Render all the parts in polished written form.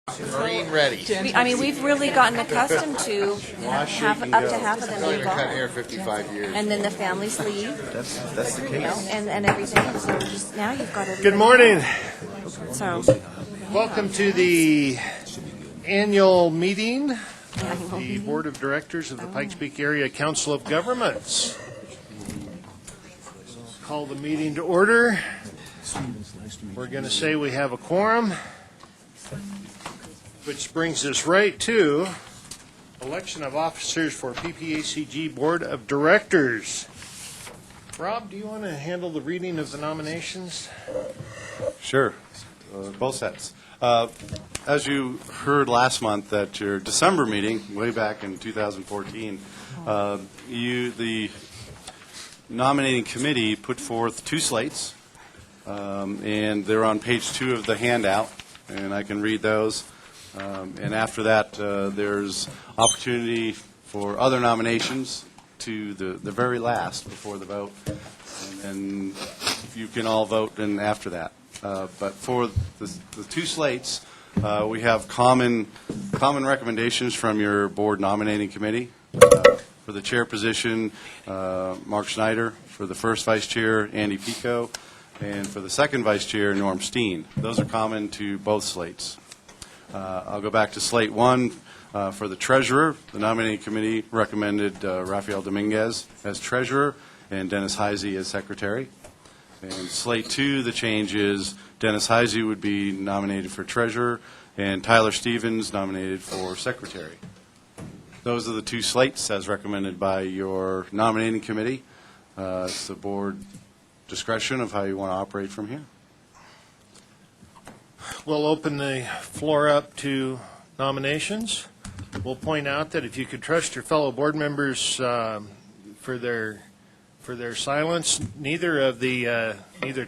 Green ready. I mean, we've really gotten accustomed to half of them I've being been cutting gone. hair 55 years. And then the families leave, That's the you case. know, and everything. So just now you've got everybody. Good morning. So, Welcome to the annual meeting of the Board of Directors of the Pikes Peak Area Council of Governments. Call the meeting to order. We're going to say we have a quorum, which brings us right to election of officers for PPACG Board of Directors. Rob, do you want to handle the reading of the nominations? Sure, both sets. As you heard last month at your December meeting, way back in 2014, the nominating committee put forth two slates, and they're on page 2 of the handout, and I can read those. And after that, there's opportunity for other nominations to the very last before the vote, and you can all vote in after that. But for the two slates, we have common recommendations from your board nominating committee. For the chair position, Mark Schneider. For the first vice chair, Andy Pico. And for the second vice chair, Norm Steen. Those are common to both slates. I'll go back to slate 1. For the treasurer, the nominating committee recommended Rafael Dominguez as treasurer and Dennis Heisey as secretary. And slate 2, the change is Dennis Heisey would be nominated for treasurer and Tyler Stevens nominated for secretary. Those are the two slates as recommended by your nominating committee. It's the board discretion of how you want to operate from here. We'll open the floor up to nominations. We'll point out that if you could trust your fellow board members for their silence, neither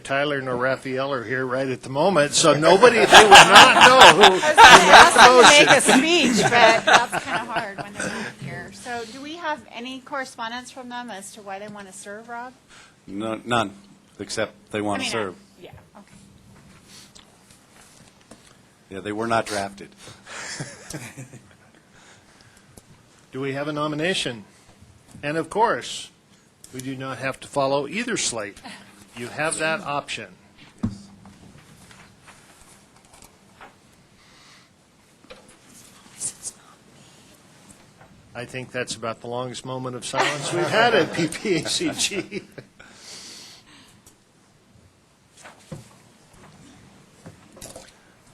Tyler nor Raphael are here right at the moment, so they would not know who made the motion. Make a speech, but that's kind of hard when they're not here. So do we have any correspondence from them as to why they want to serve, Rob? No, none, except they want to serve. Yeah, okay. Yeah, they were not drafted. Do we have a nomination? And of course, we do not have to follow either slate. You have that option. I think that's about the longest moment of silence we've had at PPACG.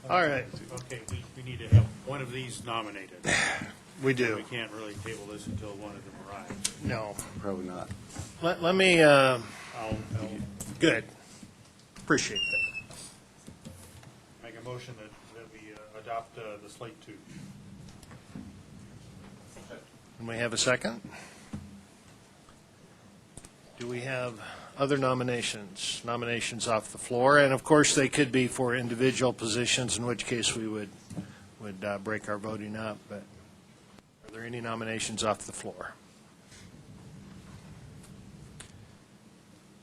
All right, Okay, we need to have one of these nominated. we We do. can't really table this until one of them arrives. No. Probably not. Let me, I'll good. Appreciate that. make a motion that we adopt the slate 2. And we have a second? Do we have other nominations? Nominations off the floor, and of course, they could be for individual positions, in which case we would break our voting up, but are there any nominations off the floor?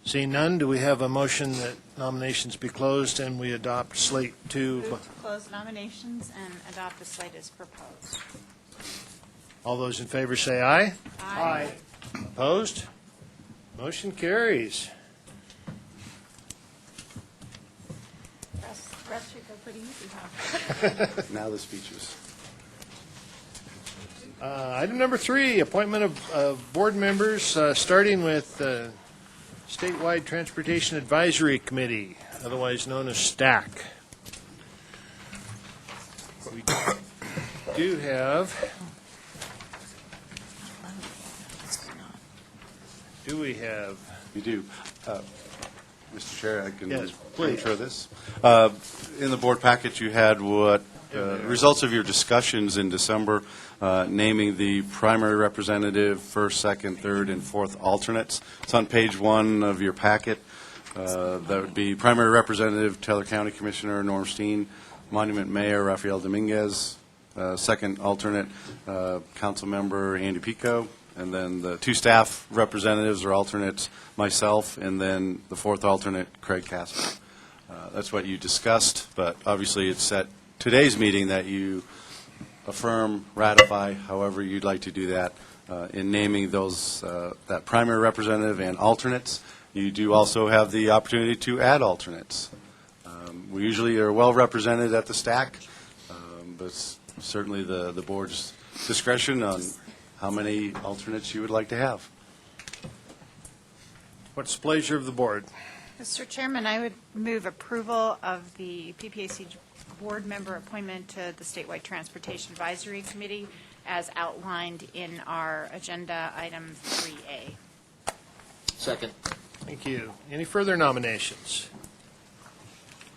Seeing none, do we have a motion that nominations be closed and we adopt slate 2? Move to close nominations and adopt the slate as proposed. All those in favor say aye. Aye. Opposed? Motion carries. Rest should go pretty easy, huh? Now the speeches. Item number 3, appointment of board members, starting with Statewide Transportation Advisory Committee, otherwise known as STAC. We do have... Do we have? You do. Mr. Chair, I can Yes, please. intro this. In the board packet, you had what results of your discussions in December, naming the primary representative, first, second, third, and fourth alternates. It's on page 1 of your packet. That would be primary representative, Taylor County Commissioner Norm Steen, Monument Mayor Rafael Dominguez, second alternate, council member Andy Pico, and then the 2 staff representatives or alternates, myself, and then the fourth alternate, Craig Casper. That's what you discussed, but obviously it's set today's meeting that you affirm, ratify, however you'd like to do that, in naming those, that primary representative and alternates. You do also have the opportunity to add alternates. We usually are well represented at the stack, but it's certainly the board's discretion on how many alternates you would like to have. What's the pleasure of the board? Mr. Chairman, I would move approval of the PPACG board member appointment to the Statewide Transportation Advisory Committee as outlined in our agenda item 3A. Second. Thank you. Any further nominations?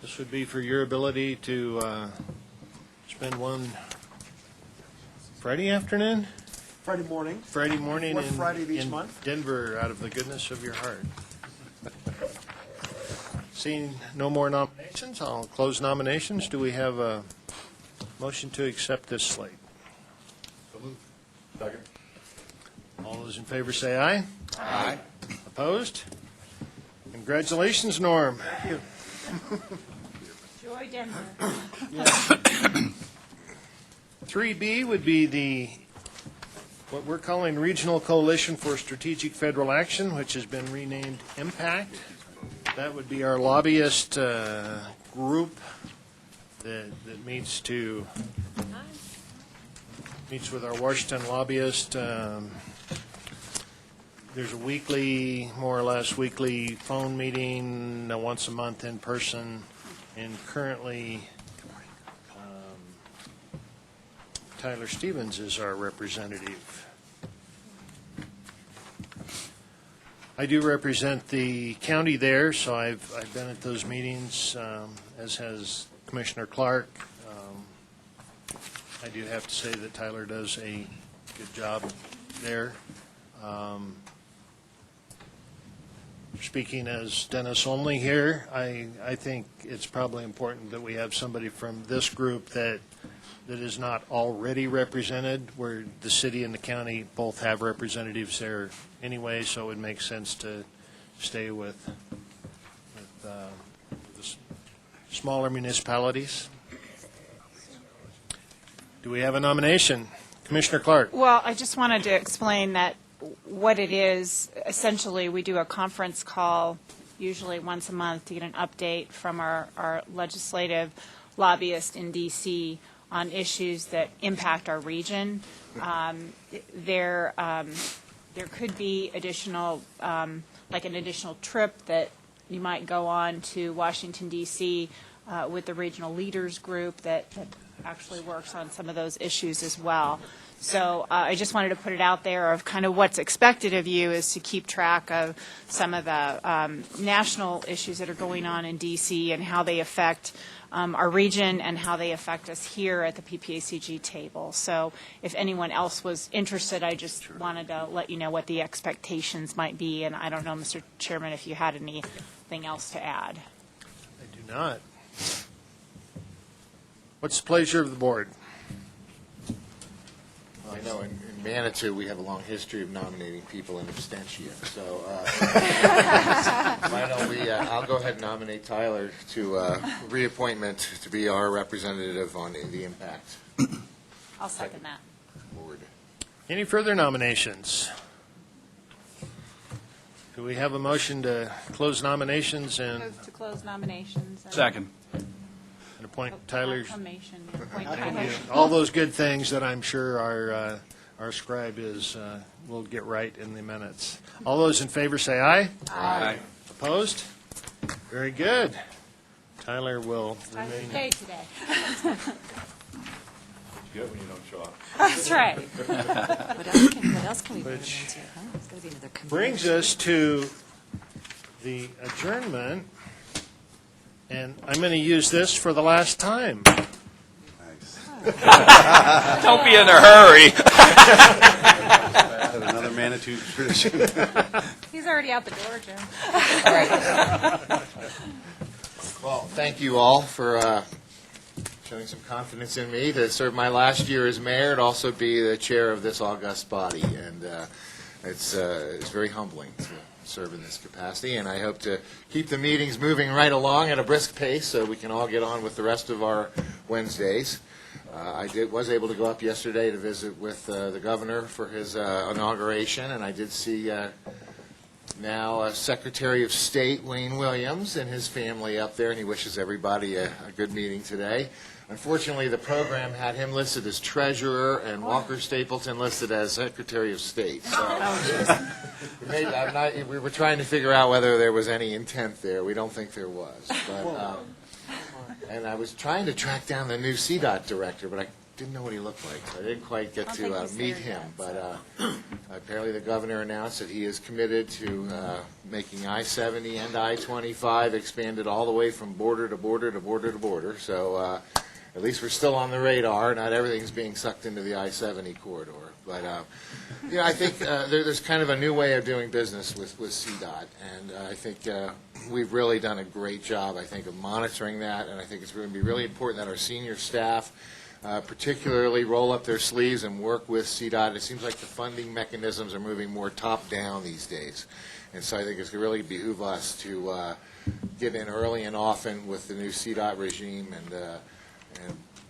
This would be for your ability to spend one Friday afternoon? Friday morning. Friday morning Fourth Friday of each in month. Denver out of the goodness of your heart. Seeing no more nominations, I'll close nominations. Do we have a motion to accept this slate? Second. All those in favor say aye. Aye. Opposed? Congratulations, Norm. Joy Denver. 3B would be the, what we're calling Regional Coalition for Strategic Federal Action, which has been renamed IMPACT. That would be our lobbyist group that meets with our Washington lobbyist. There's a weekly, more or less weekly phone meeting, once a month in person, and currently Tyler Stevens is our representative. I do represent the county there, so I've been at those meetings, as has Commissioner Clark. I do have to say that Tyler does a good job there. Speaking as Dennis only here, I think it's probably important that we have somebody from this group that is not already represented, where the city and the county both have representatives there anyway, so it would make sense to stay with the smaller municipalities. Do we have a nomination? Commissioner Clark. Well, I just wanted to explain that what it is. Essentially, we do a conference call usually once a month to get an update from our legislative lobbyist in D.C. on issues that impact our region. There could be additional, like an additional trip that you might go on to Washington, D.C. With the regional leaders group that actually works on some of those issues as well. So I just wanted to put it out there of kind of what's expected of you is to keep track of some of the national issues that are going on in D.C. and how they affect our region and how they affect us here at the PPACG table. So if anyone else was interested, I just wanted to let you know what the expectations might be. And I don't know, Mr. Chairman, if you had anything else to add. I do not. What's the pleasure of the board? Well, I know in Manitou we have a long history of nominating people in absentia. So why don't we? I'll go ahead and nominate Tyler to reappointment to be our representative on the impact I'll second that. board. Any further nominations? Do we have a motion to close nominations and Move to close nominations. And Second. appoint Tyler? Proclamation. Appoint Tyler. All those good things that I'm sure our scribe will get right in the minutes. All those in favor say aye. Aye. Opposed? Very good. Tyler will Tyler's remain. day today. Good when you don't show up. That's right. What else can we bring Which into? Huh? It's gotta be another committee. Brings us to the adjournment, and I'm going to use this for the last time. Nice. Don't be in a hurry. Another Manitou tradition. He's already out the door, Jim. Well, thank you all for showing some confidence in me to serve my last year as mayor and also be the chair of this august body. And it's very humbling to serve in this capacity, and I hope to keep the meetings moving right along at a brisk pace so we can all get on with the rest of our Wednesdays. I was able to go up yesterday to visit with the governor for his inauguration, and I did see now Secretary of State Wayne Williams and his family up there, and he wishes everybody a good meeting today. Unfortunately, the program had him listed as treasurer and Walker Stapleton listed as Secretary of State. So we were trying to figure out whether there was any intent there. We don't think there was. But, and I was trying to track down the new CDOT director, but I didn't know what he looked like, so I didn't quite get to meet him. But apparently the governor announced that he is committed to making I-70 and I-25 expanded all the way from border to border to border to border. So at least we're still on the radar. Not everything's being sucked into the I-70 corridor. But I think there's kind of a new way of doing business with CDOT, and I think we've really done a great job, I think, of monitoring that, and I think it's going to be really important that our senior staff particularly roll up their sleeves and work with CDOT. It seems like the funding mechanisms are moving more top-down these days, and so I think it's going to really behoove us to get in early and often with the new CDOT regime and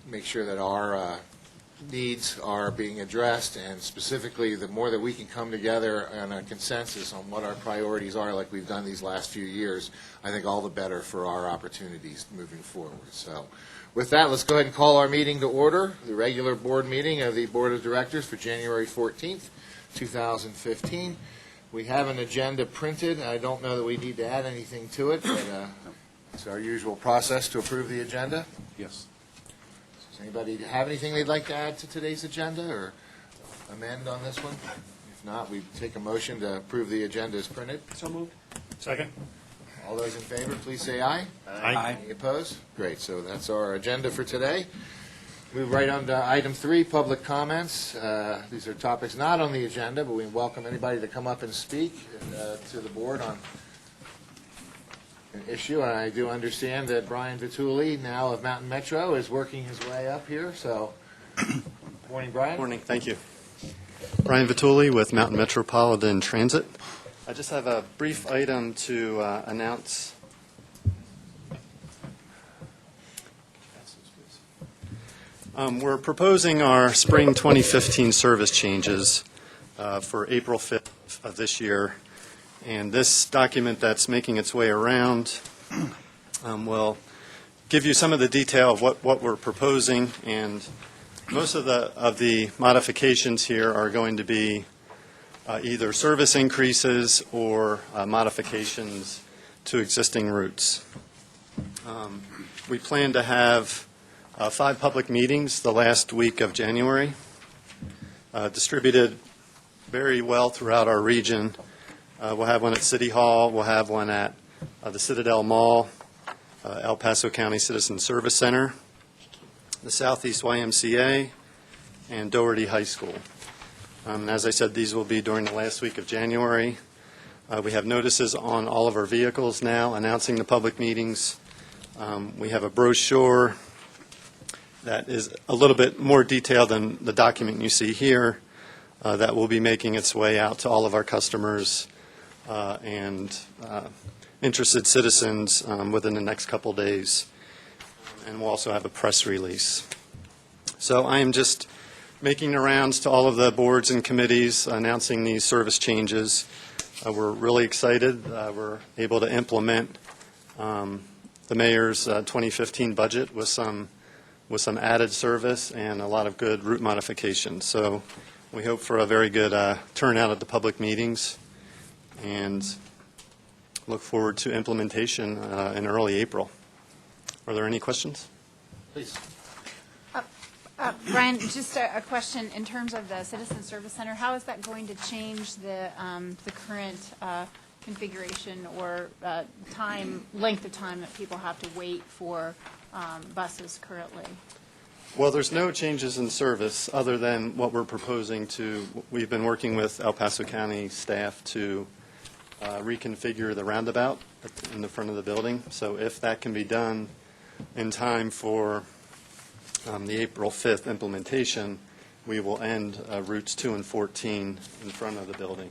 make sure that our needs are being addressed, and specifically the more that we can come together on a consensus on what our priorities are like we've done these last few years, I think all the better for our opportunities moving forward. So with that, let's go ahead and call our meeting to order, the regular board meeting of the Board of Directors for January 14th, 2015. We have an agenda printed. I don't know that we need to add anything to it, but it's our usual process to approve the agenda. Yes. Does anybody have anything they'd like to add to today's agenda or amend on this one? If not, we take a motion to approve the agenda as printed. So moved. Second. All those in favor, please say aye. Aye. Any opposed? Great, so that's our agenda for today. Move right on to item 3, public comments. These are topics not on the agenda, but we welcome anybody to come up and speak to the board on an issue. And I do understand that Brian Vituli, now of Mountain Metro, is working his way up here. So, morning, Brian. Morning, thank you. Brian Vituli with Mountain Metropolitan Transit. I just have a brief item to announce. We're proposing our spring 2015 service changes for April 5th of this year. And this document that's making its way around will give you some of the detail of what we're proposing. And most of the modifications here are going to be either service increases or modifications to existing routes. We plan to have 5 public meetings the last week of January, distributed very well throughout our region. We'll have one at City Hall, we'll have one at the Citadel Mall, El Paso County Citizen Service Center, the Southeast YMCA, and Doherty High School. And as I said, these will be during the last week of January. We have notices on all of our vehicles now announcing the public meetings. We have a brochure that is a little bit more detailed than the document you see here that will be making its way out to all of our customers and interested citizens within the next couple days. And we'll also have a press release. So I am just making the rounds to all of the boards and committees announcing these service changes. We're really excited. We're able to implement the mayor's 2015 budget with some added service and a lot of good route modifications. So we hope for a very good turnout at the public meetings and look forward to implementation in early April. Are there any questions? Please. Brian, just a question in terms of the Citizen Service Center. How is that going to change the current configuration or length of time that people have to wait for buses currently? Well, there's no changes in service other than what we're proposing to. We've been working with El Paso County staff to reconfigure the roundabout in the front of the building. So if that can be done in time for the April 5th implementation, we will end routes 2 and 14 in front of the building.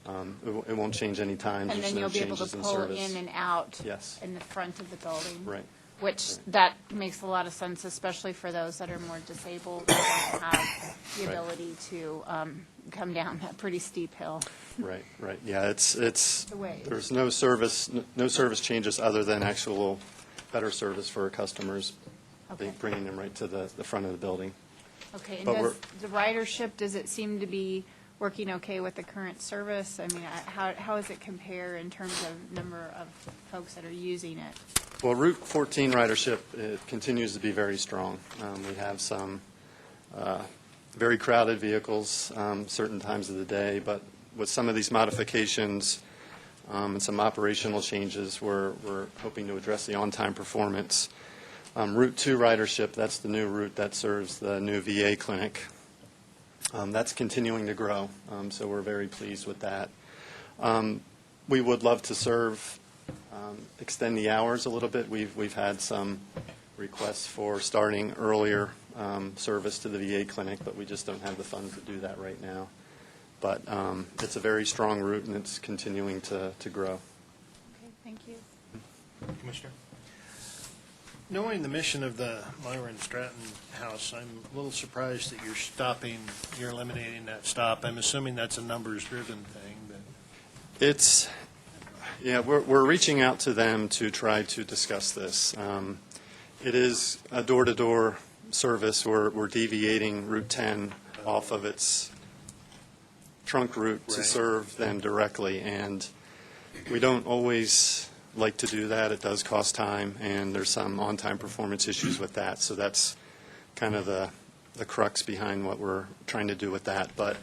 It won't change any times. And There's then no you'll be able changes to in pull service. in and out Yes. in the front of the building. Right. Which, that makes a lot of sense, especially for those that are more disabled, who don't have the Right. ability to come down that pretty steep hill. Right, right. Yeah, it's The way. there's no service changes other than actual better service for our customers, Okay. bringing them right to the front of the building. Okay, and But does the ridership, does it seem to be working okay with the current service? I mean, how does it compare in terms of number of folks that are using it? Well, Route 14 ridership continues to be very strong. We have some very crowded vehicles certain times of the day, but with some of these modifications and some operational changes, we're hoping to address the on-time performance. Route 2 ridership, that's the new route that serves the new VA clinic. That's continuing to grow, so we're very pleased with that. We would love to extend the hours a little bit. We've had some requests for starting earlier service to the VA clinic, but we just don't have the funds to do that right now. But it's a very strong route, and it's continuing to grow. Okay, thank you. Commissioner? Knowing the mission of the Myra and Stratton House, I'm a little surprised that you're eliminating that stop. I'm assuming that's a numbers-driven thing, but. Yeah, we're reaching out to them to try to discuss this. It is a door-to-door service. We're deviating Route 10 off of its trunk route to Right. serve them directly, and we don't always like to do that. It does cost time, and there's some on-time performance issues with that. So that's kind of the crux behind what we're trying to do with that. But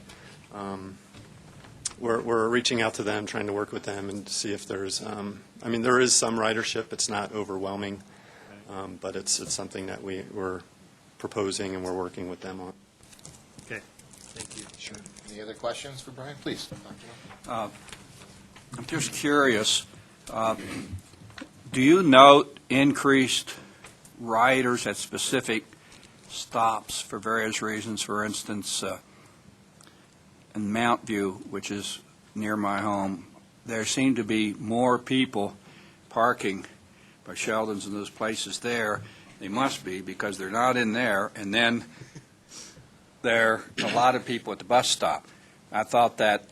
we're reaching out to them, trying to work with them and see if there's, there is some ridership. It's not overwhelming, but it's something that we're proposing and we're working with them on. Okay, thank you. Sure. Any other questions for Brian? Please, Dr. I'm just curious, do you note increased riders at specific stops for various reasons? For instance, in Mount View, which is near my home, there seem to be more people parking by Sheldon's and those places there. They must be, because they're not in there. And then there are a lot of people at the bus stop. I thought that,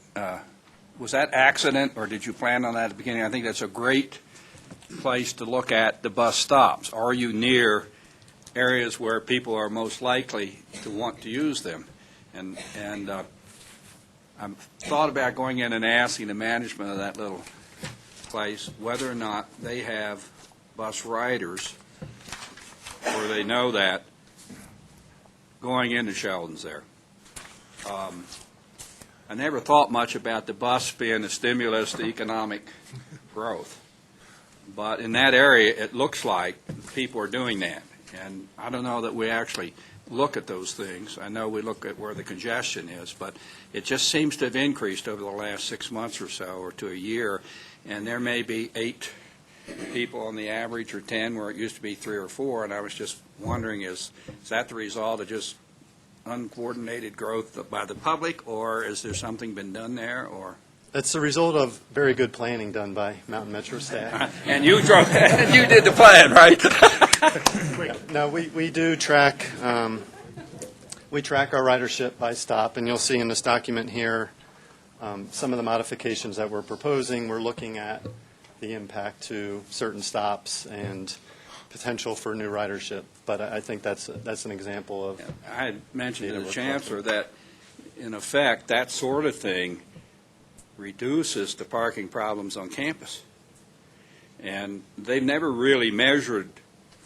was that accident, or did you plan on that at the beginning? I think that's a great place to look at the bus stops. Are you near areas where people are most likely to want to use them? And I've thought about going in and asking the management of that little place whether or not they have bus riders, or they know that, going into Sheldon's there. I never thought much about the bus being a stimulus to economic growth. But in that area, it looks like people are doing that. And I don't know that we actually look at those things. I know we look at where the congestion is, but it just seems to have increased over the last 6 months or so, or to a year. And there may be 8 people on the average, or 10, where it used to be 3 or 4. And I was just wondering, is that the result of just uncoordinated growth by the public, or is there something been done there, or? It's the result of very good planning done by Mountain Metro staff. And you drove, and you did the plan, right? No, we do track, we track our ridership by stop, and you'll see in this document here some of the modifications that we're proposing. We're looking at the impact to certain stops and potential for new ridership, but I think that's an example of. I had mentioned to the chancellor that, in effect, that sort of thing reduces the parking problems on campus. And they've never really measured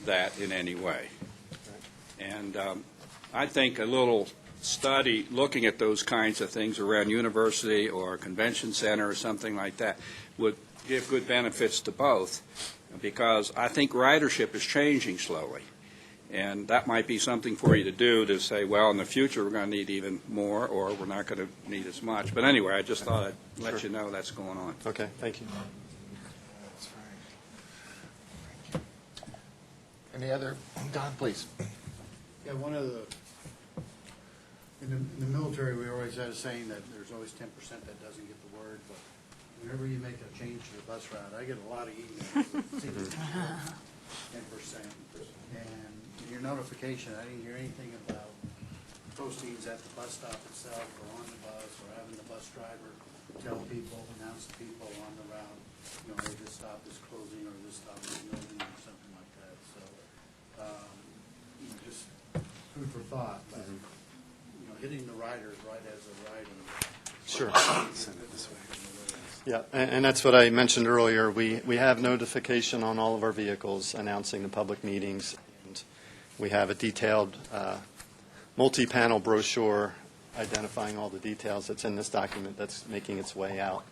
that in any way. And I think a little study looking at those kinds of things around university or a convention center or something like that would give good benefits to both, because I think ridership is changing slowly. And that might be something for you to do, to say, well, in the future we're going to need even more, or we're not going to need as much. But anyway, I just thought I'd let you know that's going on. Okay, thank you. That's right. Any other? Don, please. Yeah, one of the, in the middle of military, we always had a saying that there's always 10% that doesn't get the word, but whenever you make a change to the bus route, I get a lot of emails. 10%. And in your notification, I didn't hear anything about postings at the bus stop itself or on the bus, or having the bus driver tell people, announce to people on the route, hey, this stop is closing, or this stop is moving, or something like that. So, just food for thought, but, hitting the riders right as they're riding. Sure. Send it this way. Yeah, and that's what I mentioned earlier. We have notification on all of our vehicles announcing the public meetings, and we have a detailed multi-panel brochure identifying all the details that's in this document that's making its way out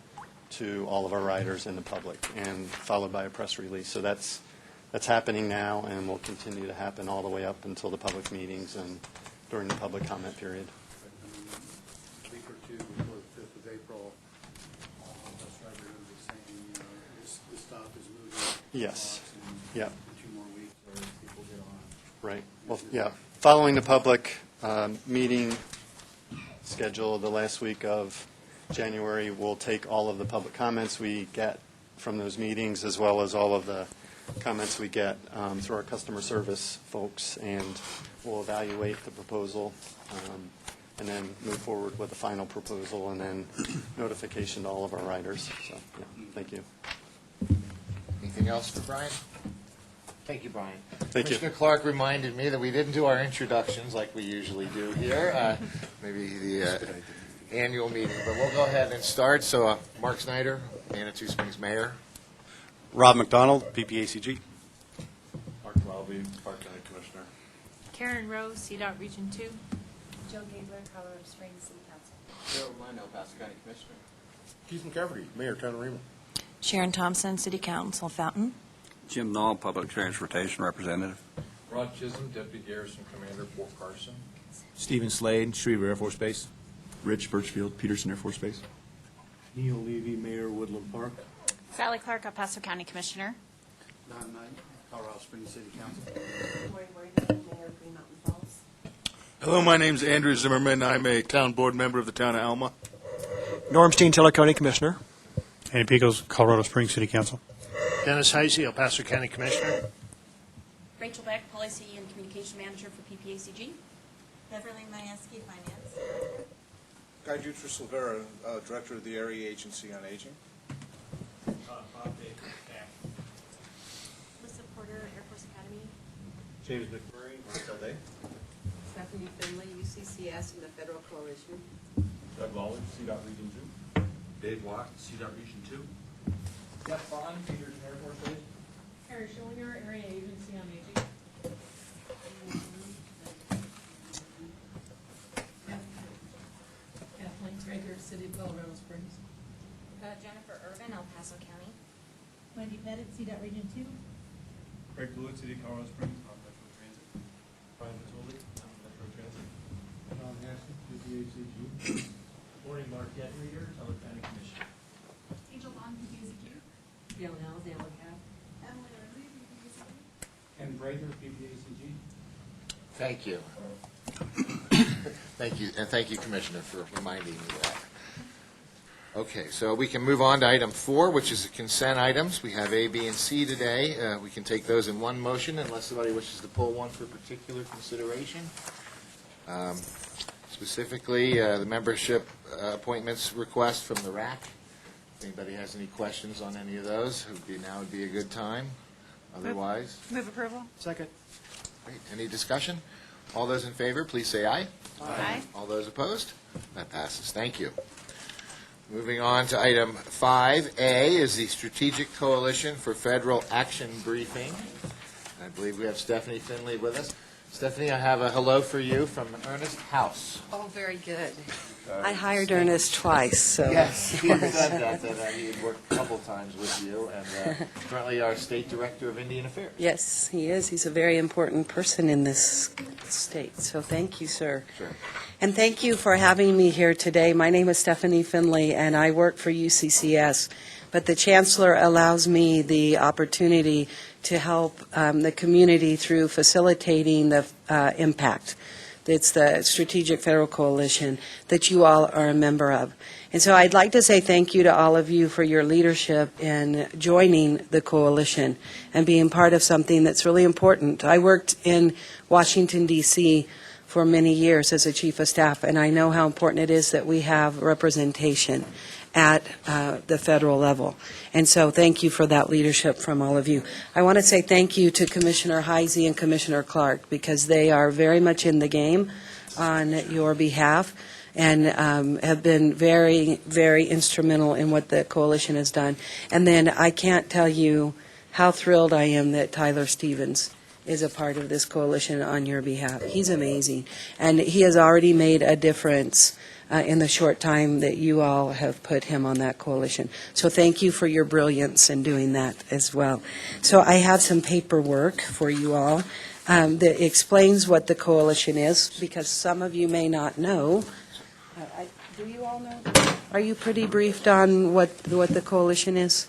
to all of our riders and the public, and followed by a press release. So that's happening now and will continue to happen all the way up until the public meetings and during the public comment period. A week or two before the 5th of April, bus driver is saying, this stop is moving. Yes. In Yeah. 2 more weeks, or people get on. Right. Well, yeah. Following the public meeting schedule the last week of January, we'll take all of the public comments we get from those meetings, as well as all of the comments we get through our customer service folks, and we'll evaluate the proposal and then move forward with the final proposal, and then notification to all of our riders. So, yeah, thank you. Anything else for Brian? Thank you, Brian. Thank you. Commissioner Clark reminded me that we didn't do our introductions like we usually do here, maybe the annual meeting, but we'll go ahead and start. So Mark Snyder, Manitou Springs Mayor. Rob McDonald, PPACG. Mark Welby, Park County Commissioner. Karen Rose, CDOT Region 2. Joe Gabler, Colorado Springs City Council. Joe Romano, Paso County Commissioner. Keith McCafferty, Mayor, Town of Reno. Sharon Thompson, City Council, Fountain. Jim Knoll, Public Transportation Representative. Rod Chisholm, Deputy Garrison Commander, Fort Carson. Stephen Slade, Schriever Air Force Base. Rich Birchfield, Peterson Air Force Base. Neil Levy, Mayor, Woodland Park. Sally Clark, El Paso County Commissioner. Don Knight, Colorado Springs City Council. Lori Morgan, Mayor of Green Mountain Falls. Hello, my name's Andrew Zimmerman. I'm a town board member of the town of Alma. Norm Steen, Teller County Commissioner. Andy Picos, Colorado Springs City Council. Dennis Heisey, El Paso County Commissioner. Rachel Beck, Policy and Communication Manager for PPACG. Beverly Mayeski, Finance. Guy Dutra Silvera, Director of the Area Agency on Aging. Lisa Porter, Air Force Academy. James McMurray, Marcel Day. Stephanie Finley, UCCS and the Federal Coalition. Doug Lawler, CDOT Region 2. Dave Watt, CDOT Region 2. Jeff Bond, Peterson Air Force Base. Harry Schillinger, Area Agency on Aging. Kathleen Traeger, City of Colorado Springs. Jennifer Irvin, El Paso County. Wendy Pettit, CDOT Region 2. Craig Blewett, City of Colorado Springs, on Metro Transit. Brian Patoli, on Metro Transit. Tom Haskell, PPACG. Morning, Mark Getreader, Teller County Commissioner. Angel Bond, PPACG. Gail Nels, Amicab. Emily Early, PPACG. Ken Brager, PPACG. Thank you. Thank you, and thank you, Commissioner, for reminding me of that. Okay, so we can move on to item 4, which is the consent items. We have A, B, and C today. We can take those in one motion unless somebody wishes to pull one for particular consideration. Specifically, the membership appointments request from the RAC. If anybody has any questions on any of those, now would be a good time. Otherwise, Move approval. Second. great. Any discussion? All those in favor, please say aye. Aye. All those opposed? That passes. Thank you. Moving on to item 5A is the Strategic Coalition for Federal Action Briefing. I believe we have Stephanie Finley with us. Stephanie, I have a hello for you from Ernest House. Oh, very good. I hired Ernest twice, so. Yes, he said that he had worked a couple times with you, and currently our State Director of Indian Affairs. Yes, he is. He's a very important person in this state, so thank you, sir. Sure. And thank you for having me here today. My name is Stephanie Finley, and I work for UCCS, but the Chancellor allows me the opportunity to help the community through facilitating the impact. It's the Strategic Federal Coalition that you all are a member of. And so I'd like to say thank you to all of you for your leadership in joining the coalition and being part of something that's really important. I worked in Washington, D.C. for many years as a chief of staff, and I know how important it is that we have representation at the federal level. And so thank you for that leadership from all of you. I want to say thank you to Commissioner Heisey and Commissioner Clark, because they are very much in the game on your behalf and have been very, very instrumental in what the coalition has done. And then I can't tell you how thrilled I am that Tyler Stevens is a part of this coalition on your behalf. He's amazing, and he has already made a difference in the short time that you all have put him on that coalition. So thank you for your brilliance in doing that as well. So I have some paperwork for you all that explains what the coalition is, because some of you may not know. Do you all know? Are you pretty briefed on what the coalition is?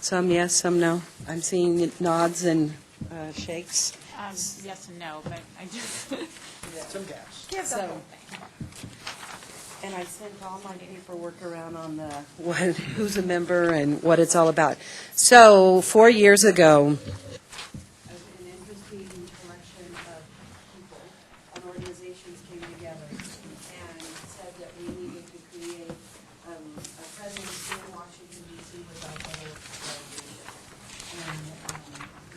Some yes, some no. I'm seeing nods and shakes. Yes and no, but I just Some gas. give the So- whole thing. And I sent all my paperwork around on who's a member and what it's all about. So 4 years ago, an interesting collection of people and organizations came together and said that we needed to create a presence in Washington, D.C. with our federal delegation. And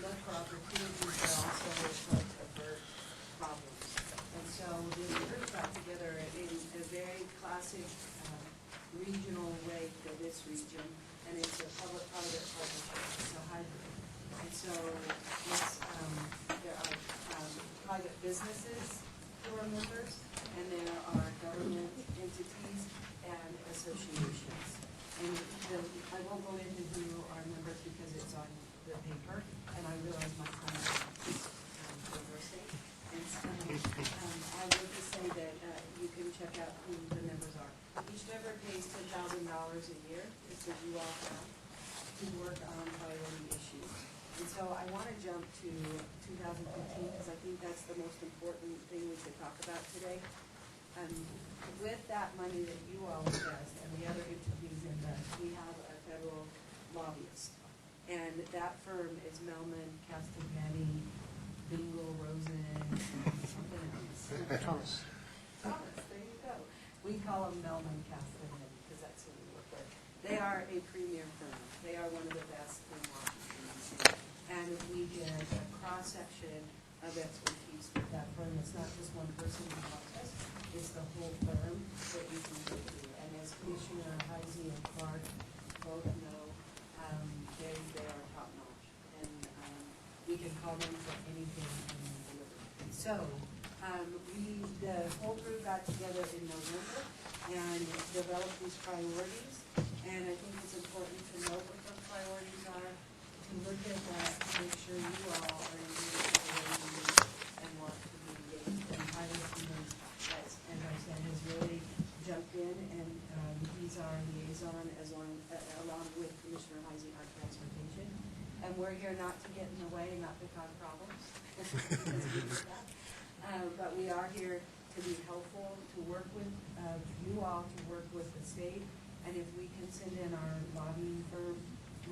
look for opportunities, but also look to avert problems. And so the group got together in a very classic regional way for this region, and it's a public-private partnership. It's a hybrid. And so there are private businesses who are members, and there are government entities and associations. And I won't go into who are members because it's on the paper, and I realize my time is reversing. And so I would just say that you can check out who the members are. Each member pays $10,000 a year, just as you all have, to work on priority issues. And so I want to jump to 2015 because I think that's the most important thing we should talk about today. With that money that you all invest and the other entities invest, we have a federal lobbyist. And that firm is Melman, Castagnetty, Bingle, Rosen, and something else. Thomas, there you go. We call them Melman Castagnetty because that's who we work with. They are a premier firm. They are one of the best in Washington, D.C. And we get a cross-section of expertise with that firm. It's not just one person who helps us. It's the whole firm that you can go to. And as Commissioner Heisey and Clark both know, they are top-notch. And we can call them for anything and they deliver. So the whole group got together in November and developed these priorities. And I think it's important to know what those priorities are, to look at that, to make sure you all are engaged in the way you need and want to be engaged. And Tyler Stevens, as I said, has really jumped in, and he's our liaison along with Commissioner Heisey on transportation. And we're here not to get in the way and not to cause problems. Because we do that. But we are here to be helpful, to work with you all, to work with the state. And if we can send in our lobbying firm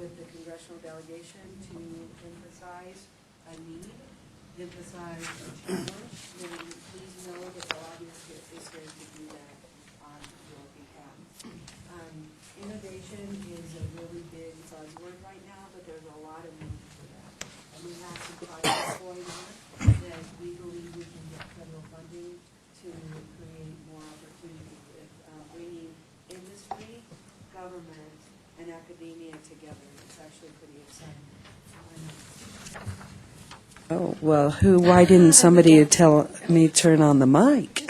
with the congressional delegation to emphasize a need, emphasize a challenge, then please know that the lobbyist is here to do that on your behalf. Innovation is a really big buzzword right now, but there's a lot of need for that. And we have some projects going on that we believe we can get federal funding to create more opportunity with bringing industry, government, and academia together. It's actually pretty exciting. Oh, well, why didn't somebody tell me to turn on the mic?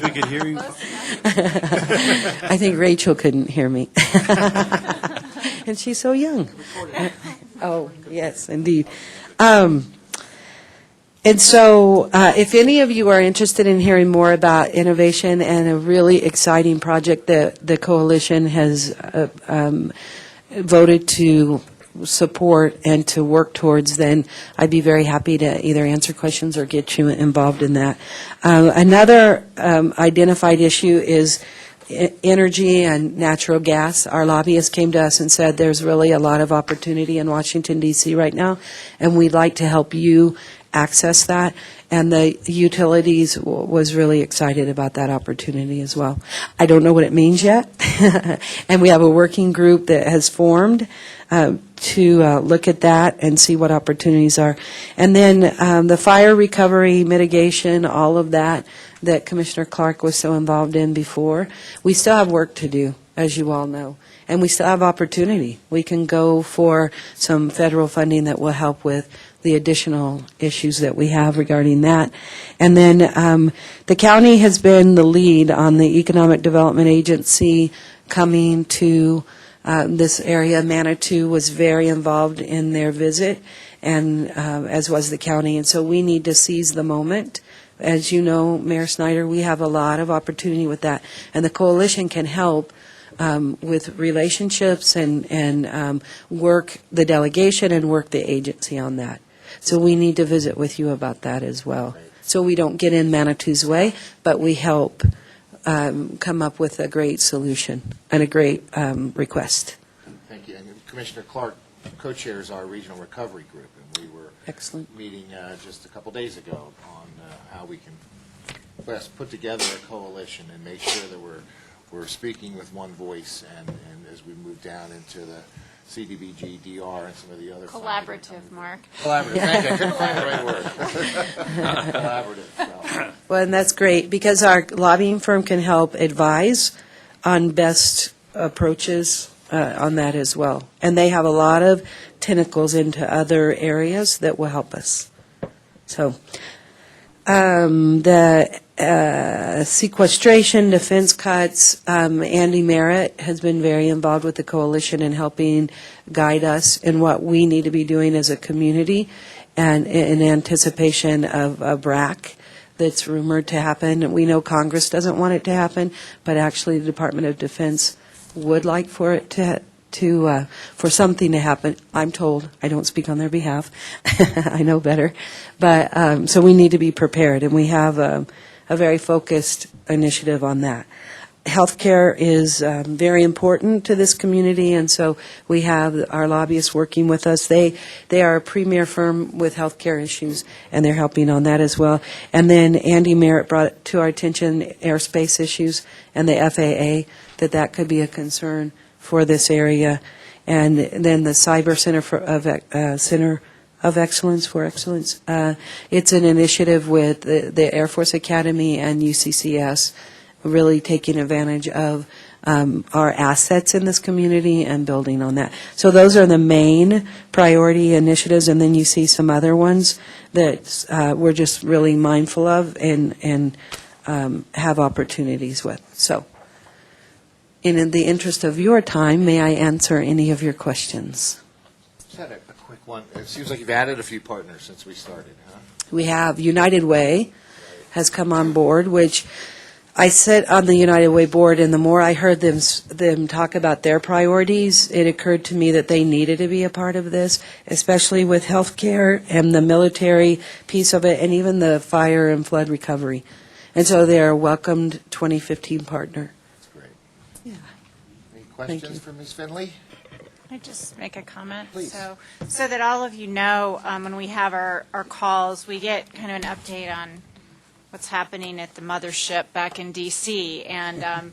We could hear you. I think Rachel couldn't hear me. And she's so young. Oh, yes, indeed. And so if any of you are interested in hearing more about innovation and a really exciting project that the coalition has voted to support and to work towards, then I'd be very happy to either answer questions or get you involved in that. Another identified issue is energy and natural gas. Our lobbyist came to us and said there's really a lot of opportunity in Washington, D.C. right now, and we'd like to help you access that. And the utilities was really excited about that opportunity as well. I don't know what it means yet, and we have a working group that has formed to look at that and see what opportunities are. And then the fire recovery, mitigation, all of that Commissioner Clark was so involved in before. We still have work to do, as you all know, and we still have opportunity. We can go for some federal funding that will help with the additional issues that we have regarding that. And then the county has been the lead on the Economic Development Agency coming to this area. Manitou was very involved in their visit, and as was the county. And so we need to seize the moment. As you know, Mayor Snyder, we have a lot of opportunity with that, and the coalition can help with relationships and work the delegation and work the agency on that. So we need to visit with you about that as well. So we don't get in Manitou's way, but we help come up with a great solution and a great request. Thank you. And Commissioner Clark co-chairs our regional recovery group, and we were Excellent. meeting just a couple days ago on how we can best put together a coalition and make sure that we're speaking with one voice, and as we move down into the CDBG, DR, and some of the other Collaborative, Mark. Collaborative. Thank you. I couldn't find the right word. Collaborative. So. Well, and that's great, because our lobbying firm can help advise on best approaches on that as well. And they have a lot of tentacles into other areas that will help us. So the sequestration, defense cuts, Andy Merritt has been very involved with the coalition in helping guide us in what we need to be doing as a community, and in anticipation of a BRAC that's rumored to happen. We know Congress doesn't want it to happen, but actually the Department of Defense would like for it for something to happen. I'm told. I don't speak on their behalf. I know better. But so we need to be prepared, and we have a very focused initiative on that. Healthcare is very important to this community, and so we have our lobbyists working with us. They are a premier firm with healthcare issues, and they're helping on that as well. And then Andy Merritt brought to our attention airspace issues and the FAA, that could be a concern for this area. And then the Cyber Center of Excellence for Excellence. It's an initiative with the Air Force Academy and UCCS, really taking advantage of our assets in this community and building on that. So those are the main priority initiatives, and then you see some other ones that we're just really mindful of and have opportunities with. So in the interest of your time, may I answer any of your questions? Just had a quick one. It seems like you've added a few partners since we started, huh? We have United Way has come on board, which I sit on the United Way board, and the more I heard them talk about their priorities, it occurred to me that they needed to be a part of this, especially with healthcare and the military piece of it, and even the fire and flood recovery. And so they're a welcomed 2015 partner. That's great. Yeah. Any questions for Ms. Finley? Can I just make a comment? Please. So that all of you know, when we have our calls, we get kind of an update on what's happening at the mothership back in D.C., and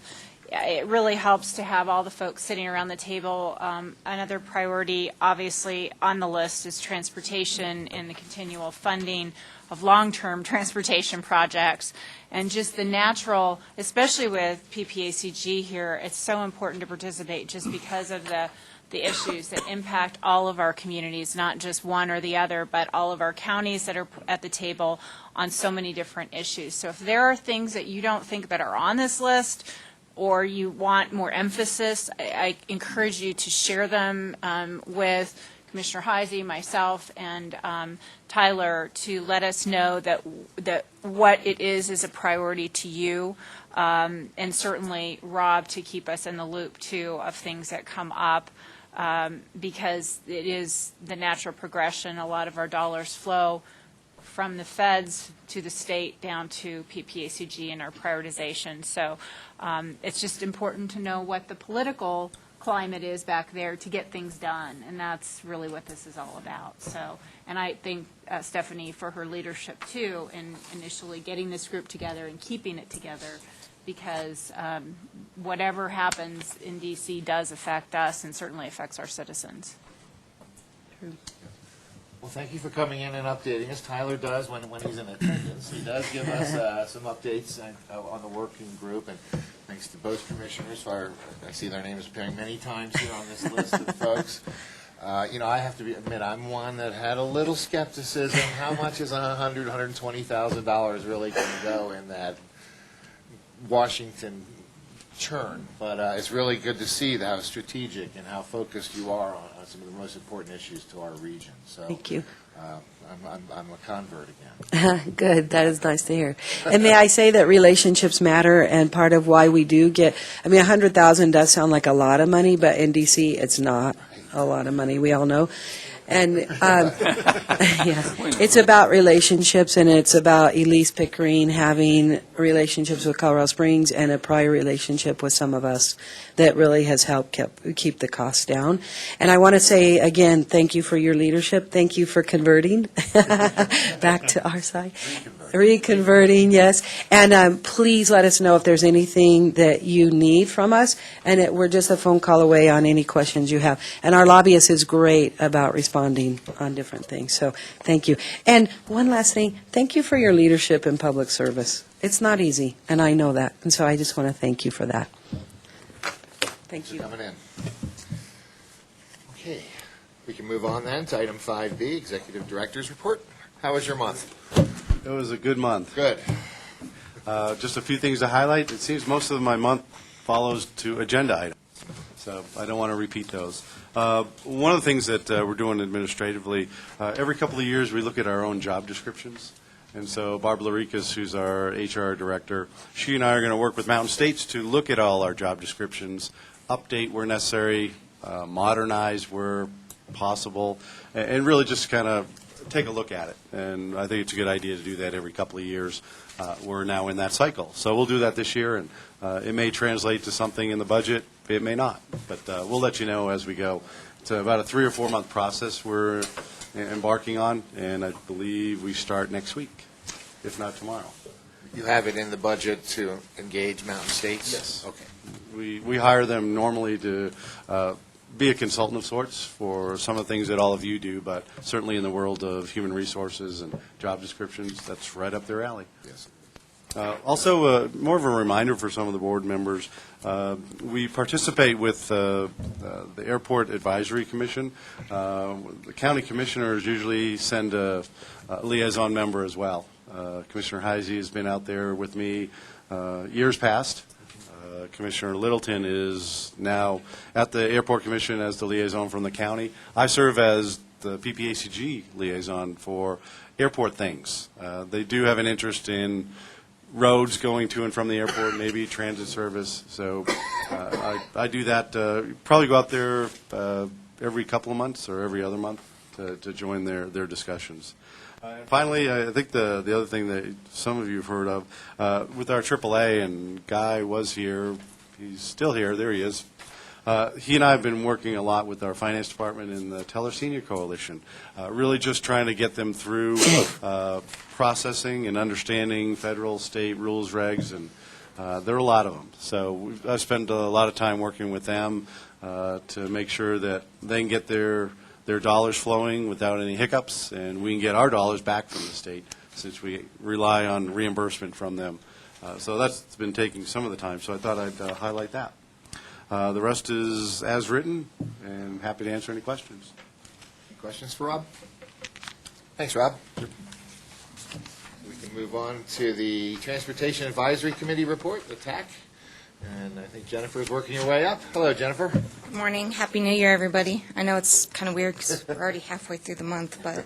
it really helps to have all the folks sitting around the table. Another priority, obviously, on the list is transportation and the continual funding of long-term transportation projects. And just the natural, especially with PPACG here, it's so important to participate just because of the issues that impact all of our communities, not just one or the other, but all of our counties that are at the table on so many different issues. So if there are things that you don't think that are on this list, or you want more emphasis, I encourage you to share them with Commissioner Heisey, myself, and Tyler, to let us know that what it is a priority to you, and certainly Rob to keep us in the loop too of things that come up. because it is the natural progression. A lot of our dollars flow from the feds to the state down to PPACG and our prioritization. So it's just important to know what the political climate is back there to get things done, and that's really what this is all about. So, and I thank Stephanie for her leadership too in initially getting this group together and keeping it together, because whatever happens in DC does affect us and certainly affects our citizens. Well, thank you for coming in and updating us. Tyler does, when he's in attendance, he does give us some updates on the working group, and thanks to both commissioners. I see their names appearing many times here on this list of folks. I have to admit, I'm one that had a little skepticism. How much is $120,000 really going to go in that Washington churn? But it's really good to see how strategic and how focused you are on some of the most important issues to our region. So Thank you. I'm a convert again. Good. That is nice to hear. And may I say that relationships matter, and part of why we do get, $100,000 does sound like a lot of money, but in D.C. it's not a lot of money. We all know. And it's about relationships, and it's about Elise Pickering having relationships with Colorado Springs and a prior relationship with some of us that really has helped keep the costs down. And I want to say again, thank you for your leadership. Thank you for converting back to our side. Reconverting, yes. And please let us know if there's anything that you need from us. And we're just a phone call away on any questions you have. And our lobbyist is great about responding on different things. So thank you. And one last thing, thank you for your leadership in public service. It's not easy, and I know that. And so I just want to thank you for that. Thank you. Coming in. Okay. We can move on then to item 5B, Executive Director's Report. How was your month? It was a good month. Good. Just a few things to highlight. It seems most of my month follows to agenda items, so I don't want to repeat those. One of the things that we're doing administratively, every couple of years we look at our own job descriptions. And so Barb Larikas, who's our HR director, she and I are going to work with Mountain States to look at all our job descriptions, update where necessary, modernize where possible, and really just kind of take a look at it. And I think it's a good idea to do that every couple of years. We're now in that cycle. So we'll do that this year, and it may translate to something in the budget. It may not. But we'll let you know as we go. It's about a 3 or 4 month process we're embarking on, and I believe we start next week, if not tomorrow. You have it in the budget to engage Mountain States? Yes. Okay. We hire them normally to be a consultant of sorts for some of the things that all of you do, but certainly in the world of human resources and job descriptions, that's right up their alley. Yes. Also, more of a reminder for some of the board members, we participate with the Airport Advisory Commission. The county commissioners usually send a liaison member as well. Commissioner Heisey has been out there with me years past. Commissioner Littleton is now at the Airport Commission as the liaison from the county. I serve as the PPACG liaison for airport things. They do have an interest in roads going to and from the airport, maybe transit service. So I do that. Probably go out there every couple of months or every other month to join their discussions. Finally, I think the other thing that some of you have heard of, with our AAA, and Guy was here, he's still here, there he is. He and I have been working a lot with our finance department in the Teller Senior Coalition, really just trying to get them through processing and understanding federal, state rules, regs, and there are a lot of them. So I've spent a lot of time working with them to make sure that they can get their dollars flowing without any hiccups, and we can get our dollars back from the state since we rely on reimbursement from them. So that's been taking some of the time, so I thought I'd highlight that. The rest is as written, and happy to answer any questions. Any questions for Rob? Thanks, Rob. We can move on to the Transportation Advisory Committee report, the TAC. And I think Jennifer is working her way up. Hello, Jennifer. Good morning. Happy New Year, everybody. I know it's kind of weird because we're already halfway through the month, but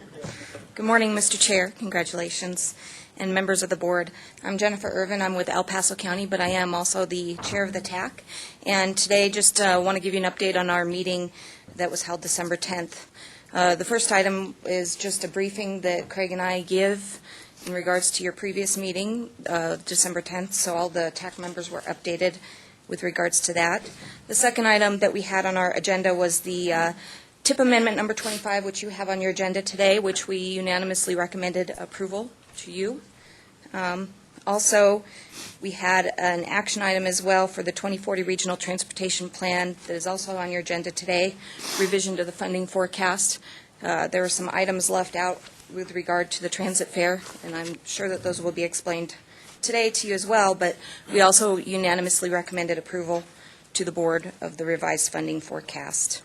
good morning, Mr. Chair. Congratulations. and members of the board. I'm Jennifer Irvin. I'm with El Paso County, but I am also the chair of the TAC. And today, just want to give you an update on our meeting that was held December 10th. The first item is just a briefing that Craig and I give in regards to your previous meeting, December 10th, so all the TAC members were updated with regards to that. The second item that we had on our agenda was the TIP Amendment number 25, which you have on your agenda today, which we unanimously recommended approval to you. Also, we had an action item as well for the 2040 Regional Transportation Plan that is also on your agenda today, revision to the funding forecast. There were some items left out with regard to the transit fare, and I'm sure that those will be explained today to you as well, but we also unanimously recommended approval to the board of the revised funding forecast.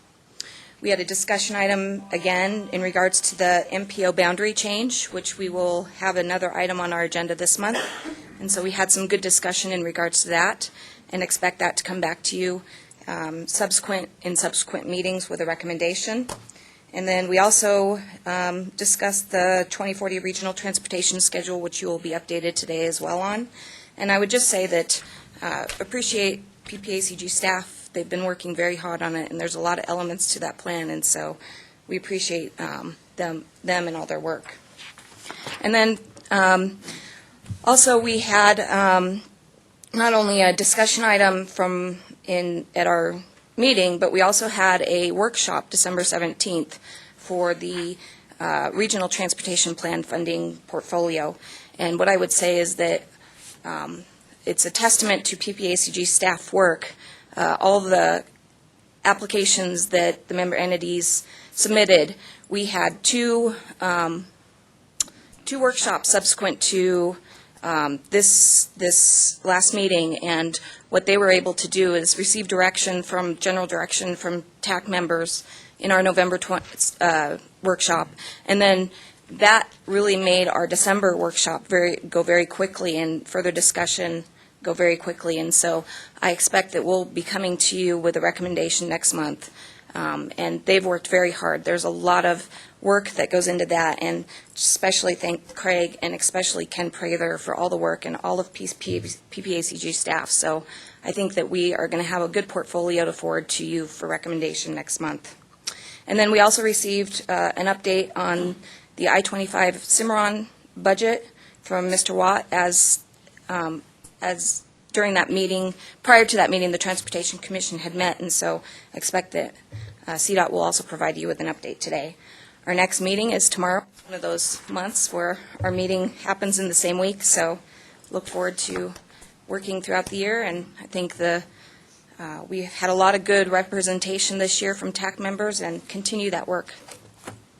We had a discussion item again in regards to the MPO boundary change, which we will have another item on our agenda this month. And so we had some good discussion in regards to that and expect that to come back to you in subsequent meetings with a recommendation. And then we also discussed the 2040 Regional Transportation Schedule, which you will be updated today as well on. And I would just say that appreciate PPACG staff. They've been working very hard on it, and there's a lot of elements to that plan, and so we appreciate them and all their work. And then also we had not only a discussion item at our meeting, but we also had a workshop December 17th for the Regional Transportation Plan funding portfolio. And what I would say is that it's a testament to PPACG staff work. All the applications that the member entities submitted, we had two workshops subsequent to this last meeting, and what they were able to do is receive general direction from TAC members in our November workshop, and then that really made our December workshop go very quickly, and further discussion go very quickly. And so I expect that we'll be coming to you with a recommendation next month. And they've worked very hard. There's a lot of work that goes into that, and especially thank Craig and especially Ken Prather for all the work and all of PPACG staff. So I think that we are going to have a good portfolio to forward to you for recommendation next month. And then we also received an update on the I-25 Cimarron budget from Mr. Watt as during that meeting, prior to that meeting, the Transportation Commission had met, and so I expect that CDOT will also provide you with an update today. Our next meeting is tomorrow, one of those months where our meeting happens in the same week, so look forward to working throughout the year, and I think we had a lot of good representation this year from TAC members, and continue that work.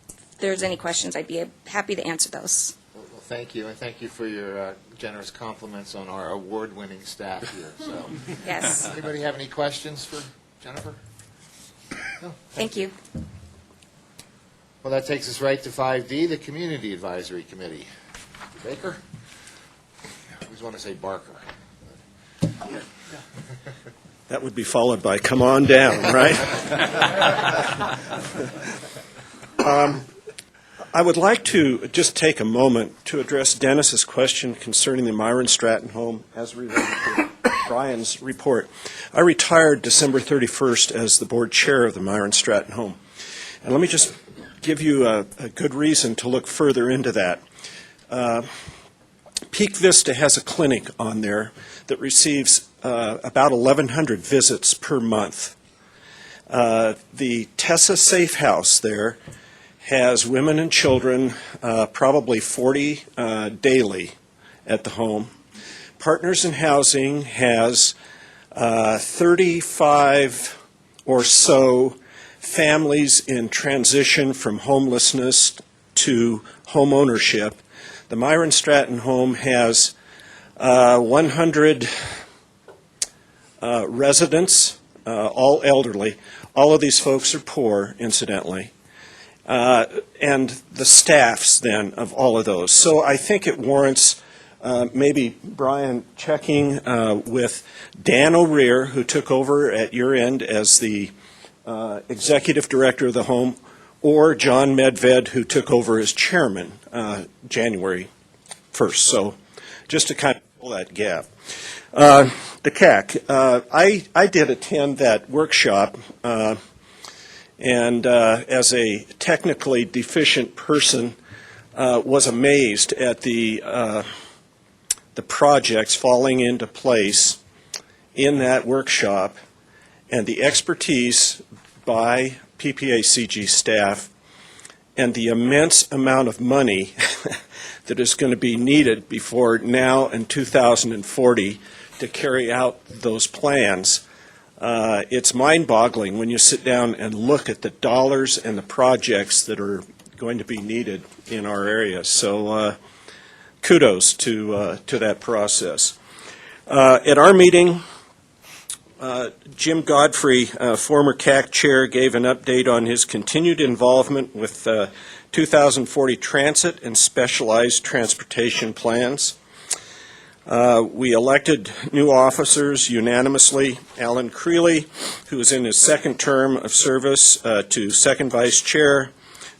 If there's any questions, I'd be happy to answer those. Well, thank you, and thank you for your generous compliments on our award-winning staff here. So, yes. Anybody have any questions for Jennifer? No. Thank you. Well, that takes us right to 5D, the Community Advisory Committee. Baker? I always want to say Barker. That would be followed by come on down, right? I would like to just take a moment to address Dennis's question concerning the Myron Stratton home as related to Brian's report. I retired December 31st as the board chair of the Myron Stratton home. And let me just give you a good reason to look further into that. Peak Vista has a clinic on there that receives about 1,100 visits per month. The Tessa Safe House there has women and children, probably 40 daily at the home. Partners in Housing has 35 or so families in transition from homelessness to home ownership. The Myron Stratton home has 100 residents, all elderly. All of these folks are poor, incidentally. And the staffs, then, of all of those. So I think it warrants maybe Brian checking with Dan O'Rear, who took over at your end as the executive director of the home, or John Medved, who took over as chairman January first. So just to kind of fill that gap. The CAC, I did attend that workshop, and as a technically deficient person, was amazed at the projects falling into place in that workshop and the expertise by PPACG staff and the immense amount of money that is going to be needed before now and 2040 to carry out those plans. It's mind-boggling when you sit down and look at the dollars and the projects that are going to be needed in our area. So kudos to that process. At our meeting, Jim Godfrey, former CAC chair, gave an update on his continued involvement with 2040 transit and specialized transportation plans. We elected new officers unanimously. Alan Creeley, who is in his second term of service, to second vice chair.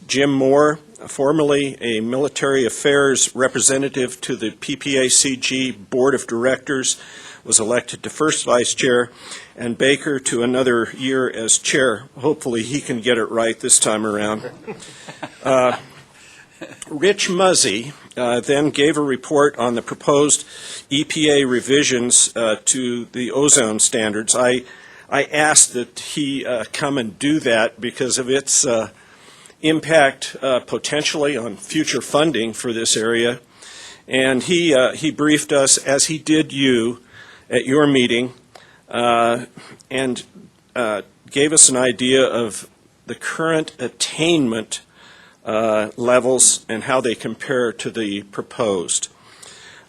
Jim Moore, formerly a military affairs representative to the PPACG Board of Directors, was elected to first vice chair, and Baker to another year as chair. Hopefully he can get it right this time around. Rich Muzzy then gave a report on the proposed EPA revisions to the ozone standards. I asked that he come and do that because of its impact potentially on future funding for this area. And he briefed us, as he did you, at your meeting, and gave us an idea of the current attainment levels and how they compare to the proposed.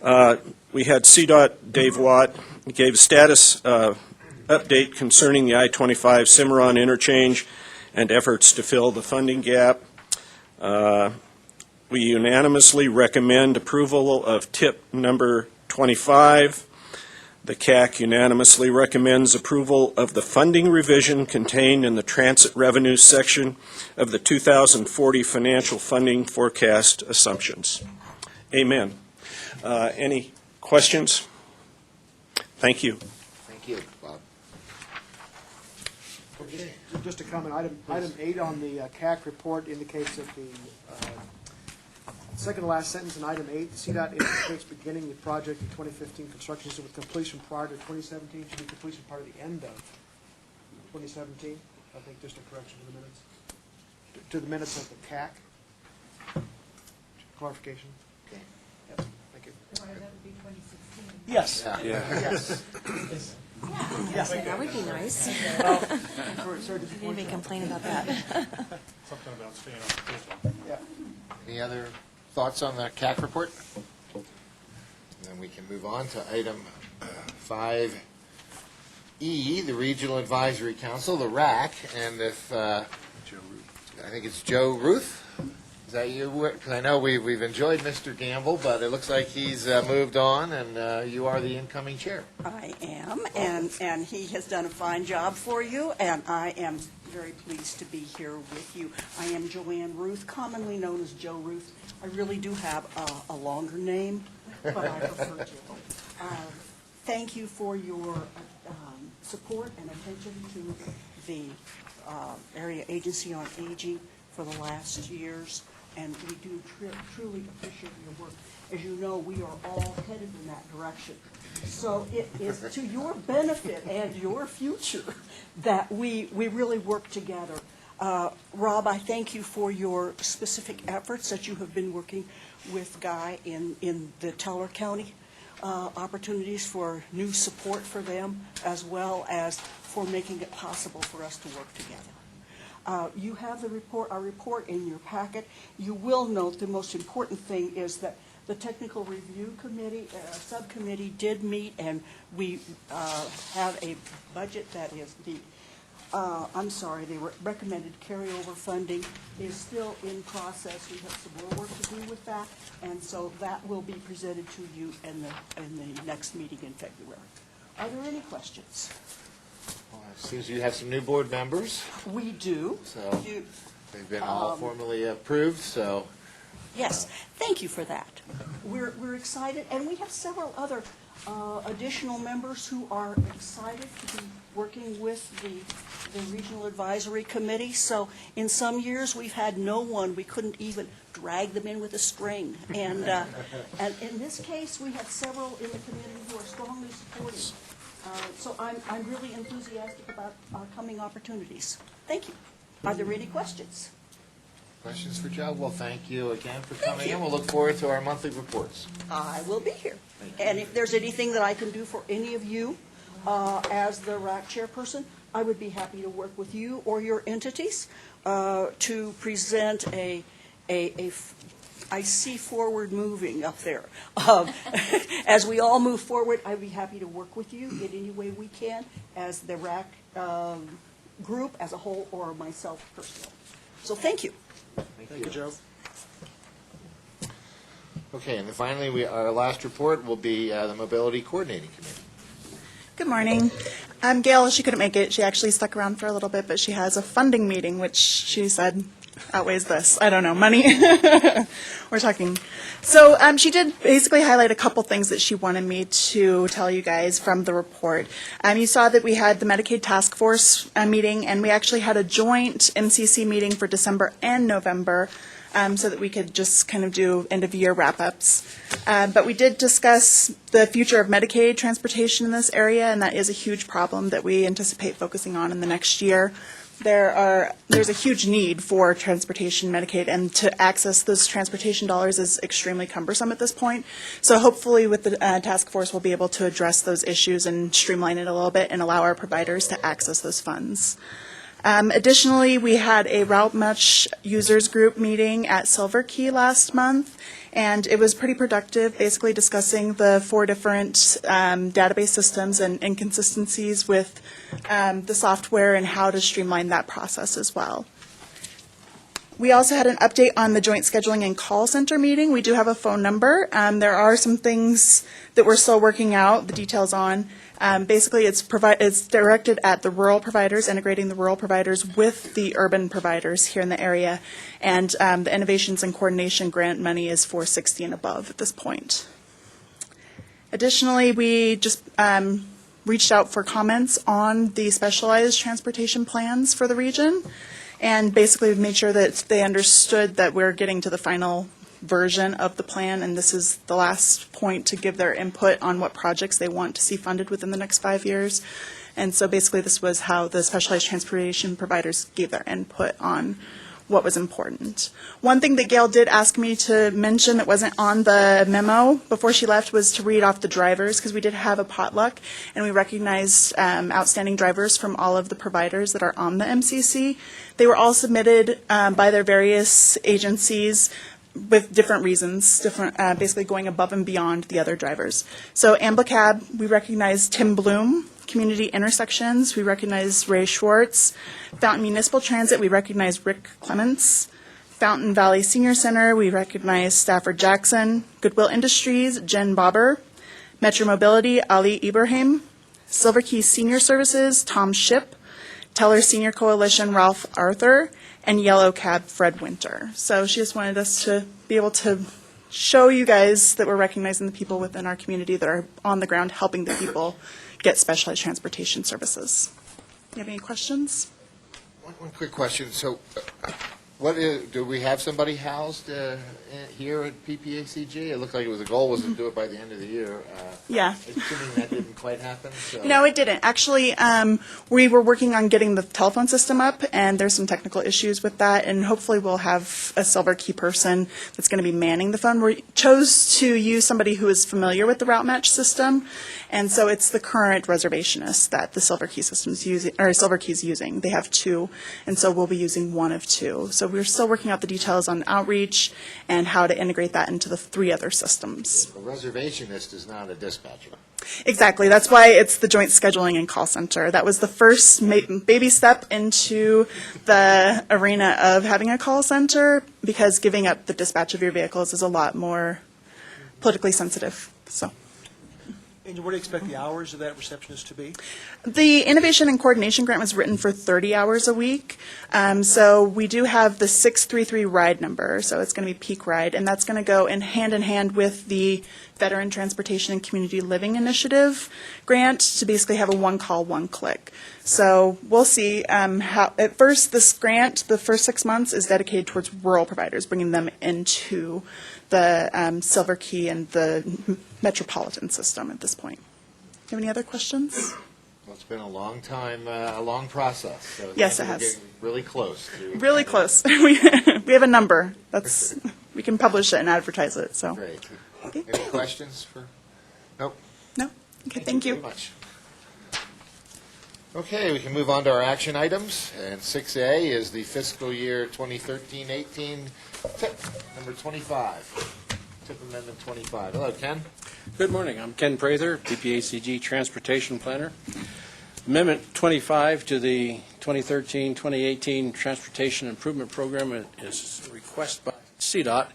We had CDOT Dave Watt gave a status update concerning the I-25 Cimarron interchange and efforts to fill the funding gap. We unanimously recommend approval of tip number 25. The CAC unanimously recommends approval of the funding revision contained in the transit revenue section of the 2040 financial funding forecast assumptions. Amen. Any questions? Thank you. Thank you, Bob. Okay. Just a comment, item 8 on the CAC report indicates that the second to last sentence in item 8, CDOT indicates beginning the project in 2015 construction with completion prior to 2017, should be completion prior to the end of 2017. I think just a correction to the minutes. To the minutes of the CAC. Clarification. Okay. Yes, thank you. That would be 2016. Yes. Yeah. Yes. Yes, that would be nice. Sorry, You may complain about that. Something about staying on the first one. Yeah. Any other thoughts on the CAC report? Then we can move on to item 5E, the Regional Advisory Council, the RAC, and if, I think it's Joe Ruth? Is that you? Because I know we've enjoyed Mr. Gamble, but it looks like he's moved on, and you are the incoming chair. I am, and he has done a fine job for you, and I am very pleased to be here with you. I am Joanne Ruth, commonly known as Joe Ruth. I really do have a longer name, but I prefer Joe. Thank you for your support and attention to the Area Agency on Aging for the last years, and we do truly appreciate your work. As you know, we are all headed in that direction. So it is to your benefit and your future that we really work together. Rob, I thank you for your specific efforts that you have been working with Guy in the Teller County opportunities for new support for them, as well as for making it possible for us to work together. You have our report in your packet. You will note the most important thing is that the Technical Review Committee, subcommittee did meet, and we have a budget that is the recommended carryover funding is still in process. We have some more work to do with that, and so that will be presented to you in the next meeting in February. Are there any questions? Well, it seems you have some new board members. We do. So they've been all formally approved, so. Yes, thank you for that. we're excited, and we have several other additional members who are excited to be working with the Regional Advisory Committee. So in some years, we've had no one. We couldn't even drag them in with a string. And in this case, we have several in the community who are strongly supporting. So I'm really enthusiastic about our coming opportunities. Thank you. Are there any questions? Questions for Joe? Well, thank you again for coming in. We'll look forward to our monthly reports. I will be here. And if there's anything that I can do for any of you as the RAC chairperson, I would be happy to work with you or your entities to present I see forward moving up there. As we all move forward, I'd be happy to work with you in any way we can as the RAC group as a whole or myself personally. So thank you. Thank you, Joe. Okay, and then finally, our last report will be the Mobility Coordinating Committee. Good morning. Gail, she couldn't make it. She actually stuck around for a little bit, but she has a funding meeting, which she said outweighs this. I don't know, money. We're talking. So she did basically highlight a couple things that she wanted me to tell you guys from the report. You saw that we had the Medicaid Task Force meeting, and we actually had a joint MCC meeting for December and November, so that we could just kind of do end-of-year wrap-ups. But we did discuss the future of Medicaid transportation in this area, and that is a huge problem that we anticipate focusing on in the next year. There's a huge need for transportation Medicaid, and to access those transportation dollars is extremely cumbersome at this point. So hopefully with the task force, we'll be able to address those issues and streamline it a little bit and allow our providers to access those funds. Additionally, we had a Route Much users group meeting at Silver Key last month, and it was pretty productive, basically discussing the 4 different database systems and inconsistencies with the software and how to streamline that process as well. We also had an update on the joint scheduling and call center meeting. We do have a phone number. There are some things that we're still working out the details on. Basically, it's directed at the rural providers, integrating the rural providers with the urban providers here in the area. And the Innovations and Coordination Grant money is for 60 and above at this point. Additionally, we just reached out for comments on the specialized transportation plans for the region, and basically made sure that they understood that we're getting to the final version of the plan, and this is the last point to give their input on what projects they want to see funded within the next 5 years. And so basically this was how the specialized transportation providers gave their input on what was important. One thing that Gail did ask me to mention that wasn't on the memo before she left was to read off the drivers, because we did have a potluck and we recognized outstanding drivers from all of the providers that are on the MCC. They were all submitted by their various agencies with different reasons, basically going above and beyond the other drivers. So AmbaCab, we recognize Tim Bloom. Community Intersections, we recognize Ray Schwartz. Fountain Municipal Transit, we recognize Rick Clements. Fountain Valley Senior Center, we recognize Stafford Jackson. Goodwill Industries, Jen Bobber. Metro Mobility, Ali Ibrahim. Silver Key Senior Services, Tom Ship. Teller Senior Coalition, Ralph Arthur. And Yellow Cab, Fred Winter. So she just wanted us to be able to show you guys that we're recognizing the people within our community that are on the ground helping the people get specialized transportation services. You have any questions? One quick question. So do we have somebody housed here at PPACG? It looked like the goal was to do it by the end of the year. Yeah. Assuming that didn't quite happen? So. No, it didn't. Actually, we were working on getting the telephone system up, and there's some technical issues with that, and hopefully we'll have a Silver Key person that's going to be manning the phone. We chose to use somebody who is familiar with the Route Match system, and so it's the current reservationist that the Silver Key system's using, or Silver Key's using. They have 2, and so we'll be using one of 2. So we're still working out the details on outreach and how to integrate that into the 3 other systems. A reservationist is not a dispatcher. Exactly. That's why it's the joint scheduling and call center. That was the first baby step into the arena of having a call center, because giving up the dispatch of your vehicles is a lot more politically sensitive. So. And what do you expect the hours of that receptionist to be? The Innovation and Coordination Grant was written for 30 hours a week. So we do have the 633 ride number, so it's going to be peak ride, and that's going to go in hand with the Veteran Transportation and Community Living Initiative grant to basically have a one-call, one-click. So we'll see how, at first, this grant, the first 6 months, is dedicated towards rural providers, bringing them into the Silver Key and the metropolitan system at this point. Do you have any other questions? Well, it's been a long time, a long process. So Yes, it we're has. getting really close. Really close. We have a number. We can publish it and advertise it, so. Great. Okay. Any questions for? Nope. No? Okay, thank you. Very much. Okay, we can move on to our action items. And 6A is the fiscal year 2013-18 tip, number 25. Tip Amendment 25. Hello, Ken. Good morning. I'm Ken Prather, PPACG Transportation Planner. Amendment 25 to the 2013-2018 Transportation Improvement Program is a request by CDOT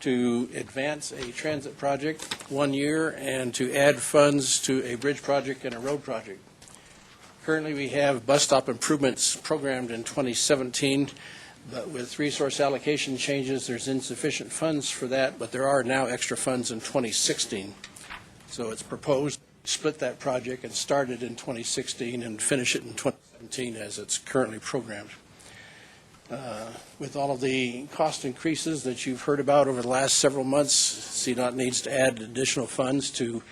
to advance a transit project 1 year and to add funds to a bridge project and a road project. Currently, we have bus stop improvements programmed in 2017, but with resource allocation changes, there's insufficient funds for that, but there are now extra funds in 2016. So it's proposed to split that project and start it in 2016 and finish it in 2017 as it's currently programmed. With all of the cost increases that you've heard about over the last several months, CDOT needs to add additional funds to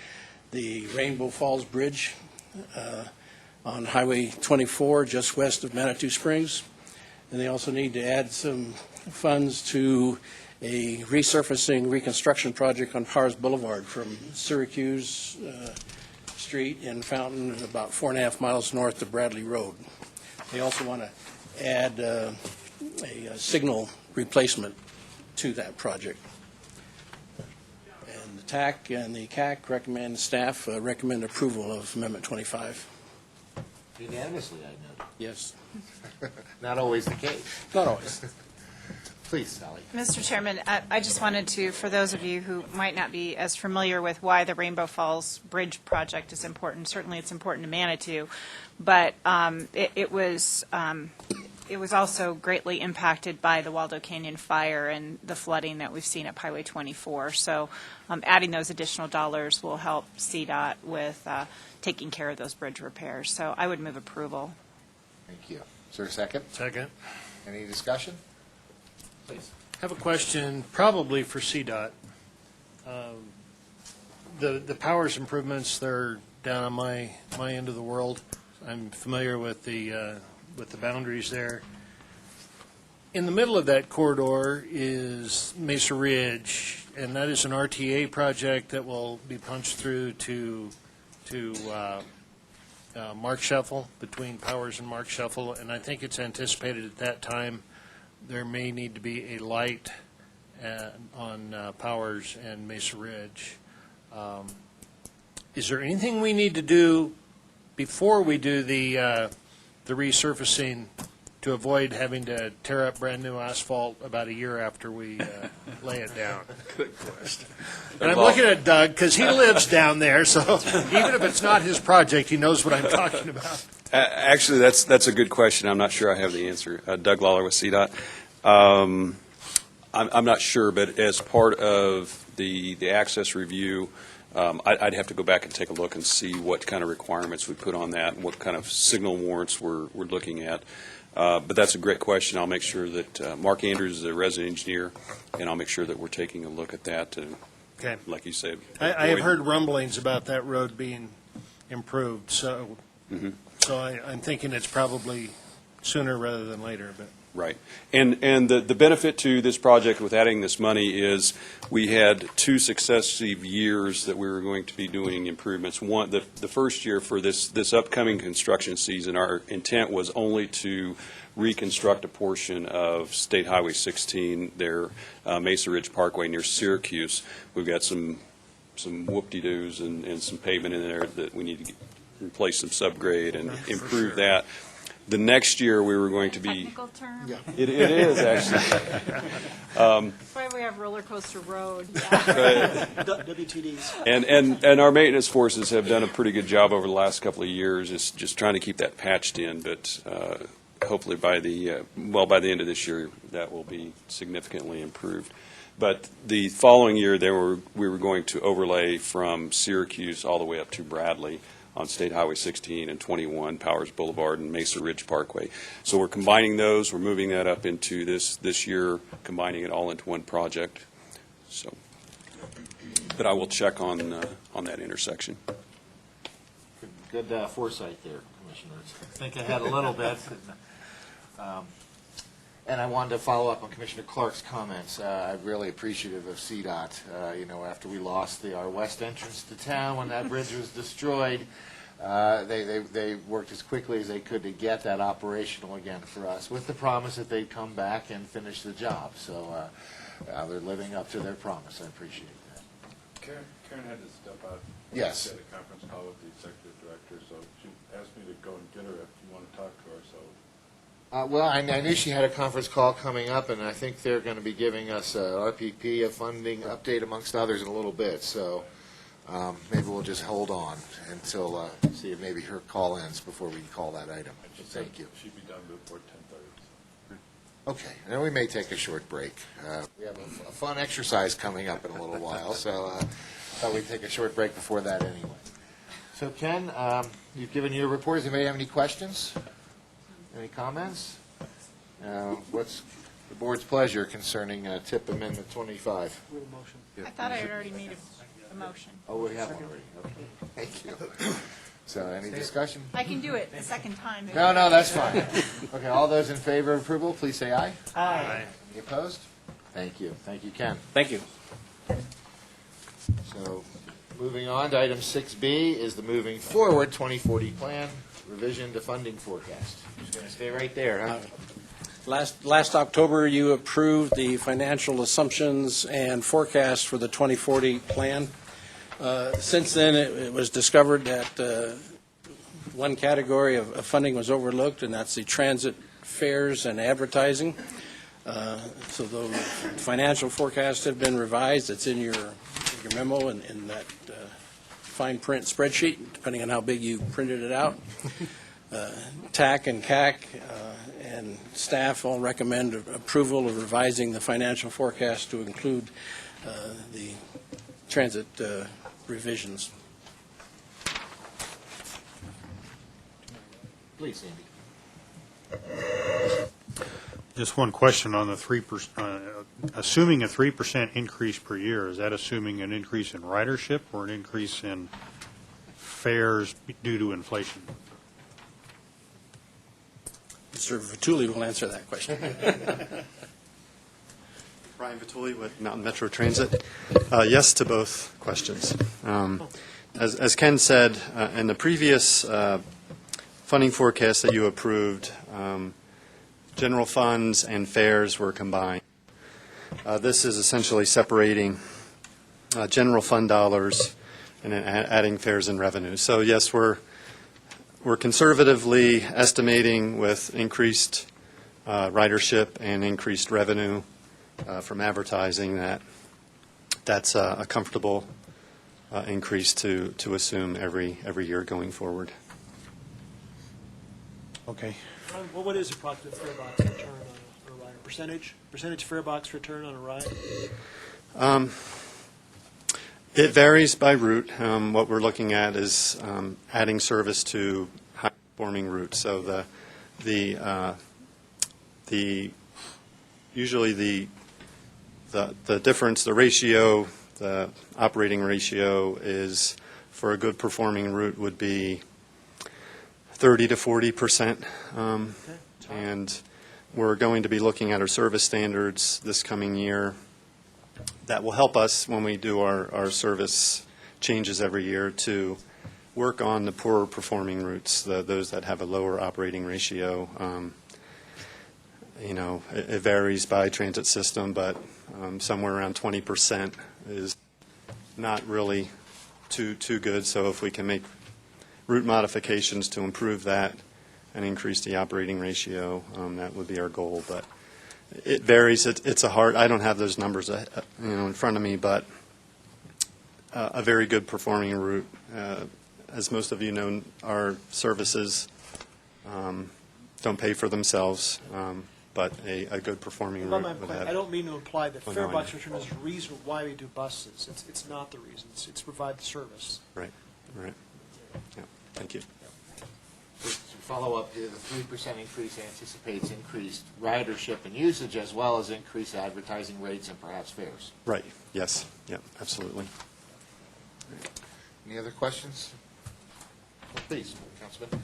the Rainbow Falls Bridge on Highway 24 just west of Manitou Springs. And they also need to add some funds to a resurfacing reconstruction project on Powers Boulevard from Syracuse Street in Fountain, about 4.5 miles north of Bradley Road. They also want to add a signal replacement to that project. And the TAC and the CAC recommend, staff recommend approval of Amendment 25. Unanimously, I know. Yes. Not always the case. Not always. Please, Sally. Mr. Chairman, I just wanted to, for those of you who might not be as familiar with why the Rainbow Falls Bridge project is important, certainly it's important to Manitou, but it was also greatly impacted by the Waldo Canyon fire and the flooding that we've seen up Highway 24. So adding those additional dollars will help CDOT with taking care of those bridge repairs. So I would move approval. Thank you. Is there a second? Second. Any discussion? Please. I have a question, probably for CDOT. The Powers improvements, they're down on my end of the world. I'm familiar with the boundaries there. In the middle of that corridor is Mesa Ridge, and that is an RTA project that will be punched through to Mark Shuffle, between Powers and Mark Shuffle, and I think it's anticipated at that time there may need to be a light on Powers and Mesa Ridge. Is there anything we need to do before we do the resurfacing to avoid having to tear up brand-new asphalt about a year after we lay it down? Good question. And I'm looking at Doug, because he lives down there, so even if it's not his project, he knows what I'm talking about. Actually, that's a good question. I'm not sure I have the answer. Doug Lawler with CDOT. I'm not sure, but as part of the access review, I'd have to go back and take a look and see what kind of requirements we put on that and what kind of signal warrants we're looking at. But that's a great question. I'll make sure that Mark Andrews is a resident engineer, and I'll make sure that we're taking a look at that. Okay. Like you said. I have heard rumblings about that road being improved, so I'm thinking it's probably sooner rather than later. But Right. And the benefit to this project with adding this money is we had 2 successive years that we were going to be doing improvements. One, the first year for this upcoming construction season, our intent was only to reconstruct a portion of State Highway 16 there, Mesa Ridge Parkway near Syracuse. We've got some whoop-de-doos and some pavement in there that we need to replace some subgrade and improve that. The next year, we were going to be. Technical term? It is, actually. That's why we have Roller Coaster Road. WTDs. And our maintenance forces have done a pretty good job over the last couple of years, is just trying to keep that patched in, but hopefully by the end of this year, that will be significantly improved. But the following year, we were going to overlay from Syracuse all the way up to Bradley on State Highway 16 and 21, Powers Boulevard and Mesa Ridge Parkway. So we're combining those. We're moving that up into this year, combining it all into one project. So, but I will check on that intersection. Good foresight there, Commissioners. Think ahead a little bit. And I wanted to follow up on Commissioner Clark's comments. I'm really appreciative of CDOT. After we lost our west entrance to town when that bridge was destroyed, they worked as quickly as they could to get that operational again for us, with the promise that they'd come back and finish the job. So they're living up to their promise. I appreciate that. Karen had to step out. Yes. She had a conference call with the executive director, so she asked me to go and get her if you want to talk to her. So. Well, I knew she had a conference call coming up, and I think they're going to be giving us a RPP, a funding update, amongst others, in a little bit. So maybe we'll just hold on until see if maybe her call ends before we can call that item. Thank you. She'd be done before 10:30. Okay, then we may take a short break. We have a fun exercise coming up in a little while, so I thought we'd take a short break before that anyway. So, Ken, you've given your report. Does anybody have any questions? Any comments? What's the board's pleasure concerning TIP Amendment 25? We have a motion. I thought I had already made a motion. Oh, we have one already. Okay, thank you. So, any discussion? I can do it the second time. No, that's fine. Okay, all those in favor of approval, please say aye. Aye. Any opposed? Thank you. Thank you, Ken. Thank you. So, moving on to item 6B is the Moving Forward 2040 Plan, revision to funding forecast. Just going to stay right there, huh? Last October, you approved the financial assumptions and forecast for the 2040 plan. Since then, it was discovered that one category of funding was overlooked, and that's the transit fares and advertising. So the financial forecast had been revised. It's in your memo and in that fine print spreadsheet, depending on how big you printed it out. TAC and CAC and staff all recommend approval of revising the financial forecast to include the transit revisions. Please, Andy. Just one question on the 3%. Assuming a 3% increase per year, is that assuming an increase in ridership or an increase in fares due to inflation? Mr. Vituli will answer that question. Brian Vituli with Mountain Metro Transit. Yes to both questions. As Ken said, in the previous funding forecast that you approved, general funds and fares were combined. This is essentially separating general fund dollars and then adding fares and revenues. So yes, we're conservatively estimating with increased ridership and increased revenue from advertising that's a comfortable increase to assume every year going forward. Okay. What is approximate fare box return on a ride? Percentage fare box return on a ride? It varies by route. What we're looking at is adding service to high-performing routes. So usually the difference, the ratio, the operating ratio is for a good performing route would be 30 to 40%. And we're going to be looking at our service standards this coming year. That will help us when we do our service changes every year to work on the poorer performing routes, those that have a lower operating ratio. It varies by transit system, but somewhere around 20% is not really too good. So if we can make route modifications to improve that and increase the operating ratio, that would be our goal. But It varies. It's a hard, I don't have those numbers in front of me, but a very good performing route. As most of you know, our services don't pay for themselves, but a good performing route would have. I don't mean to imply that Oh, no, fare I box know. return is the reason why we do buses. It's not the reason. It's to provide the service. Right, right. Yeah, thank you. Just to follow up here, the 3% increase anticipates increased ridership and usage as well as increased advertising rates and perhaps fares. Right, yes, yeah, absolutely. Any other questions? Well, please, Councilman.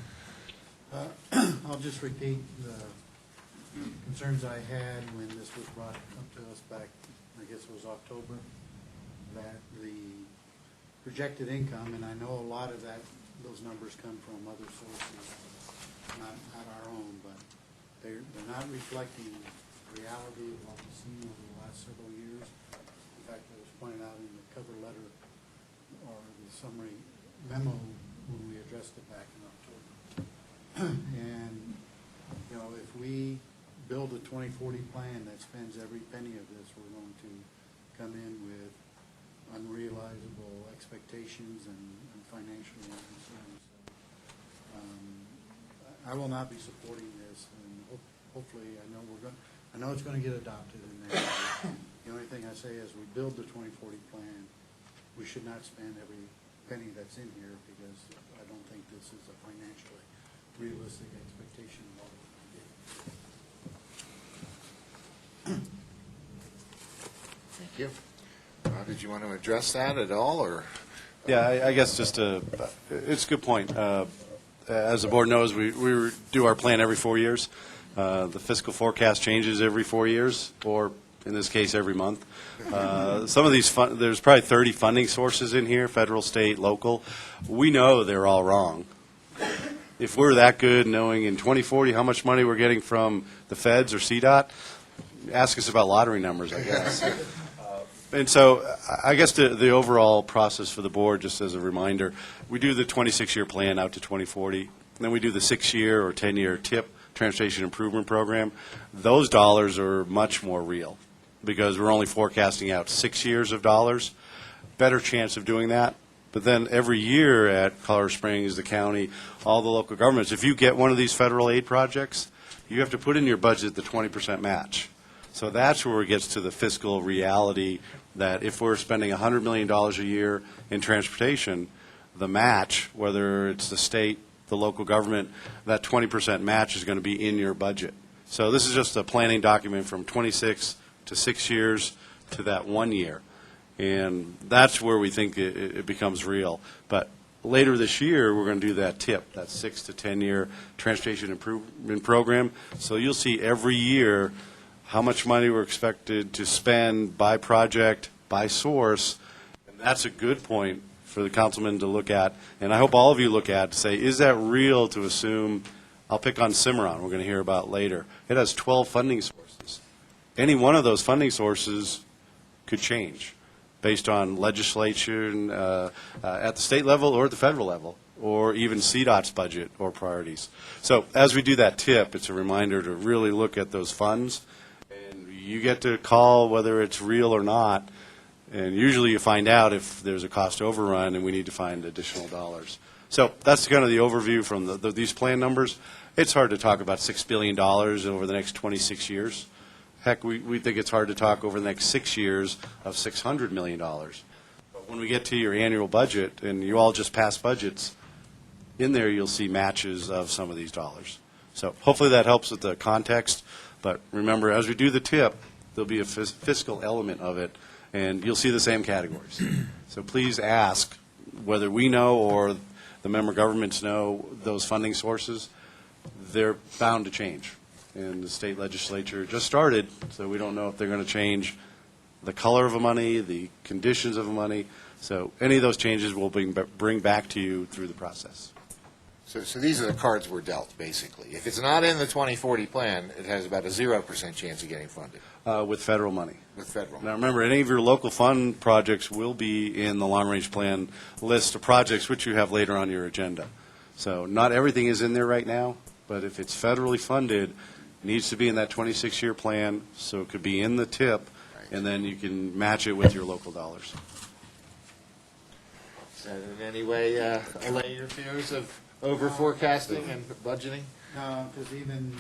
I'll just repeat the concerns I had when this was brought up to us back, I guess it was October, that the projected income, and I know a lot of those numbers come from other sources, not our own, but they're not reflecting the reality of what we've seen over the last several years. In fact, it was pointed out in the cover letter or the summary memo when we addressed it back in October. And, you know, if we build a 2040 plan that spends every penny of this, we're going to come in with unrealizable expectations and financial concerns. So, I will not be supporting this, and hopefully, I know it's going to get adopted in there. The only thing I say is we build the 2040 plan, we should not spend every penny that's in here because I don't think this is a financially realistic expectation of what we're going to do. Thank you. Did you want to address that at all, or? Yeah, I guess it's a good point. As the board knows, we do our plan every 4 years. The fiscal forecast changes every 4 years, or in this case, every month. Some of these, there's probably 30 funding sources in here, federal, state, local. We know they're all wrong. If we're that good, knowing in 2040 how much money we're getting from the feds or CDOT, ask us about lottery numbers, I guess. And so I guess the overall process for the board, just as a reminder, we do the 26-year plan out to 2040. Then we do the 6-year or 10-year TIP, Transportation Improvement Program. Those dollars are much more real because we're only forecasting out 6 years of dollars. Better chance of doing that. But then every year at Colorado Springs, the county, all the local governments, if you get one of these federal aid projects, you have to put in your budget the 20% match. So that's where it gets to the fiscal reality that if we're spending $100 million a year in transportation, the match, whether it's the state, the local government, that 20% match is going to be in your budget. So this is just a planning document from 26 to 6 years to that 1 year. And that's where we think it becomes real. But later this year, we're going to do that TIP, that 6 to 10 year transportation improvement program. So you'll see every year how much money we're expected to spend by project, by source. And that's a good point for the councilman to look at. And I hope all of you look at to say, is that real to assume, I'll pick on Cimarron, we're going to hear about later. It has 12 funding sources. Any one of those funding sources could change based on legislation at the state level or at the federal level, or even CDOT's budget or priorities. So as we do that TIP, it's a reminder to really look at those funds. And you get to call whether it's real or not. And usually you find out if there's a cost overrun and we need to find additional dollars. So that's kind of the overview from these plan numbers. It's hard to talk about $6 billion over the next 26 years. Heck, we think it's hard to talk over the next 6 years of $600 million. But when we get to your annual budget, and you all just passed budgets, in there you'll see matches of some of these dollars. So hopefully that helps with the context. But remember, as we do the TIP, there'll be a fiscal element of it, and you'll see the same categories. So please ask whether we know or the member governments know those funding sources. They're bound to change. And the state legislature just started, so we don't know if they're going to change the color of the money, the conditions of the money. So any of those changes we'll bring back to you through the process. So these are the cards we're dealt, basically. If it's not in the 2040 plan, it has about a 0% chance of getting funded. With federal money. With federal. Now remember, any of your local fund projects will be in the long-range plan list of projects which you have later on your agenda. So not everything is in there right now, but if it's federally funded, needs to be in that 26-year plan, so it could be in the tip, and then you can match it with your local dollars. Does that in any way allay your fears of over forecasting and budgeting? No, because even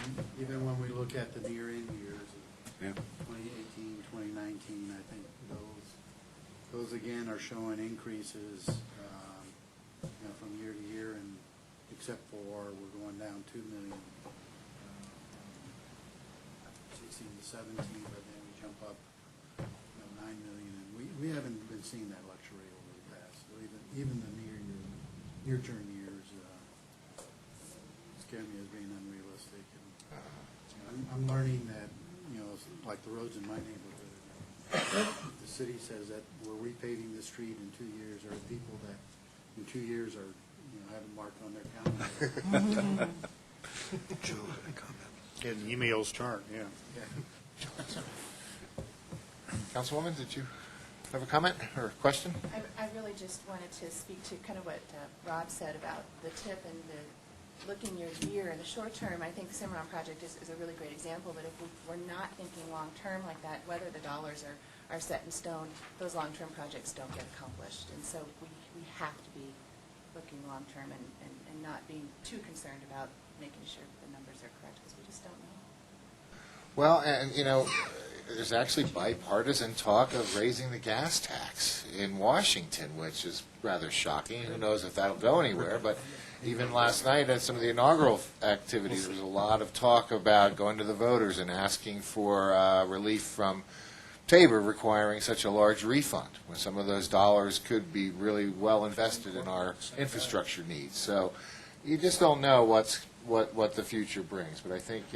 when we look at the near-end years, Yeah. 2018, 2019, I think those again are showing increases, from year to year, and except for we're going down 2 million, 16 to 17, but then we jump up, 9 million, and we haven't been seeing that luxury over the past. So even the near-term years scare me as being unrealistic. And I'm learning that, like the roads in my neighborhood, the city says that we're repaving the street in 2 years. There are people that in 2 years are, haven't marked on their calendar. Joe had a comment. An emails chart, yeah. Councilwoman, did you have a comment or a question? I really just wanted to speak to kind of what Rob said about the tip and the looking year in the short term. I think the Cimarron project is a really great example, but if we're not thinking long-term like that, whether the dollars are set in stone, those long-term projects don't get accomplished. And so we have to be looking long-term and not being too concerned about making sure the numbers are correct, because we just don't know. Well, and, there's actually bipartisan talk of raising the gas tax in Washington, which is rather shocking. Who knows if that'll go anywhere, but even last night at some of the inaugural activities, there was a lot of talk about going to the voters and asking for relief from Tabor requiring such a large refund, when some of those dollars could be really well invested in our infrastructure needs. So you just don't know what the future brings. But I think,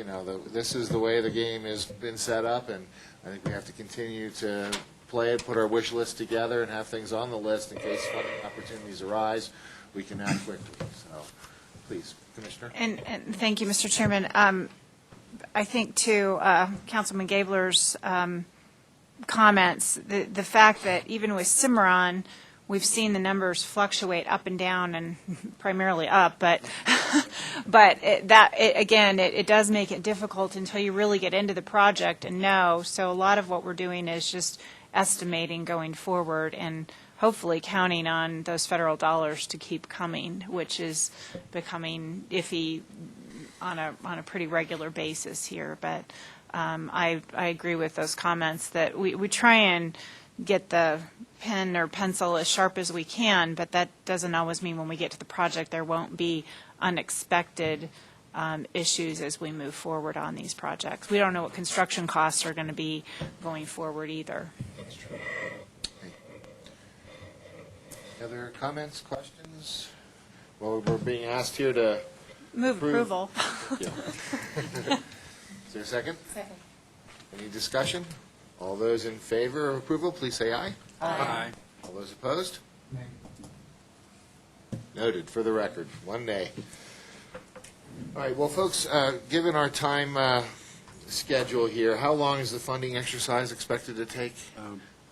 this is the way the game has been set up, and I think we have to continue to play it, put our wish list together, and have things on the list in case funding opportunities arise. We can act quickly. So, please, Commissioner. And thank you, Mr. Chairman. I think to Councilman Gabler's comments, the fact that even with Cimarron, we've seen the numbers fluctuate up and down, and primarily up, but it does make it difficult until you really get into the project and know. So a lot of what we're doing is just estimating going forward and hopefully counting on those federal dollars to keep coming, which is becoming iffy on a pretty regular basis here. But I agree with those comments that we try and get the pen or pencil as sharp as we can, but that doesn't always mean when we get to the project there won't be unexpected issues as we move forward on these projects. We don't know what construction costs are going to be going forward either. That's true. Any other comments, questions? Well, we're being asked here to move approval. Is there a second? Second. Any discussion? All those in favor of approval, please say aye. Aye. All those opposed? Noted, for the record, 1 nay. All right, well, folks, given our time schedule here, how long is the funding exercise expected to take?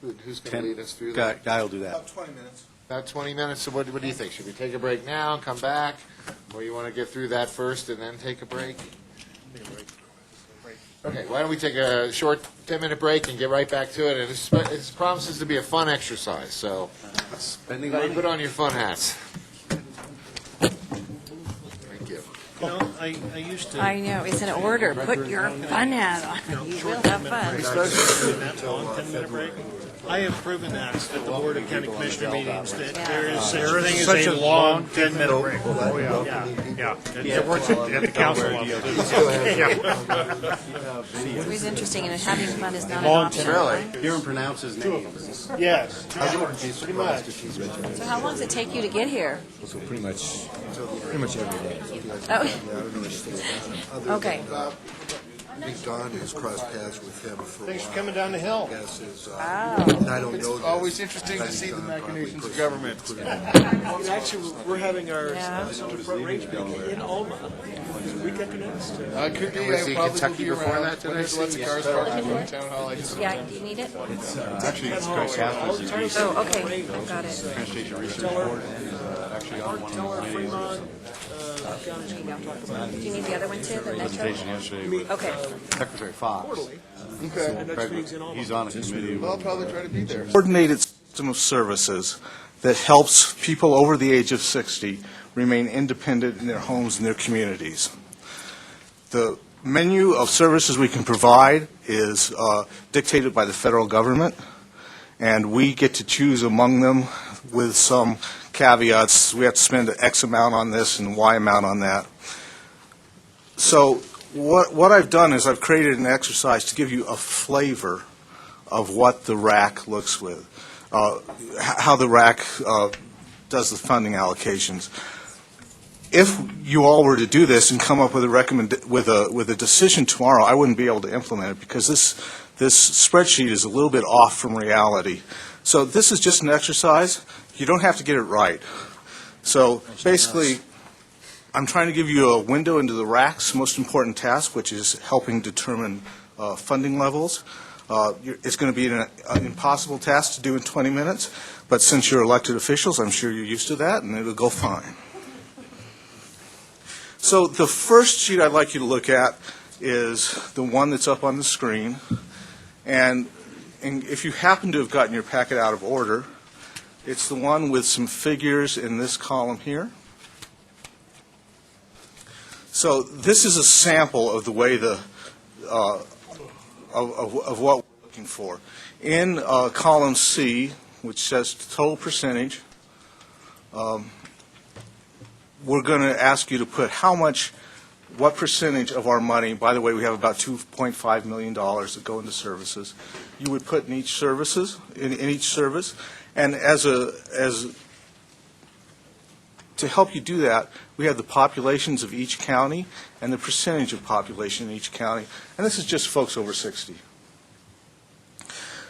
Who's going to lead us through that? Guy will do that. About 20 minutes. About 20 minutes, so what do you think? Should we take a break now, come back, or you want to get through that first and then take a break? Okay, why don't we take a short 10-minute break and get right back to it? And it promises to be a fun exercise, so put on your fun hats. Thank you. I used to. I know, it's an order. Put your fun hat on. You will have fun. That long 10-minute break. I have proven that at the Board of County Commissioner meetings, that there is such a long 10-minute break. Oh, yeah. It works at the council level. It's always interesting, and having fun is not an Long option. Really? Hear him pronounce his names. Yes, pretty much. So how long does it take you to get here? So pretty much every day. Oh. Okay. I think Don has crossed paths with him for Thanks for coming down the hill. and I don't know. It's always interesting to see the machinations of government. Actually, we're having our front range meeting in Alma. Week after next. Could be, And was he in probably Kentucky will be before around. that today? When there's lots of cars parked in the town hall. I just Yeah, do you need it? Actually, it's Chris Casper's in DC. Oh, okay, got it. Transportation Research Board is actually on one of those meetings. Fiona, she can go. Do you need the other one too, the metro? Presentation yesterday with Okay. Secretary Fox. Okay. He's on a committee. Well, I'll probably try to be there. Coordinated system of services that helps people over the age of 60 remain independent in their homes and their communities. The menu of services we can provide is dictated by the federal government, and we get to choose among them with some caveats. We have to spend X amount on this and Y amount on that. So what I've done is I've created an exercise to give you a flavor of what the RAC looks with, how the RAC does the funding allocations. If you all were to do this and come up with a decision tomorrow, I wouldn't be able to implement it because this spreadsheet is a little bit off from reality. So this is just an exercise. You don't have to get it right. So basically, I'm trying to give you a window into the RAC's most important task, which is helping determine funding levels. It's going to be an impossible task to do in 20 minutes, but since you're elected officials, I'm sure you're used to that, and it'll go fine. So the first sheet I'd like you to look at is the one that's up on the screen. And if you happen to have gotten your packet out of order, it's the one with some figures in this column here. So this is a sample of the way of what we're looking for. In column C, which says total percentage, we're going to ask you to put what percentage of our money, by the way, we have about $2.5 million that go into services, you would put in each service, and to help you do that, we have the populations of each county and the percentage of population in each county, and this is just folks over 60.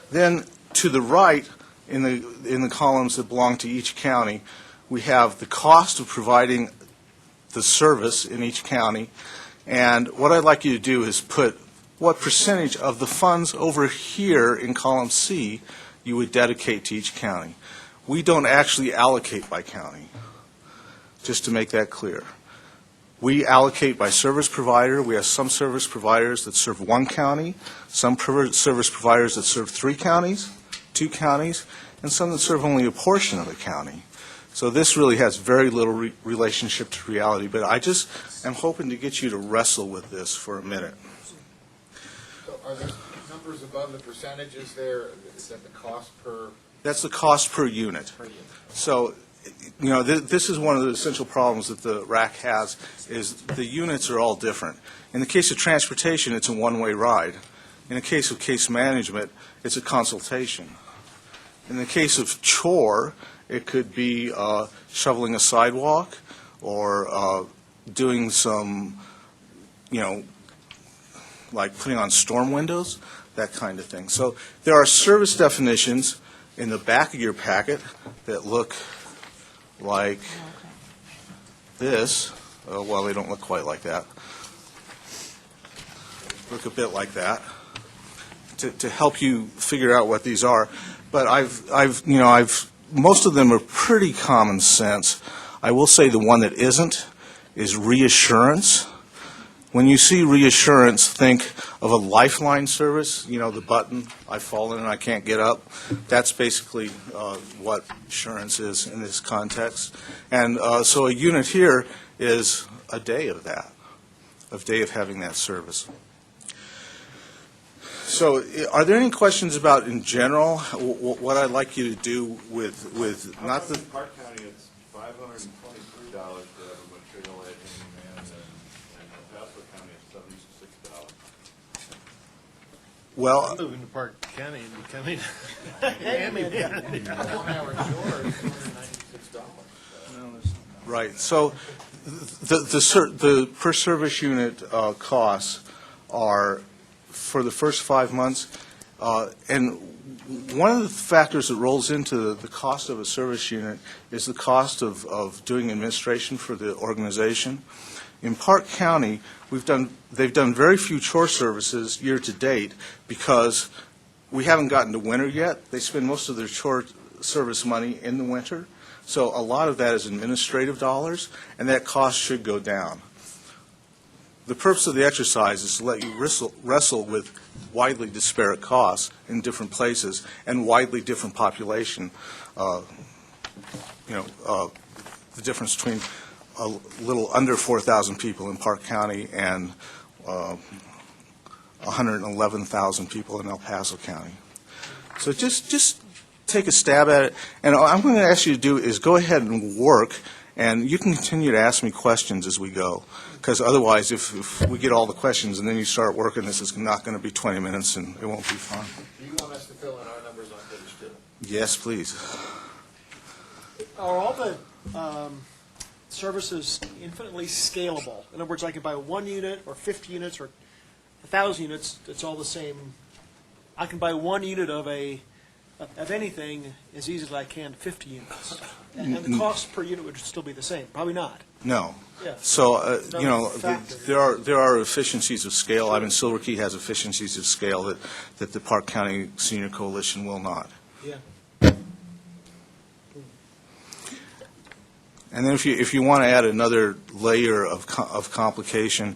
Then to the right, in the columns that belong to each county, we have the cost of providing the service in each county, and what I'd like you to do is put what percentage of the funds over here in column C you would dedicate to each county. We don't actually allocate by county, just to make that clear. We allocate by service provider. We have some service providers that serve one county, some service providers that serve 3 counties, 2 counties, and some that serve only a portion of the county. So this really has very little relationship to reality, but I just am hoping to get you to wrestle with this for a minute. So are there numbers above the percentages there? Is that the cost per? That's the cost per unit. So, you know, this is one of the essential problems that the RAC has, is the units are all different. In the case of transportation, it's a one-way ride. In the case of case management, it's a consultation. In the case of chore, it could be shoveling a sidewalk or doing some, like putting on storm windows, that kind of thing. So there are service definitions in the back of your packet that look like this. Well, they don't look quite like that. Look a bit like that to help you figure out what these are. But most of them are pretty common sense. I will say the one that isn't is reassurance. When you see reassurance, think of a lifeline service, the button, I've fallen and I can't get up. That's basically what assurance is in this context. And so a unit here is a day of that, a day of having that service. So are there any questions about, in general, what I'd like you to do with not the... Park County, it's $523 to have a material at handyman, and El Paso County, it's $76. Well... I'm moving to Park County and becoming handyman. Right. So the per service unit costs are for the first 5 months, and one of the factors that rolls into the cost of a service unit is the cost of doing administration for the organization. In Park County, they've done very few chore services year to date because we haven't gotten to winter yet. They spend most of their chore service money in the winter. So a lot of that is administrative dollars, and that cost should go down. The purpose of the exercise is to let you wrestle with widely disparate costs in different places and widely different population. The difference between a little under 4,000 people in Park County and 111,000 people in El Paso County. So just take a stab at it. And what I'm going to ask you to do is go ahead and work, and you can continue to ask me questions as we go. Because otherwise, if we get all the questions and then you start working, this is not going to be 20 minutes and it won't be fun. Do you want us to fill in our numbers on page 2? Yes, please. Are all the services infinitely scalable? In other words, I can buy 1 unit or 50 units or 1,000 units, it's all the same. I can buy 1 unit of anything as easy as I can 50 units. And the cost per unit would still be the same? Probably not. No. Yeah. So, Factor. there are efficiencies of scale. I mean, Silver Key has efficiencies of scale that the Park County Senior Coalition will not. Yeah. And then if you want to add another layer of complication,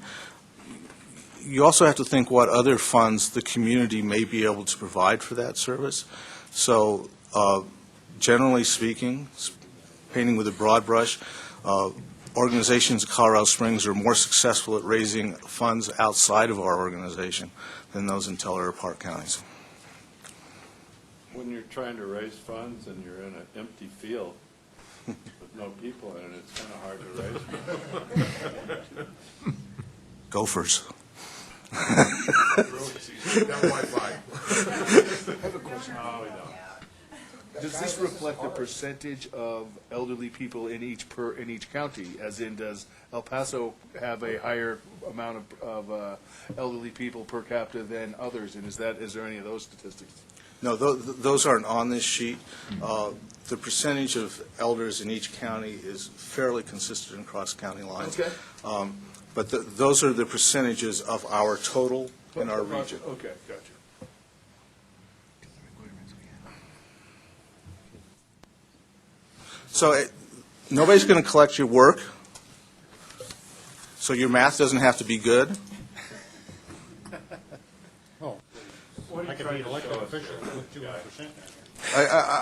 you also have to think what other funds the community may be able to provide for that service. So generally speaking, painting with a broad brush, organizations in Colorado Springs are more successful at raising funds outside of our organization than those in Teller or Park counties. When you're trying to raise funds and you're in an empty field with no people in it, it's kind of hard to raise funds. Gophers. Does this reflect the percentage of elderly people in each county? As in, does El Paso have a higher amount of elderly people per capita than others? And is there any of those statistics? No, those aren't on this sheet. The percentage of elders in each county is fairly consistent across county lines. Okay. But those are the percentages of our total in our region. Okay, gotcha. So nobody's going to collect your work, so your math doesn't have to be good. I could be elected official with 200%.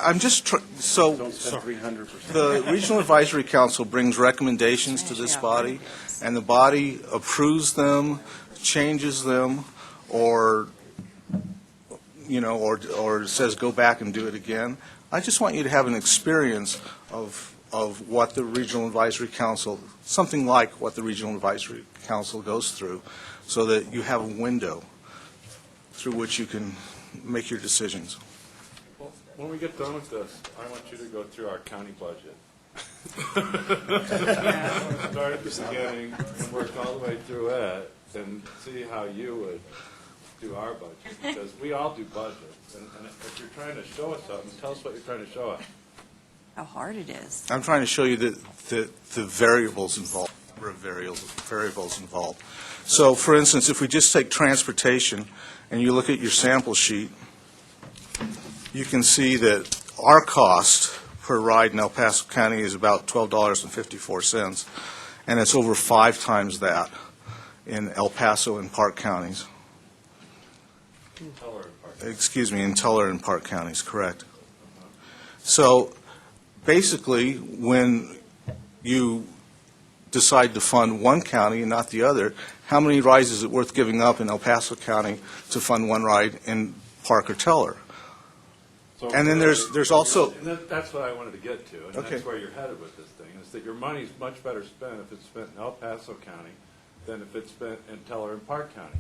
I'm just so the Regional Advisory Council brings recommendations to this body, and the body approves them, changes them, or says go back and do it again. I just want you to have an experience of what the Regional Advisory Council, something like what the Regional Advisory Council goes through, so that you have a window through which you can make your decisions. Well, when we get done with this, I want you to go through our county budget. Start at the beginning and work all the way through it and see how you would do our budget. Because we all do budgets. And if you're trying to show us something, tell us what you're trying to show us. How hard it is. I'm trying to show you the variables involved, variables involved. So, for instance, if we just take transportation and you look at your sample sheet, you can see that our cost per ride in El Paso County is about $12.54, and it's over 5 times that in El Paso and Park counties. Excuse me, in Teller and Park counties, correct. So basically, when you decide to fund one county and not the other, how many rides is it worth giving up in El Paso County to fund one ride in Park or Teller? So And then there's also... And that's what I wanted to get to, and Okay. that's where you're headed with this thing, is that your money's much better spent if it's spent in El Paso County than if it's spent in Teller and Park County.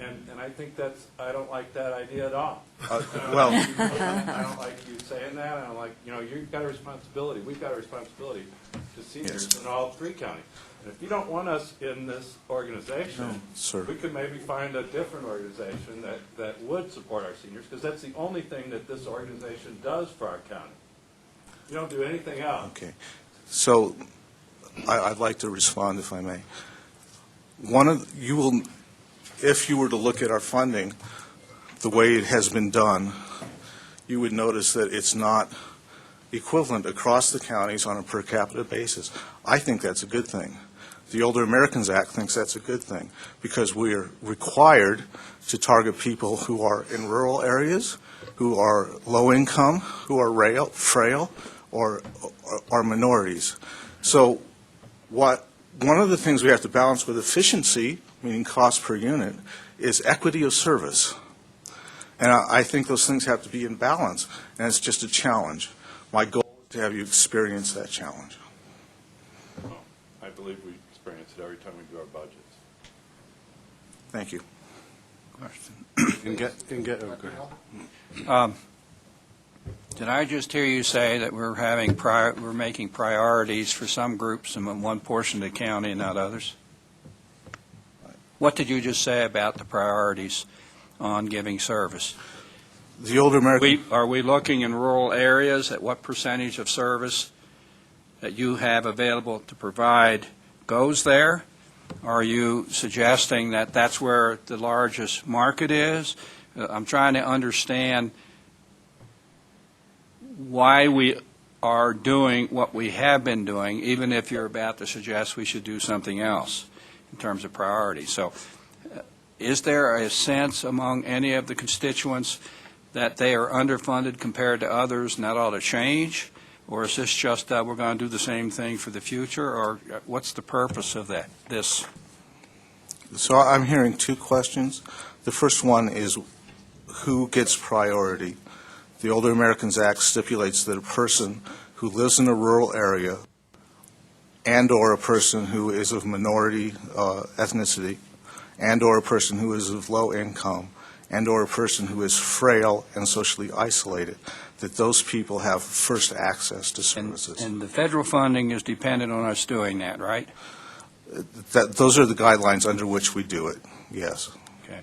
And I think I don't like that idea at all. well- I don't like you saying that. I don't like, you've got a responsibility. We've got a responsibility to seniors in all 3 counties. And if you don't want us in this organization, sir. we could maybe find a different organization that would support our seniors, because that's the only thing that this organization does for our county. You don't do anything else. Okay. So I'd like to respond, if I may. If you were to look at our funding, the way it has been done, you would notice that it's not equivalent across the counties on a per capita basis. I think that's a good thing. The Older Americans Act thinks that's a good thing because we are required to target people who are in rural areas, who are low income, who are frail, or minorities. So one of the things we have to balance with efficiency, meaning cost per unit, is equity of service. And I think those things have to be in balance, and it's just a challenge. My goal is to have you experience that challenge. Well, I believe we experience it every time we do our budgets. Thank you. Did I just hear you say that we're making priorities for some groups in one portion of the county and not others? What did you just say about the priorities on giving service? The Older American... Are we looking in rural areas at what percentage of service that you have available to provide goes there? Are you suggesting that that's where the largest market is? I'm trying to understand why we are doing what we have been doing, even if you're about to suggest we should do something else in terms of priority. So is there a sense among any of the constituents that they are underfunded compared to others and that ought to change? Or is this just we're going to do the same thing for the future? Or what's the purpose of this? So I'm hearing two questions. The first one is who gets priority? The Older Americans Act stipulates that a person who lives in a rural area and or a person who is of minority ethnicity and or a person who is of low income and or a person who is frail and socially isolated, that those people have first access to services. And the federal funding is dependent on us doing that, right? Those are the guidelines under which we do it, yes. Okay.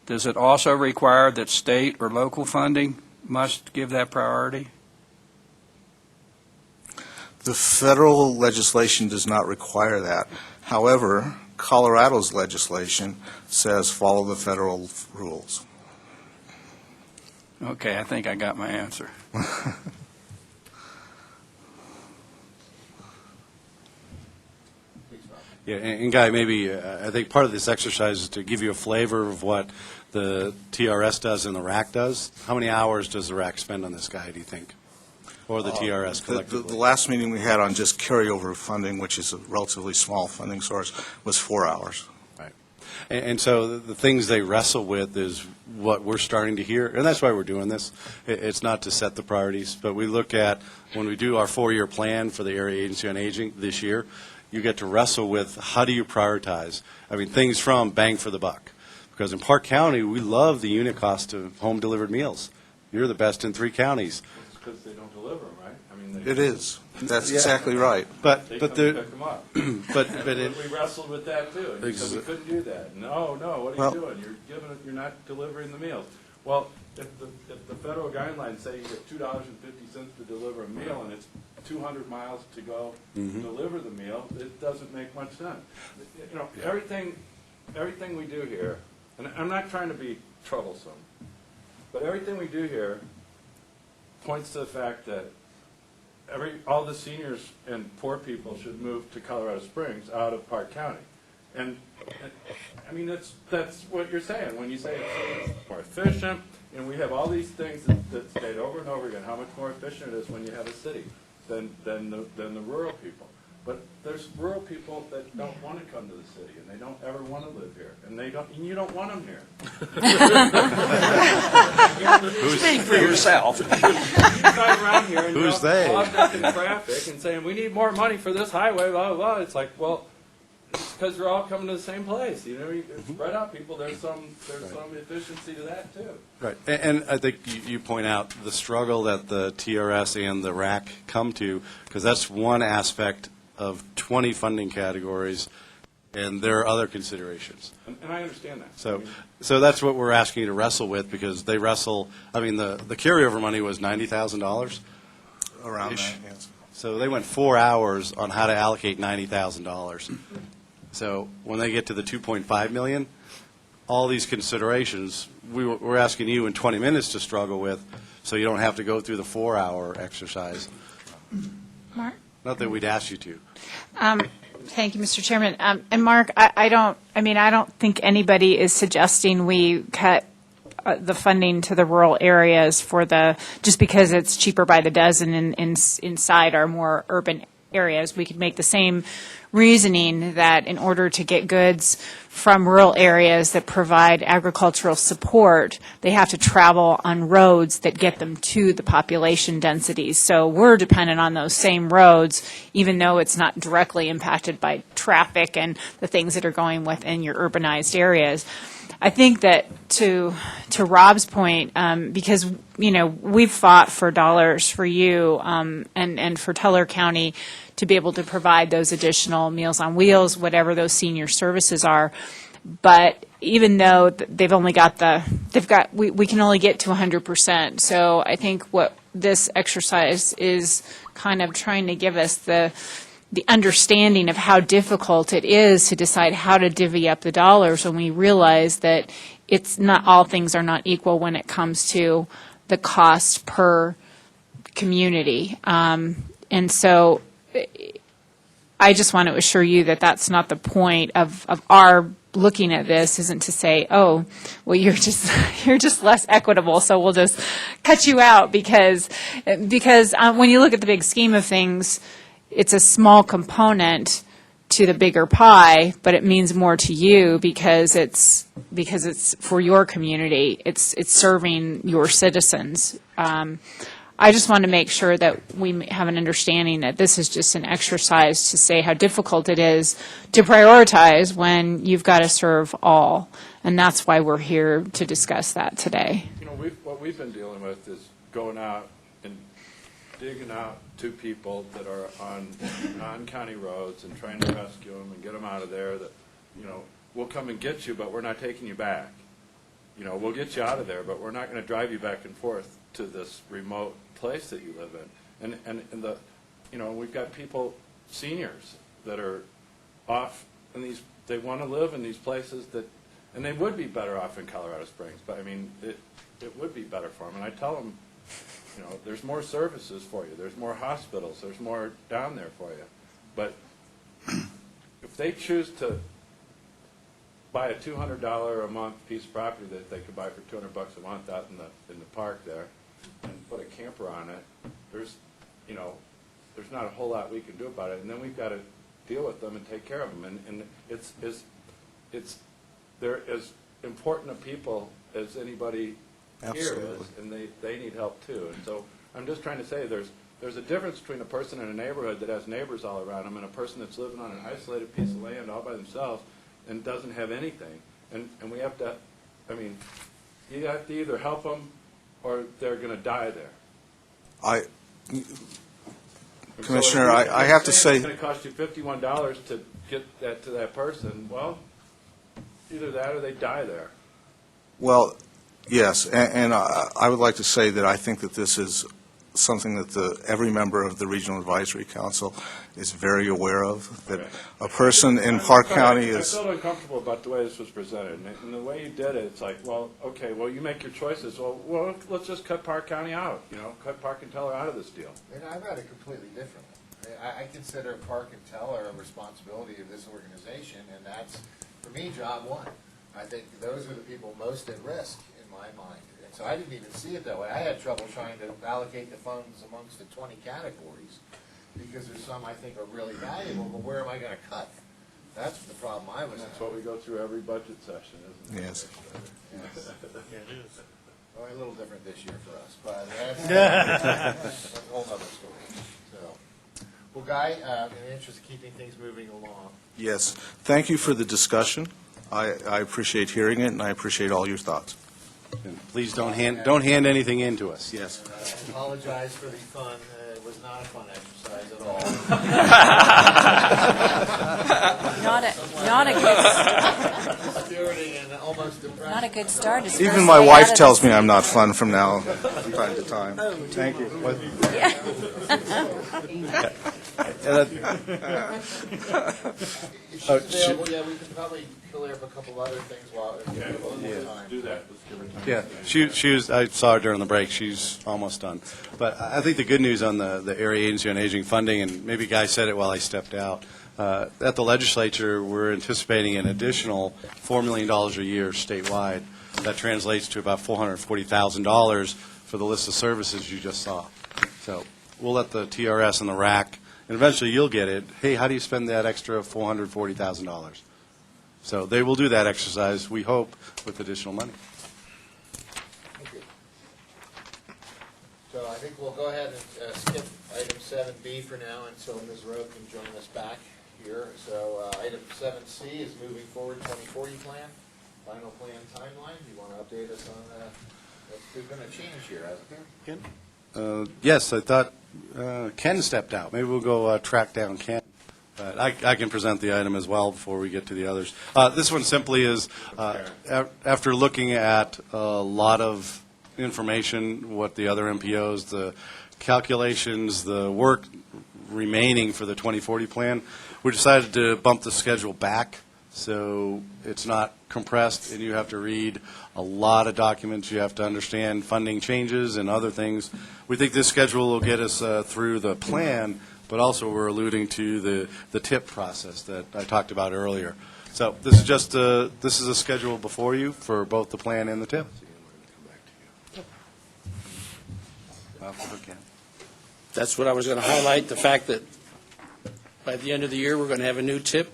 Does it also require that state or local funding must give that priority? The federal legislation does not require that. However, Colorado's legislation says follow the federal rules. Okay, I think I got my answer. Yeah, and Guy, maybe I think part of this exercise is to give you a flavor of what the TRS does and the RAC does. How many hours does the RAC spend on this, Guy, do you think? Or the TRS collectively? The last meeting we had on just carryover funding, which is a relatively small funding source, was 4 hours. Right. And so the things they wrestle with is what we're starting to hear, and that's why we're doing this. It's not to set the priorities, but we look at, when we do our 4-year plan for the Area Agency on Aging this year, you get to wrestle with how do you prioritize? I mean, things from bang for the buck. Because in Park County, we love the unit cost of home-delivered meals. You're the best in 3 counties. It's because they don't deliver them, right? I mean, It is. That's exactly right. But they but come the pick them up. but it, We wrestled with that too, and because we couldn't do that. No, what are you doing? You're not delivering the meals. Well, if the federal guidelines say you get $2.50 to deliver a meal, and it's 200 miles to go deliver the meal, it doesn't make much sense. You know, everything we do here, and I'm not trying to be troublesome, but everything we do here points to the fact that all the seniors and poor people should move to Colorado Springs out of Park County. And I mean, that's what you're saying when you say it's more efficient, and we have all these things that state over and over again how much more efficient it is when you have a city than the rural people. But there's rural people that don't want to come to the city, and they don't ever want to live here, and you don't want them here. Speak for yourself. You drive around here and Who's they? clogged up in traffic and saying we need more money for this highway, blah blah blah. It's like, well, it's because they're all coming to the same place. You know, you spread out people. There's some efficiency to that too. right. And I think you point out the struggle that the TRS and the RAC come to, because that's one aspect of 20 funding categories, and there are other considerations. And I understand that. So that's what we're asking you to wrestle with, because they wrestle. I mean, the carryover money was $90,000 Around that, yes. So they went 4 hours on how to allocate $90,000. So when they get to the $2.5 million, all these considerations we're asking you in 20 minutes to struggle with, so you don't have to go through the 4-hour exercise. Mark? Not that we'd ask you to. Thank you, Mr. Chairman. And Mark, I don't think anybody is suggesting we cut the funding to the rural areas just because it's cheaper by the dozen inside our more urban areas. We could make the same reasoning that in order to get goods from rural areas that provide agricultural support, they have to travel on roads that get them to the population densities. So we're dependent on those same roads, even though it's not directly impacted by traffic and the things that are going within your urbanized areas. I think that to Rob's point, because we've fought for dollars for you and for Teller County to be able to provide those additional Meals on Wheels, whatever those senior services are. But even though they've only got we can only get to 100%. So I think what this exercise is kind of trying to give us the understanding of how difficult it is to decide how to divvy up the dollars when we realize that it's not all things are not equal when it comes to the cost per community. And so I just want to assure you that that's not the point of our looking at this, isn't to say, oh, well, you're just less equitable, so we'll just cut you out because when you look at the big scheme of things, it's a small component to the bigger pie, but it means more to you because it's for your community. It's serving your citizens. I just want to make sure that we have an understanding that this is just an exercise to say how difficult it is to prioritize when you've got to serve all. And that's why we're here to discuss that today. What we've been dealing with is going out and digging out two people that are on non-county roads and trying to rescue them and get them out of there. That, we'll come and get you, but we're not taking you back. We'll get you out of there, but we're not going to drive you back and forth to this remote place that you live in. And we've got people, seniors, that are off in these, they want to live in these places and they would be better off in Colorado Springs, but it would be better for them. And I tell them, there's more services for you, there's more hospitals, there's more down there for you. But if they choose to buy a $200 a month piece of property that they could buy for $200 a month out in the park there, and put a camper on it, there's not a whole lot we can do about it. And then we've got to deal with them and take care of them. And they're as important a people as anybody here is, and they need help too. And so I'm just trying to say there's a difference between a person in a neighborhood that has neighbors all around them and a person that's living on an isolated piece of land all by themselves and doesn't have anything. And we have to, you have to either help them or they're going to die there. Commissioner, I have to say, it's going to cost you $51 to get that to that person. Well, either that or they die there. well, yes, and I would like to say that I think that this is something that every member of the Regional Advisory Council is very aware of, that a person in Park County is... I felt uncomfortable about the way this was presented, and the way you did it, it's like, well, okay, well, you make your choices. Well, let's just cut Park County out, cut Park and Teller out of this deal. I've got it completely differently. I consider Park and Teller a responsibility of this organization, and that's, for me, job one. I think those are the people most at risk in my mind. And so I didn't even see it that way. I had trouble trying to allocate the funds amongst the 20 categories because there's some I think are really valuable, but where am I going to cut? That's the problem I was having. That's what we go through every budget session, isn't it? Yes. Yeah, it is. Well, a little different this year for us, but that's a whole other story. So, well, Guy, in the interest of keeping things moving along. Yes, thank you for the discussion. I appreciate hearing it, and I appreciate all your thoughts. And please don't hand anything in to us. Yes. I apologize for the fun. It was not a fun exercise at all. Not a good start. His Even first my day wife out of tells me I'm not fun from now from time to time. Thank you. Yeah. If she's available, yeah, we can probably clear up a couple other things while, if we have a little more time. Do that, let's give her time. Yeah, she was, I saw her during the break, she's almost done. But I think the good news on the Area Agency on Aging funding, and maybe Guy said it while I stepped out, at the legislature, we're anticipating an additional $4 million a year statewide. That translates to about $440,000 for the list of services you just saw. So we'll let the TRS and the RAC, and eventually you'll get it, hey, how do you spend that extra $440,000? So they will do that exercise, we hope, with additional money. Thank you. So I think we'll go ahead and skip item 7B for now until Ms. Rowe can join us back here. So item 7C is moving forward 2040 plan, final plan timeline. Do you want to update us on that? There's been a change here, hasn't there? Ken? Yes, I thought Ken stepped out. Maybe we'll go track down Ken. But I can present the item as well before we get to the others. This one simply is, after looking at a lot of information, what the other MPOs, the calculations, the work remaining for the 2040 plan, we decided to bump the schedule back so it's not compressed and you have to read a lot of documents. You have to understand funding changes and other things. We think this schedule will get us through the plan, but also we're alluding to the TIP process that I talked about earlier. So this is just this is a schedule before you for both the plan and the TIP. That's what I was going to highlight, the fact that by the end of the year, we're going to have a new TIP.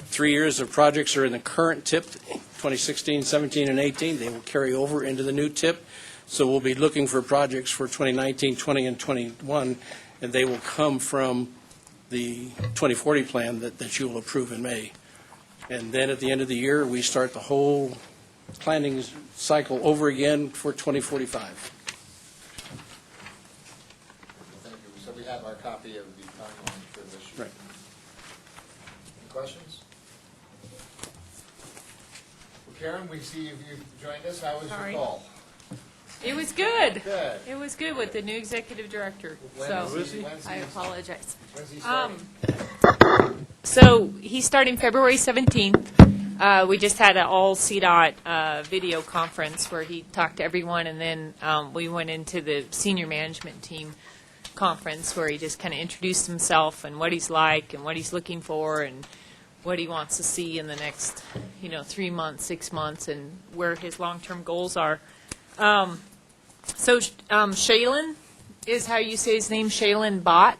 3 years of projects are in the current TIP, 2016, 17, and 18. They will carry over into the new TIP. So we'll be looking for projects for 2019, 20, and 21, and they will come from the 2040 plan that you will approve in May. And then at the end of the year, we start the whole planning cycle over again for 2045. Thank you. So we have our copy of the timeline for this year. Right. Any questions? Well, Karen, we see you've joined us. How was your call? It was good. Good. It was good with the new executive director. So I apologize. When's he starting? So he's starting February 17th. We just had an all CDOT video conference where he talked to everyone, and then we went into the senior management team conference where he just kind of introduced himself and what he's like and what he's looking for and what he wants to see in the next, 3 months, 6 months, and where his long-term goals are. So Shaylin is how you say his name, Shaylin Bott,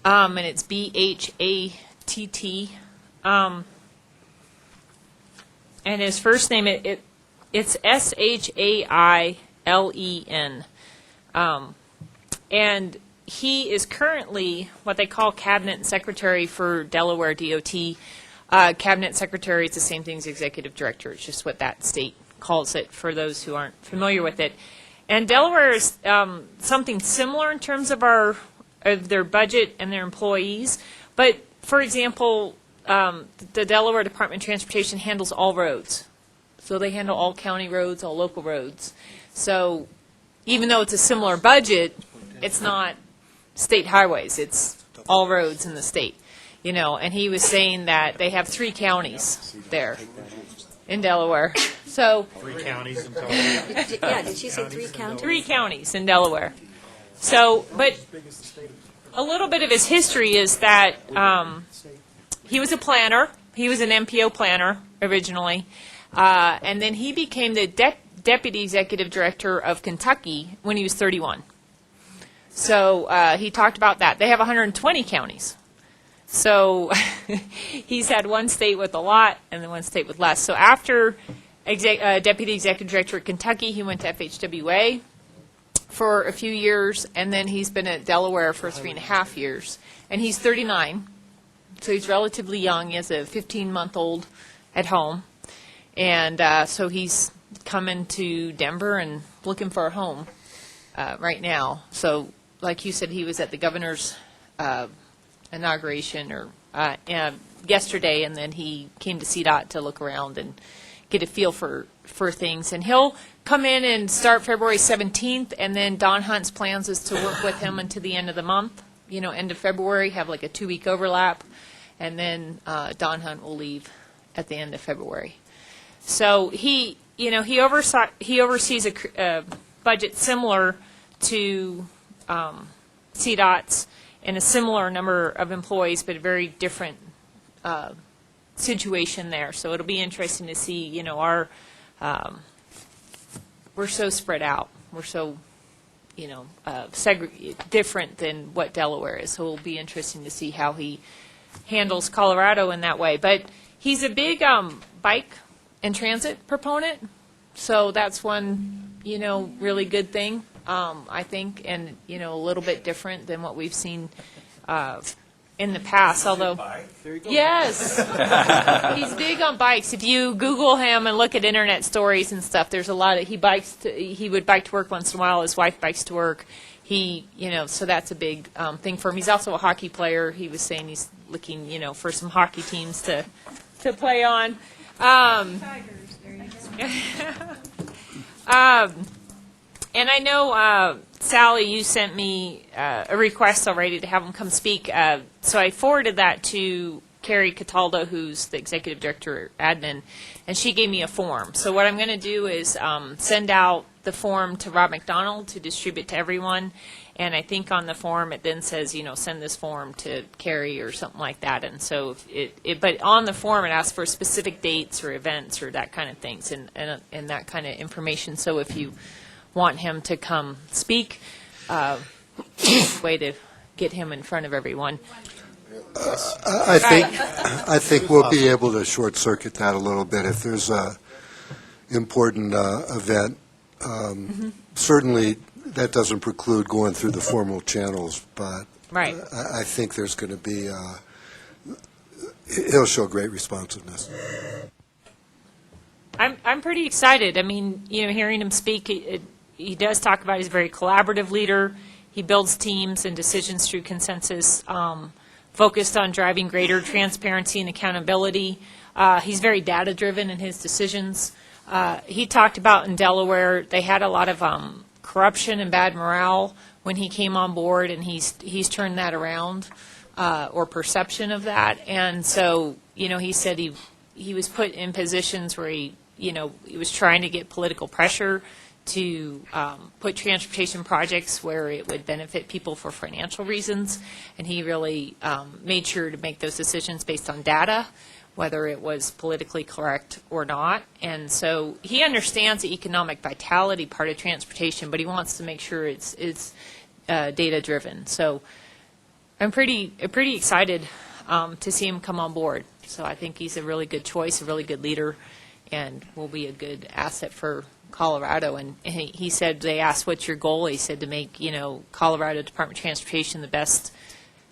and it's Bhatt. And his first name, it's Shailin. And he is currently what they call Cabinet Secretary for Delaware DOT. Cabinet Secretary is the same thing as Executive Director. It's just what that state calls it for those who aren't familiar with it. And Delaware is something similar in terms of their budget and their employees. But, for example, the Delaware Department of Transportation handles all roads. So they handle all county roads, all local roads. So even though it's a similar budget, it's not state highways. It's all roads in the state. And he was saying that they have 3 counties there in Delaware. So 3 counties in total. Yeah, did she say 3 counties? 3 counties in Delaware. So, but a little bit of his history is that he was a planner. He was an MPO planner originally. And then he became the Deputy Executive Director of Kentucky when he was 31. So he talked about that. They have 120 counties. So he's had one state with a lot and then one state with less. So after Deputy Executive Director at Kentucky, he went to FHWA for a few years, and then he's been at Delaware for 3.5 years. And he's 39, so he's relatively young. He has a 15-month-old at home. And so he's coming to Denver and looking for a home right now. So like you said, he was at the governor's inauguration yesterday, and then he came to CDOT to look around and get a feel for things. And he'll come in and start February 17th, and then Don Hunt's plans is to work with him until the end of the month. end of February, have like a 2-week overlap, and then Don Hunt will leave at the end of February. So he oversees a budget similar to CDOT's and a similar number of employees, but a very different situation there. So it'll be interesting to see, we're so spread out. We're so, different than what Delaware is. So it'll be interesting to see how he handles Colorado in that way. But he's a big bike and transit proponent. So that's one, really good thing, I think, and, a little bit different than what we've seen in the past, although, yes, he's big on bikes. If you Google him and look at internet stories and stuff, there's a lot of, he would bike to work once in a while. His wife bikes to work. So that's a big thing for him. He's also a hockey player. He was saying he's looking, for some hockey teams to play on. Tigers, there you go. And I know, Sally, you sent me a request already to have him come speak. So I forwarded that to Carrie Cataldo, who's the executive director admin, and she gave me a form. So what I'm going to do is send out the form to Rob McDonald to distribute to everyone. And I think on the form it then says, send this form to Carrie or something like that. And so but on the form it asks for specific dates or events or that kind of things and that kind of information. So if you want him to come speak, way to get him in front of everyone. I think we'll be able to short circuit that a little bit if there's a important event. Certainly, that doesn't preclude going through the formal channels, but right. I think there's going to be he'll show great responsiveness. I'm pretty excited. I mean, hearing him speak, he does talk about he's a very collaborative leader. He builds teams and decisions through consensus, focused on driving greater transparency and accountability. He's very data-driven in his decisions. He talked about in Delaware, they had a lot of corruption and bad morale when he came on board, and he's turned that around, or perception of that. And so, he said he was put in positions where he was trying to get political pressure to put transportation projects where it would benefit people for financial reasons, and he really made sure to make those decisions based on data, whether it was politically correct or not. And so he understands the economic vitality part of transportation, but he wants to make sure it's data-driven. So I'm pretty excited to see him come on board. So I think he's a really good choice, a really good leader, and will be a good asset for Colorado. And he said, they asked, what's your goal? He said to make, Colorado Department of Transportation the best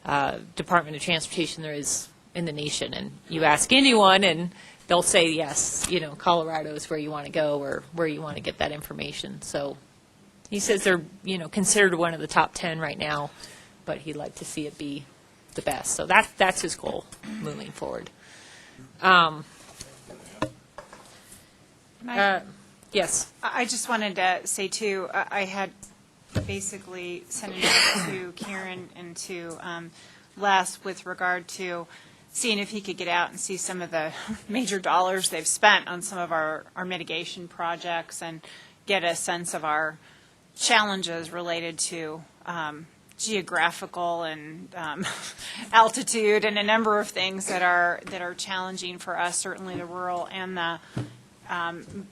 Department of Transportation there is in the nation. And you ask anyone, and they'll say, yes, Colorado is where you want to go or where you want to get that information. So he says they're, considered one of the top 10 right now, but he'd like to see it be the best. So that's his goal moving forward. Yes. I just wanted to say, too, I had basically sent a note to Karen and to Les with regard to seeing if he could get out and see some of the major dollars they've spent on some of our mitigation projects and get a sense of our challenges related to geographical and altitude and a number of things that are challenging for us, certainly the rural and the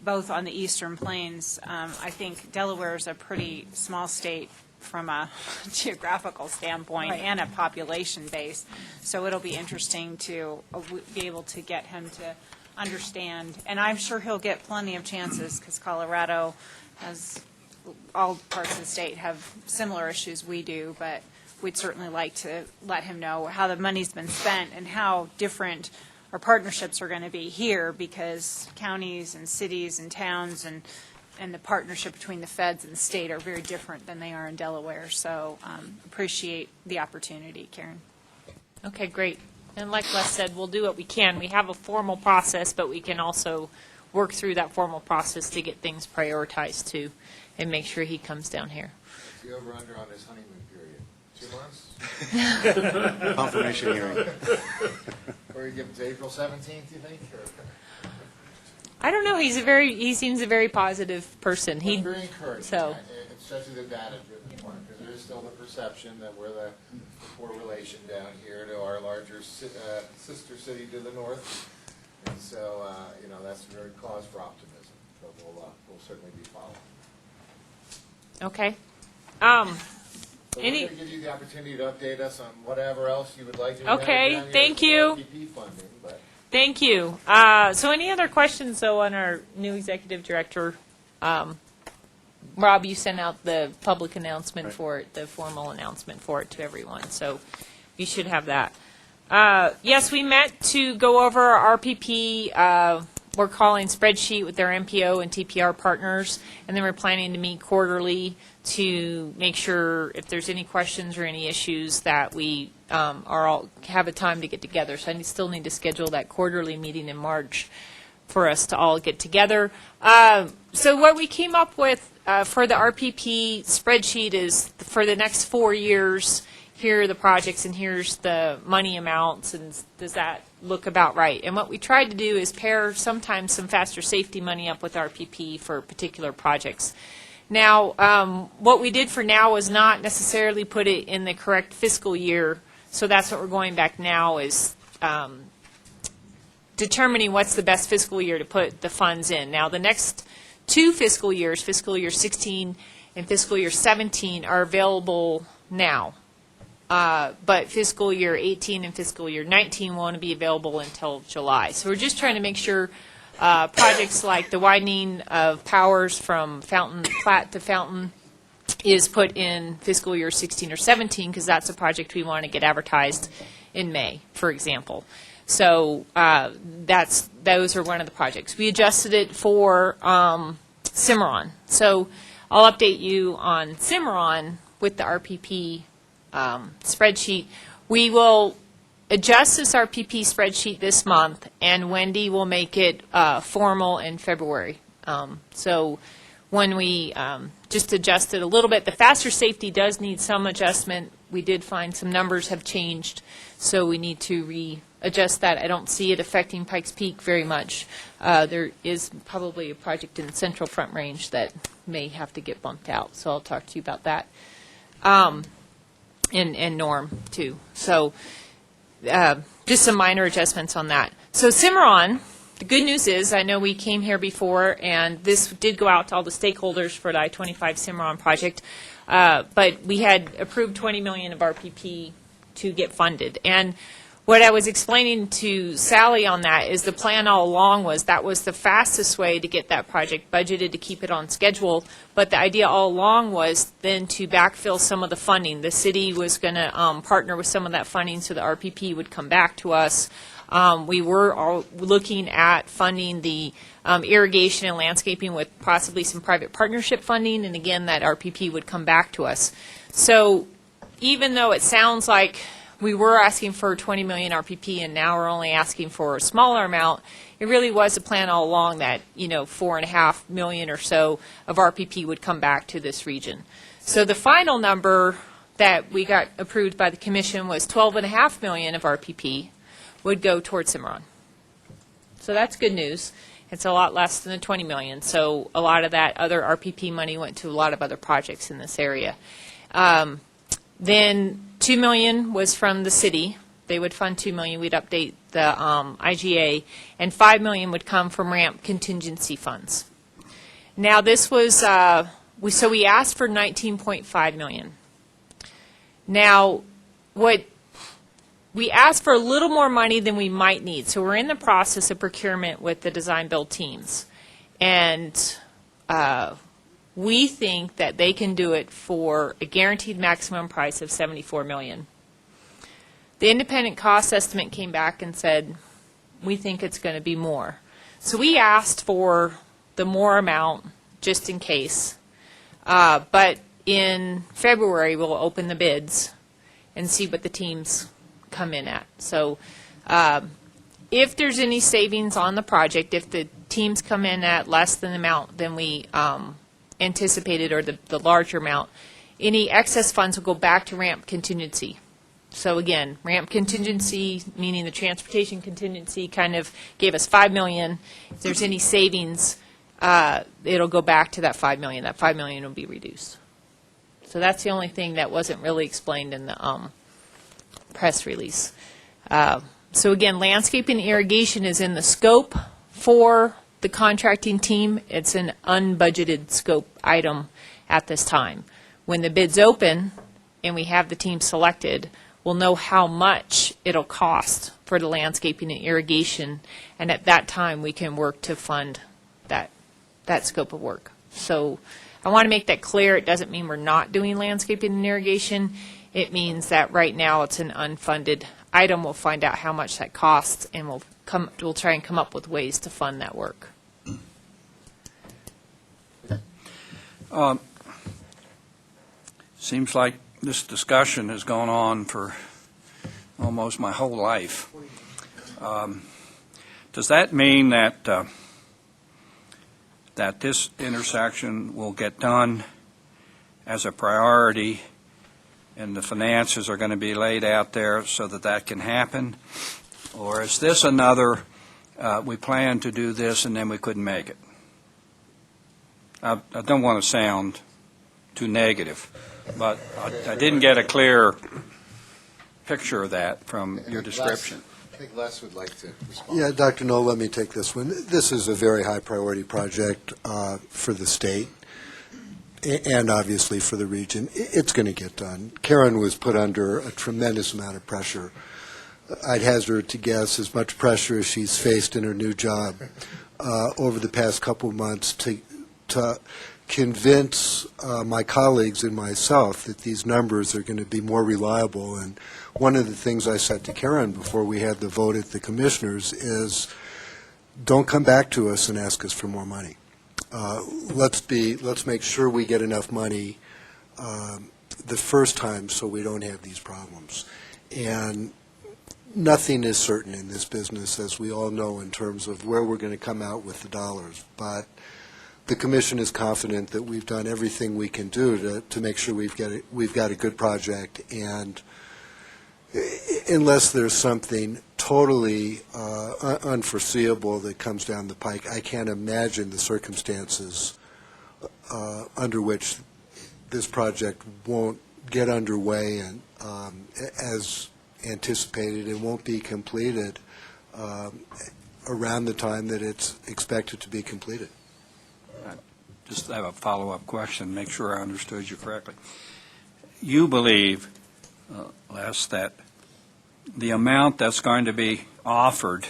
both on the eastern plains. I think Delaware is a pretty small state from a geographical standpoint and a population base. So it'll be interesting to be able to get him to understand. And I'm sure he'll get plenty of chances because Colorado has, all parts of the state have similar issues we do, but we'd certainly like to let him know how the money's been spent and how different our partnerships are going to be here, because counties and cities and towns and the partnership between the feds and the state are very different than they are in Delaware. So appreciate the opportunity, Karen. Okay, great. And like Les said, we'll do what we can. We have a formal process, but we can also work through that formal process to get things prioritized too and make sure he comes down here. Is he over under on his honeymoon period? 2 months? Confirmation hearing. Or you give it to April 17th, you think? Or? I don't know. He seems a very positive person. Well, it's very encouraging, so. especially the data-driven part, because there is still the perception that we're the poor relation down here to our larger sister city to the north, and so that's a very cause for optimism. So we'll certainly be following. Okay. So we're going to give you the opportunity to update us on whatever else you would like to. Okay. Thank you. PPP funding, but. Thank you. So any other questions, though, on our new executive director? Rob, you sent out the public announcement for it, the formal announcement for it to everyone, so you should have that. Yes, we met to go over our RPP, we're calling spreadsheet with their MPO and TPR partners, and then we're planning to meet quarterly to make sure if there's any questions or any issues that we are all have a time to get together. So I still need to schedule that quarterly meeting in March for us to all get together. So what we came up with for the RPP spreadsheet is for the next 4 years, here are the projects and here's the money amounts, and does that look about right? And what we tried to do is pair sometimes some faster safety money up with RPP for particular projects. Now, what we did for now was not necessarily put it in the correct fiscal year, so that's what we're going back now is determining what's the best fiscal year to put the funds in. Now, the next 2 fiscal years, fiscal year 16 and fiscal year 17, are available now. But fiscal year 18 and fiscal year 19 won't be available until July. So we're just trying to make sure projects like the widening of Powers from Fountain Platte to Fountain is put in fiscal year 16 or 17, because that's a project we want to get advertised in May, for example. So those are one of the projects. We adjusted it for Cimarron. So I'll update you on Cimarron with the RPP spreadsheet. We will adjust this RPP spreadsheet this month, and Wendy will make it formal in February. So when we just adjust it a little bit, the faster safety does need some adjustment. We did find some numbers have changed, so we need to readjust that. I don't see it affecting Pikes Peak very much. There is probably a project in the Central Front Range that may have to get bumped out, so I'll talk to you about that. And Norm, too. So just some minor adjustments on that. So Cimarron, the good news is, I know we came here before, and this did go out to all the stakeholders for the I-25 Cimarron project, but we had approved $20 million of RPP to get funded. And what I was explaining to Sally on that is the plan all along was that was the fastest way to get that project budgeted to keep it on schedule, but the idea all along was then to backfill some of the funding. The city was going to partner with some of that funding so the RPP would come back to us. We were all looking at funding the irrigation and landscaping with possibly some private partnership funding, and again, that RPP would come back to us. So even though it sounds like we were asking for 20 million RPP and now we're only asking for a smaller amount, it really was a plan all along that, 4.5 million or so of RPP would come back to this region. So the final number that we got approved by the commission was 12.5 million of RPP would go towards Cimarron. So that's good news. It's a lot less than the 20 million. So a lot of that other RPP money went to a lot of other projects in this area. Then 2 million was from the city. They would fund 2 million. We'd update the IGA, and 5 million would come from ramp contingency funds. Now this was so we asked for 19.5 million. Now what we asked for a little more money than we might need. So we're in the process of procurement with the design build teams, and we think that they can do it for a guaranteed maximum price of $74 million. The independent cost estimate came back and said, we think it's going to be more. So we asked for the more amount just in case. But in February, we'll open the bids and see what the teams come in at. So if there's any savings on the project, if the teams come in at less than the amount than we anticipated, or the larger amount, Any excess funds will go back to ramp contingency. So again, ramp contingency, meaning the transportation contingency, kind of gave us $5 million. If there's any savings, it'll go back to that $5 million. That $5 million will be reduced. So that's the only thing that wasn't really explained in the press release. So again, landscaping and irrigation is in the scope for the contracting team. It's an unbudgeted scope item at this time. When the bid's open and we have the team selected, we'll know how much it'll cost for the landscaping and irrigation, and at that time we can work to fund that scope of work. So I want to make that clear. It doesn't mean we're not doing landscaping and irrigation. It means that right now it's an unfunded item. We'll find out how much that costs, and we'll try and come up with ways to fund that work. Seems like this discussion has gone on for almost my whole life. Does that mean that that this intersection will get done as a priority, and the finances are going to be laid out there so that that can happen? Or is this another, we plan to do this and then we couldn't make it? I don't want to sound too negative, but I didn't get a clear picture of that from your description. I think Les would like to respond. Yeah, Dr. Knoll, let me take this one. This is a very high priority project for the state and obviously for the region. It's going to get done. Karen was put under a tremendous amount of pressure. I'd hazard to guess as much pressure as she's faced in her new job over the past couple of months to convince my colleagues and myself that these numbers are going to be more reliable. And one of the things I said to Karen before we had the vote at the commissioners is, don't come back to us and ask us for more money. Let's make sure we get enough money the first time so we don't have these problems. And nothing is certain in this business, as we all know, in terms of where we're going to come out with the dollars. But the commission is confident that we've done everything we can do to make sure we've got a good project. And unless there's something totally unforeseeable that comes down the pike, I can't imagine the circumstances under which this project won't get underway and as anticipated and won't be completed around the time that it's expected to be completed. Just have a follow-up question, make sure I understood you correctly. You believe, Les, that the amount that's going to be offered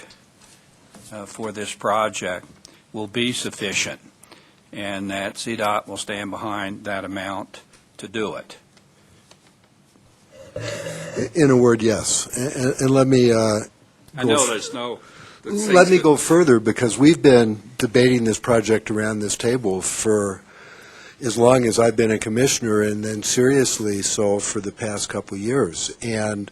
for this project will be sufficient, and that CDOT will stand behind that amount to do it? In a word, yes. And let me I know there's no... Let me go further, because we've been debating this project around this table for as long as I've been a commissioner, and then seriously so for the past couple of years. And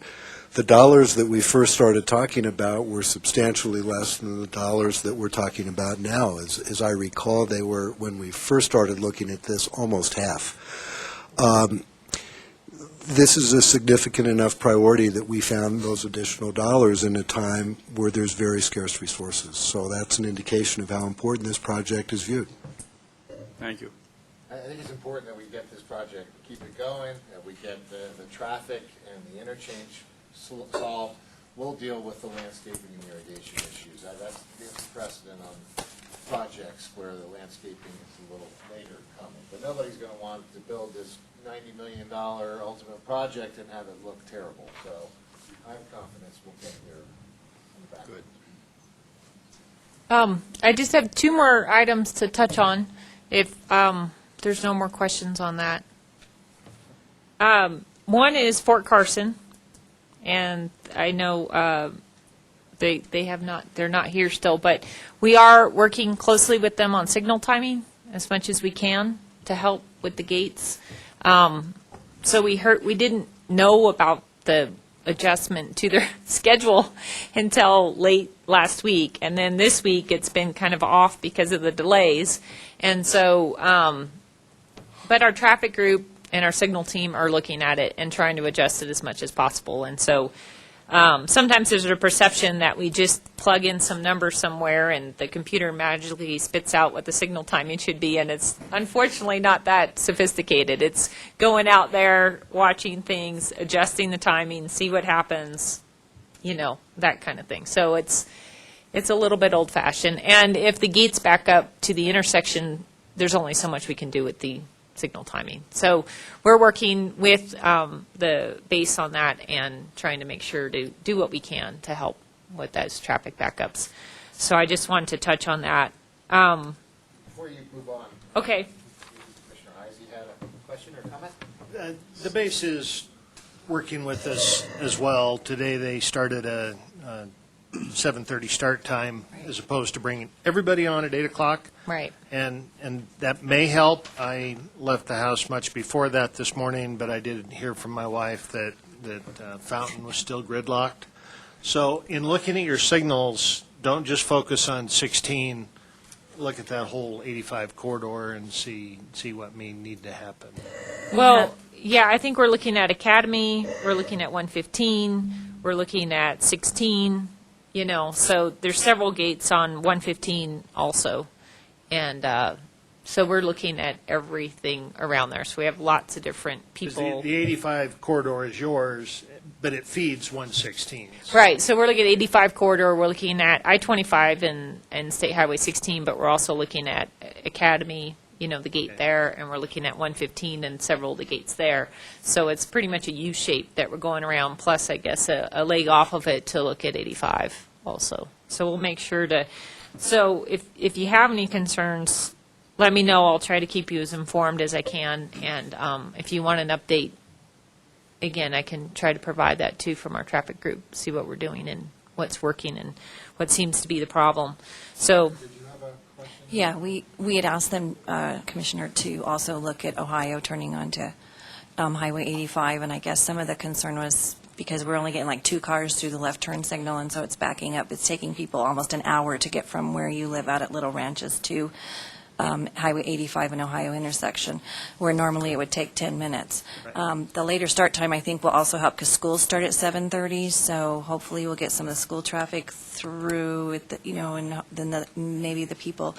the dollars that we first started talking about were substantially less than the dollars that we're talking about now. As I recall, they were, when we first started looking at this, almost half. This is a significant enough priority that we found those additional dollars in a time where there's very scarce resources. So that's an indication of how important this project is viewed. Thank you. I think it's important that we get this project, keep it going, that we get the traffic and the interchange solved. We'll deal with the landscaping and irrigation issues. That's precedent on projects where the landscaping is a little later coming. But nobody's going to want to build this $90 million ultimate project and have it look terrible. So I have confidence we'll get there on the back. Good. I just have two more items to touch on, if there's no more questions on that. One is Fort Carson, and I know they're not here still, but we are working closely with them on signal timing as much as we can to help with the gates. So we didn't know about the adjustment to their schedule until late last week, and then this week it's been kind of off because of the delays. And so, but our traffic group and our signal team are looking at it and trying to adjust it as much as possible. And so sometimes there's a perception that we just plug in some number somewhere and the computer magically spits out what the signal timing should be, and it's unfortunately not that sophisticated. It's going out there, watching things, adjusting the timing, see what happens, you know, that kind of thing. So it's a little bit old-fashioned. And if the gates back up to the intersection, there's only so much we can do with the signal timing. So we're working with the base on that and trying to make sure to do what we can to help with those traffic backups. So I just wanted to touch on that. Before you move on. Okay. Commissioner Heisey had a question or comment? The base is working with us as well. Today they started a 7:30 start time as opposed to bringing everybody on at 8 o'clock. Right. And that may help. I left the house much before that this morning, but I did hear from my wife that Fountain was still gridlocked. So in looking at your signals, don't just focus on 16. Look at that whole 85 corridor and see what may need to happen. Well, yeah, I think we're looking at Academy, we're looking at 115, we're looking at 16, you know, so there's several gates on 115 also. And so we're looking at everything around there. So we have lots of different 'Cause people. The 85 corridor is yours, but it feeds 116. Right, so we're looking at 85 corridor, we're looking at I-25 and State Highway 16, but we're also looking at Academy, you know, the gate there, and we're looking at 115 and several of the gates there. So it's pretty much a U shape that we're going around, plus I guess a leg off of it to look at 85 also. So we'll make sure to, so if you have any concerns, let me know. I'll try to keep you as informed as I can, and if you want an update, again, I can try to provide that too from our traffic group, see what we're doing and what's working and what seems to be the problem. So, Yeah, we had asked them, Commissioner, to also look at Ohio turning onto Highway 85, and I guess some of the concern was because we're only getting like 2 cars through the left turn signal, and so it's backing up. It's taking people almost an hour to get from where you live out at Little Ranches to Highway 85 and Ohio intersection, where normally it would take 10 minutes. The later start time, I think, will also help because schools start at 7:30, so hopefully we'll get some of the school traffic through, and then maybe the people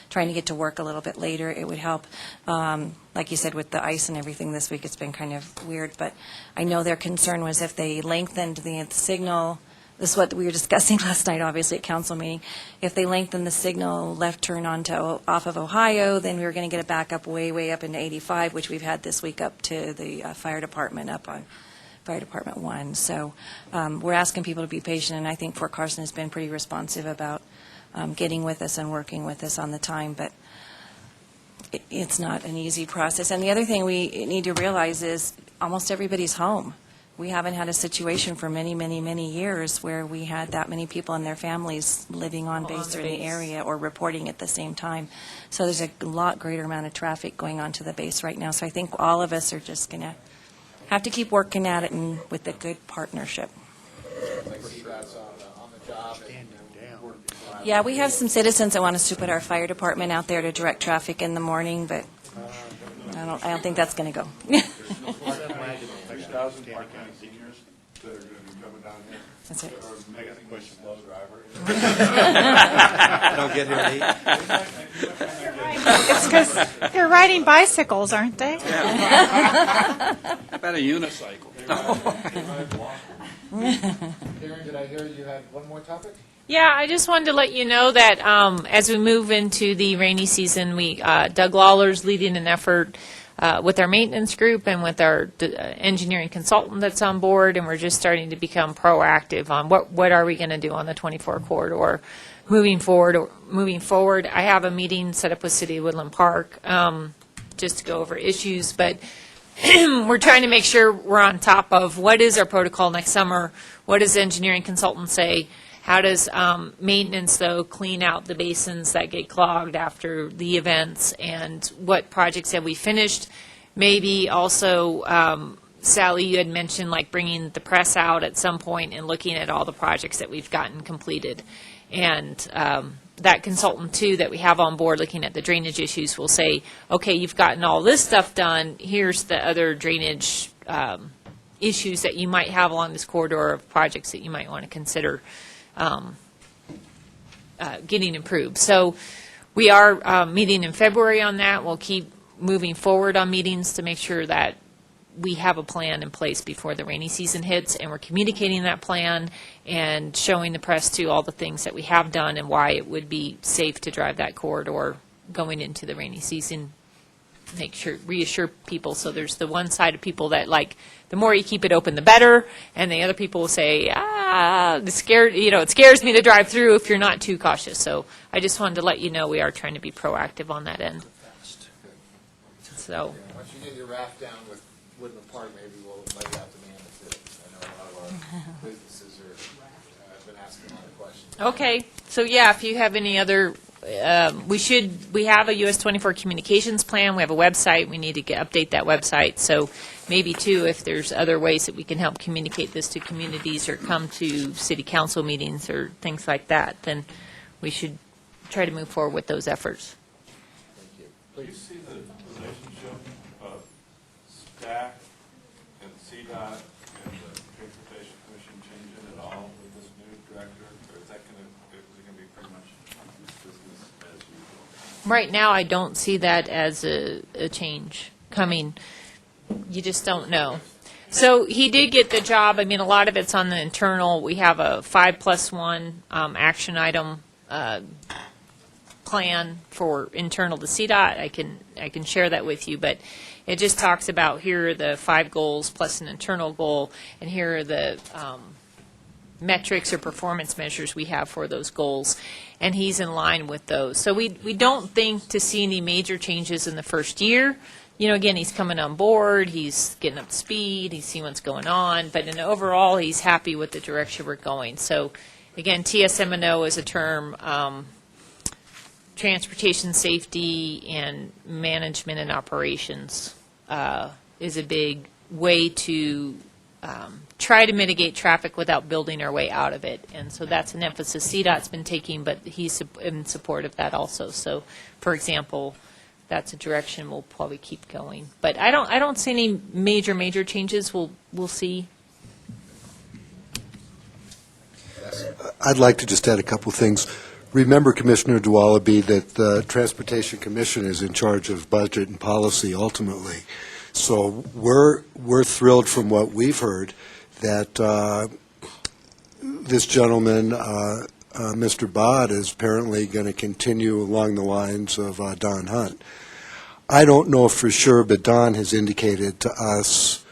trying to get to work a little bit later, it would help. Like you said, with the ice and everything this week, it's been kind of weird, but I know their concern was if they lengthened the signal. This is what we were discussing last night, obviously, at council meeting. If they lengthen the signal left turn off of Ohio, then we were going to get a backup way up into 85, which we've had this week up to the fire department, up on Fire Department 1. So we're asking people to be patient, and I think Fort Carson has been pretty responsive about getting with us and working with us on the time, but it's not an easy process. And the other thing we need to realize is almost everybody's home. We haven't had a situation for many, many, many years where we had that many people and their families living on base or in the area or reporting at the same time. So there's a lot greater amount of traffic going on to the base right now. So I think all of us are just going to have to keep working at it and with a good partnership. Yeah, we have some citizens that want us to put our fire department out there to direct traffic in the morning, but I don't think that's going to go. 6,000 part-time seniors that are going to be coming down here. That's it. Or make a quick slow driver. Don't get here late. It's because they're riding bicycles, aren't they? How about a unicycle? Karen, did I hear you had one more topic? yeah, I just wanted to let you know that as we move into the rainy season, Doug Lawler's leading an effort with our maintenance group and with our engineering consultant that's on board, and we're just starting to become proactive on what are we going to do on the 24 corridor moving forward. I have a meeting set up with City of Woodland Park just to go over issues, but we're trying to make sure we're on top of what is our protocol next summer, what does the engineering consultant say, how does maintenance, though, clean out the basins that get clogged after the events, and what projects have we finished? Maybe also, Sally, you had mentioned like bringing the press out at some point and looking at all the projects that we've gotten completed. And that consultant too that we have on board looking at the drainage issues will say, okay, you've gotten all this stuff done, here's the other drainage issues that you might have along this corridor of projects that you might want to consider getting improved. So we are meeting in February on that. We'll keep moving forward on meetings to make sure that we have a plan in place before the rainy season hits, and we're communicating that plan and showing the press too all the things that we have done and why it would be safe to drive that corridor going into the rainy season. Reassure people. So there's the one side of people that like the more you keep it open, the better, and the other people will say, it scares me to drive through if you're not too cautious. So I just wanted to let you know we are trying to be proactive on that end. So Once you get your raft down with Woodland Park, maybe we'll let you out to Mammoth too. I know a lot of our businesses have been asking a lot of questions. okay, so yeah, if you have any other, we have a US 24 communications plan. We have a website. We need to update that website. So maybe too, if there's other ways that we can help communicate this to communities or come to city council meetings or things like that, then we should try to move forward with those efforts. Do you see the relationship of STAC and CDOT and the Transportation Commission changing at all with this new director? Or is it going to be pretty much business as usual? Right now, I don't see that as a change coming. You just don't know. So he did get the job. I mean, a lot of it's on the internal. We have a 5+1 action item plan for internal to CDOT. I can share that with you, but it just talks about here are the 5 goals plus an internal goal, and here are the metrics or performance measures we have for those goals, and he's in line with those. So we don't think to see any major changes in the first year. You know, again, he's coming on board, he's getting up to speed, he's seeing what's going on, but in overall, he's happy with the direction we're going. So again, TSM&O is a term, transportation safety and management and operations is a big way to try to mitigate traffic without building our way out of it. And so that's an emphasis CDOT's been taking, but he's in support of that also. So, for example, that's a direction we'll probably keep going. But I don't see any major changes. We'll see. I'd like to just add a couple things. Remember, Commissioner Dualaby, that the Transportation Commission is in charge of budget and policy ultimately. So we're thrilled from what we've heard that this gentleman, Mr. Bod, is apparently going to continue along the lines of Don Hunt. I don't know for sure, but Don has indicated to us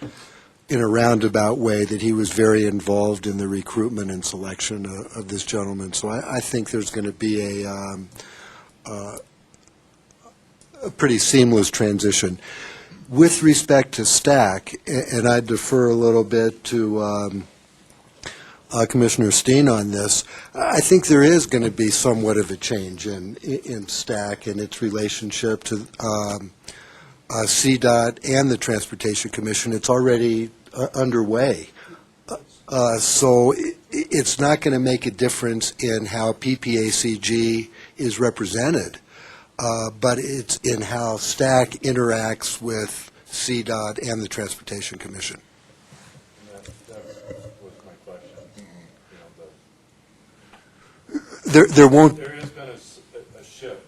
in a roundabout way that he was very involved in the recruitment and selection of this gentleman. So I think there's going to be a pretty seamless transition. With respect to STAC, and I defer a little bit to Commissioner Steen on this, I think there is going to be somewhat of a change in STAC and its relationship to CDOT and the Transportation Commission. It's already underway. So it's not going to make a difference in how PPACG is represented, but it's in how STAC interacts with CDOT and the Transportation Commission. That was my question. There won't. There has been a shift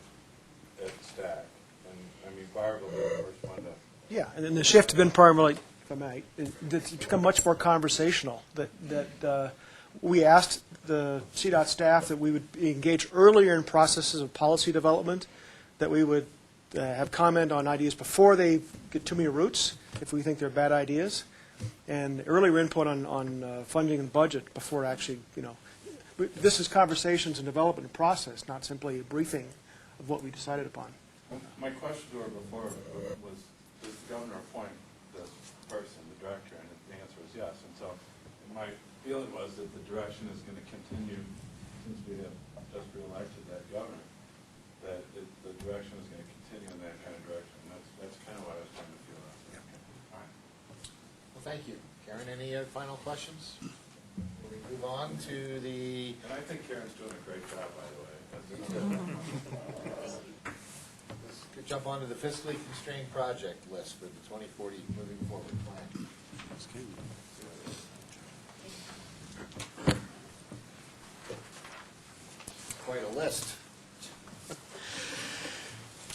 at STAC, and I mean, Barb will be the first one to. Yeah, and then the shift has been primarily, if I may, it's become much more conversational. That we asked the CDOT staff that we would engage earlier in processes of policy development, that we would have comment on ideas before they get too many roots, if we think they're bad ideas, and earlier input on funding and budget before actually, this is conversations and development process, not simply a briefing of what we decided upon. My question to her before was, does the governor appoint this person, the director? And the answer is yes. And so my feeling was that the direction is going to continue, since we have just reelected that governor, that the direction is going to continue in that kind of direction. That's kind of what I was trying to feel out. Yeah. All right. Well, thank you. Karen, any final questions? Will we move on to the... And I think Karen's doing a great job, by the way. Let's jump onto the fiscally constrained project list for the 2040 moving forward plan. Quite a list.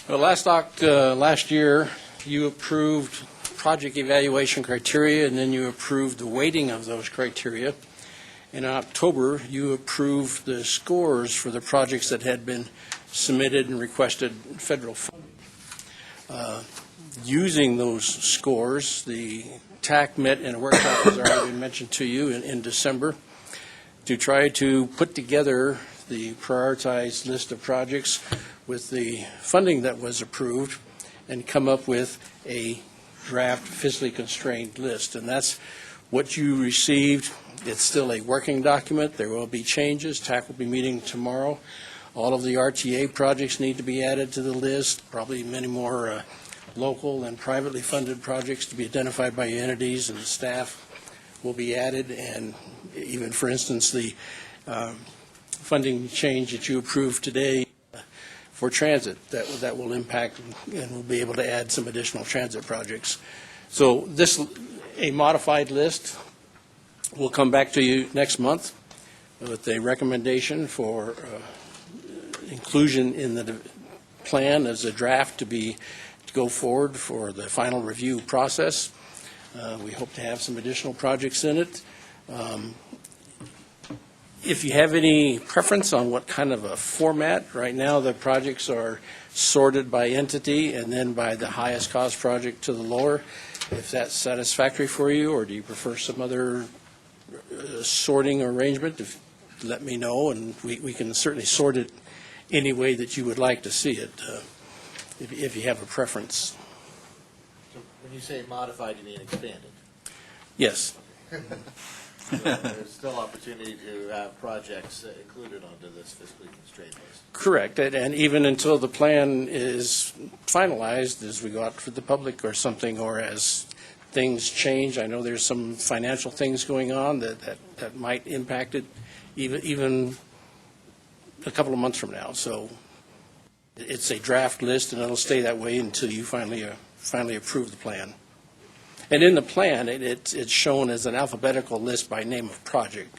Well, last year, you approved project evaluation criteria, and then you approved the weighting of those criteria. In October, you approved the scores for the projects that had been submitted and requested federal funding. Using those scores, the TAC met in a workshop, as already been mentioned to you, in December, to try to put together the prioritized list of projects with the funding that was approved and come up with a draft fiscally constrained list. And that's what you received. It's still a working document. There will be changes. TAC will be meeting tomorrow. All of the RTA projects need to be added to the list, probably many more local and privately funded projects to be identified by entities and staff will be added. And even, for instance, the funding change that you approved today for transit, that will impact and we'll be able to add some additional transit projects. So a modified list will come back to you next month with a recommendation for inclusion in the plan as a draft to go forward for the final review process. We hope to have some additional projects in it. If you have any preference on what kind of a format, right now the projects are sorted by entity and then by the highest cost project to the lower. If that's satisfactory for you, or do you prefer some other sorting arrangement, let me know, and we can certainly sort it any way that you would like to see it, if you have a preference. So when you say modified, you mean expanded? Yes. There's still opportunity to have projects included onto this fiscally constrained list. Correct, and even until the plan is finalized, as we go out for the public or something, or as things change. I know there's some financial things going on that might impact it even a couple of months from now. So it's a draft list, and it'll stay that way until you finally approve the plan. And in the plan, it's shown as an alphabetical list by name of project.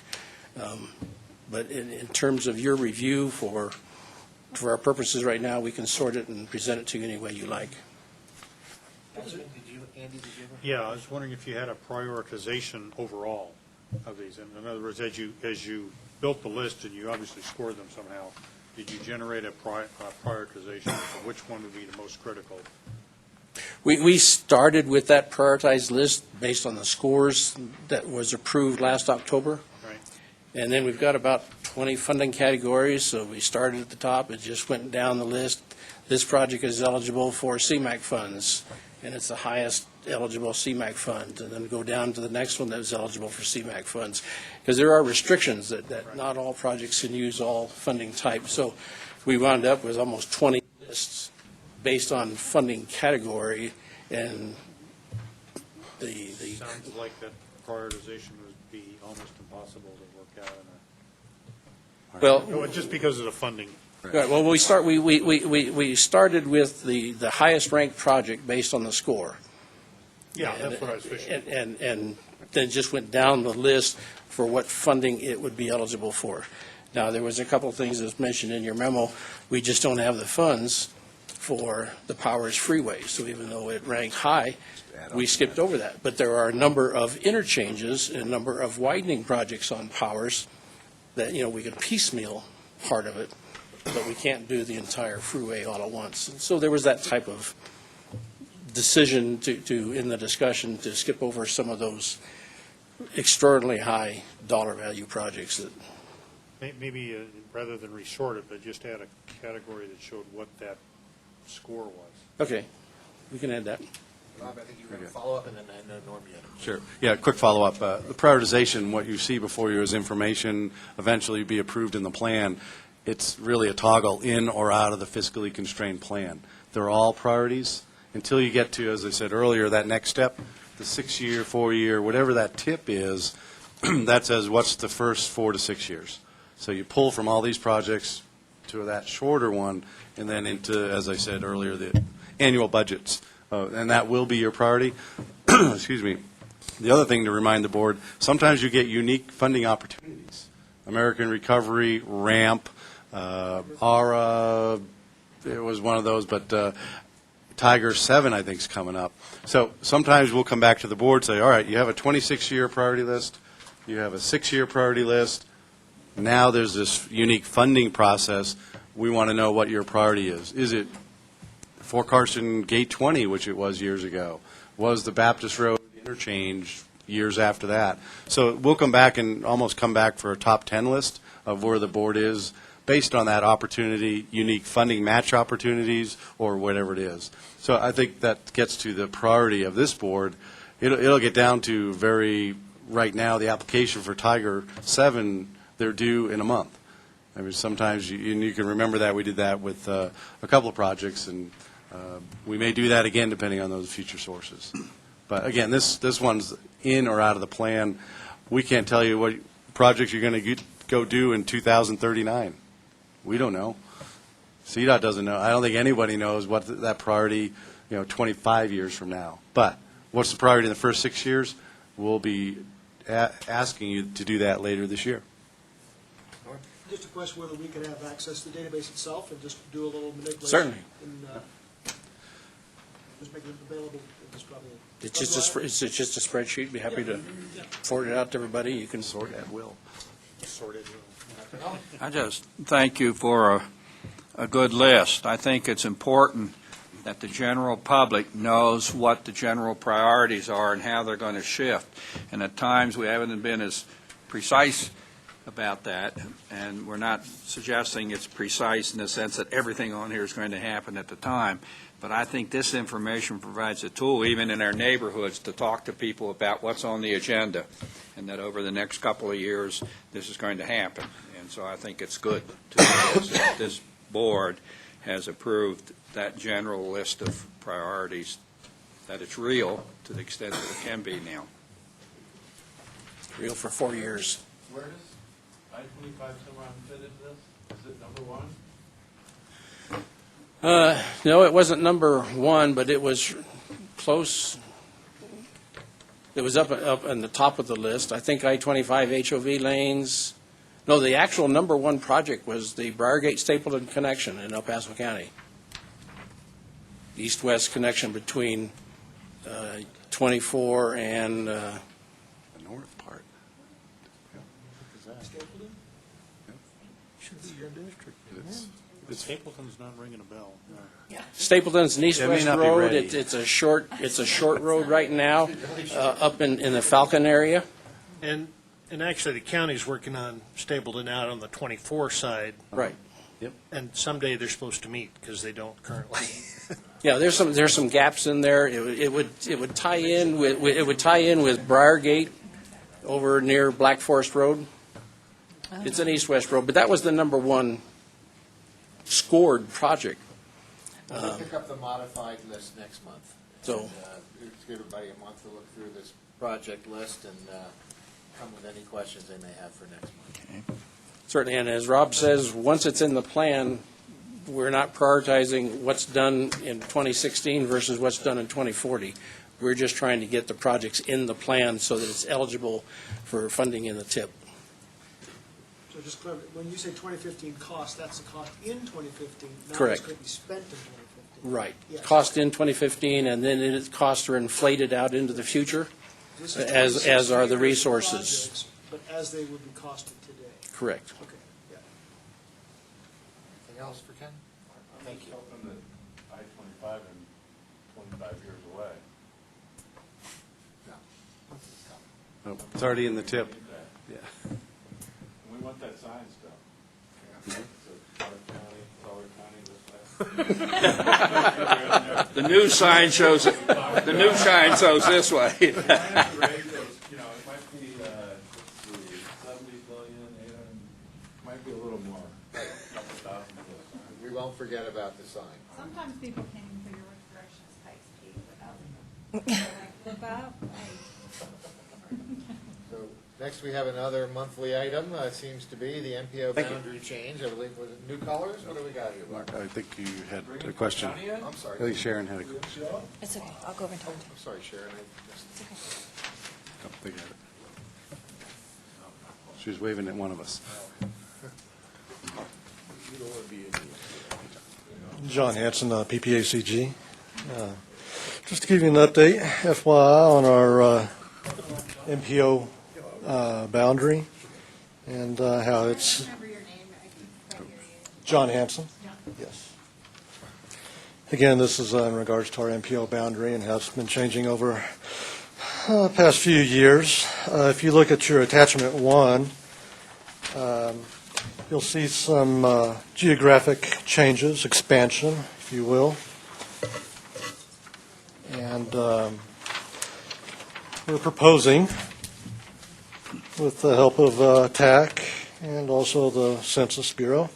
But in terms of your review for our purposes right now, we can sort it and present it to you any way you like. Yeah, I was wondering if you had a prioritization overall of these. In other words, as you built the list and you obviously scored them somehow, did you generate a prioritization of which one would be the most critical? We started with that prioritized list based on the scores that was approved last October. Right. And then we've got about 20 funding categories, so we started at the top. It just went down the list. This project is eligible for CMAQ funds, and it's the highest eligible CMAQ fund. And then go down to the next one that is eligible for CMAQ funds. Because there are restrictions that not all projects can use all funding types. So we wound up with almost 20 lists based on funding category, and the Sounds like that prioritization would be almost impossible to work out in a. Well, Just because of the funding. Right, well, we started with the highest ranked project based on the score. Yeah, that's what I was fishing. And then just went down the list for what funding it would be eligible for. Now, there was a couple of things that's mentioned in your memo. We just don't have the funds for the Powers Freeway. So even though it ranked high, we skipped over that. But there are a number of interchanges and a number of widening projects on Powers that, we could piecemeal part of it, but we can't do the entire freeway all at once. And so there was that type of decision to in the discussion to skip over some of those extraordinarily high dollar value projects that. Maybe rather than resort it, but just add a category that showed what that score was. Okay, we can add that. Rob, I think you were going to follow up, and then I know Norm yet. Sure. Yeah, quick follow-up. The prioritization, what you see before you is information, eventually be approved in the plan. It's really a toggle in or out of the fiscally constrained plan. They're all priorities until you get to, as I said earlier, that next step, the 6-year, 4-year, whatever that tip is, that says what's the first 4 to 6 years. So you pull from all these projects to that shorter one, and then into, as I said earlier, the annual budgets. And that will be your priority. Excuse me. The other thing to remind the board, sometimes you get unique funding opportunities. American Recovery, RAMP, ARA, it was one of those, but Tiger 7, I think, is coming up. So sometimes we'll come back to the board and say, all right, you have a 26-year priority list, you have a 6-year priority list, now there's this unique funding process. We want to know what your priority is. Is it Fort Carson Gate 20, which it was years ago? Was the Baptist Road interchange years after that? So we'll come back and almost come back for a top 10 list of where the board is based on that opportunity, unique funding match opportunities, or whatever it is. So I think that gets to the priority of this board. It'll get down to right now, the application for Tiger 7, they're due in a month. I mean, sometimes, you can remember that we did that with a couple of projects, and we may do that again depending on those future sources. But again, this one's in or out of the plan. We can't tell you what projects you're going to go do in 2039. We don't know. CDOT doesn't know. I don't think anybody knows what that priority, 25 years from now. But what's the priority in the first 6 years? We'll be asking you to do that later this year. Just a question whether we could have access to the database itself and just do a little manipulation. Certainly. And just make it available. It's just a spreadsheet. Be happy to forward it out to everybody. You can sort at will. Sort it. I just thank you for a good list. I think it's important that the general public knows what the general priorities are and how they're going to shift. And at times, we haven't been as precise about that, and we're not suggesting it's precise in the sense that everything on here is going to happen at the time. But I think this information provides a tool, even in our neighborhoods, to talk to people about what's on the agenda, and that over the next couple of years, this is going to happen. And so I think it's good to know that this board has approved that general list of priorities, that it's real to the extent that it can be now. Real for 4 years. Where does I-25 somewhere fit into this? Is it number one? No, it wasn't number one, but it was close. It was up on the top of the list. I think I-25 HOV lanes. No, the actual number one project was the Briargate-Stapleton connection in El Paso County. East-west connection between 24 and The north part. Should be your district. Stapleton's not ringing a bell. Stapleton's an It may east-west not be road. ready. It's a short road right now, up in the Falcon area. And actually, the county's working on Stapleton out on the 24 side. Right. And someday they're supposed to meet, because they don't currently. Yeah, there's some gaps in there. It would tie in with Briargate over near Black Forest Road. It's an east-west road, but that was the number one scored project. We'll pick up the modified list next month. So- And, give everybody a month to look through this project list and come with any questions they may have for next month. Certainly, and as Rob says, once it's in the plan, we're not prioritizing what's done in 2016 versus what's done in 2040. We're just trying to get the projects in the plan so that it's eligible for funding in the TIP. So just clarify, when you say 2015 cost, that's the cost in 2015. Correct. Not going to be spent in 2015. Right. Yeah. Cost in 2015, and then its costs are inflated out into the future, This is as are the 2016 resources. projects, But as they would be costed today. Correct. Okay, yeah. Anything else for Ken? Thank you. Hoping that I-25 and 25 years away. No. Oh, it's already in the tip. Yeah. And we want that sign still. So Collier County, The new sign shows this way. it might be, let's see, 70 billion, 800, might be a little more, a couple thousand billion. We won't forget about the sign. Sometimes people can't even figure which direction is Pikes Peak without them. They're like, flip out, hey. So Next, we have another monthly item, seems to be the MPO Thank you. boundary change. I believe, was it new colors? What do we got here, Mark? I think you had a question. I'm sorry. I think Sharon had a question. It's okay, I'll go over and talk to I'm sorry, Sharon. It's okay. Oh, they got it. She was waving at one of us. John Hanson, PPACG. Just to give you an update, FYI, on our MPO boundary and how it's. John Hanson. Yes. Again, this is in regards to our MPO boundary and how it's been changing over the past few years. If you look at your attachment 1, you'll see some geographic changes, expansion, if you will. And we're proposing, with the help of TAC and also the Census Bureau,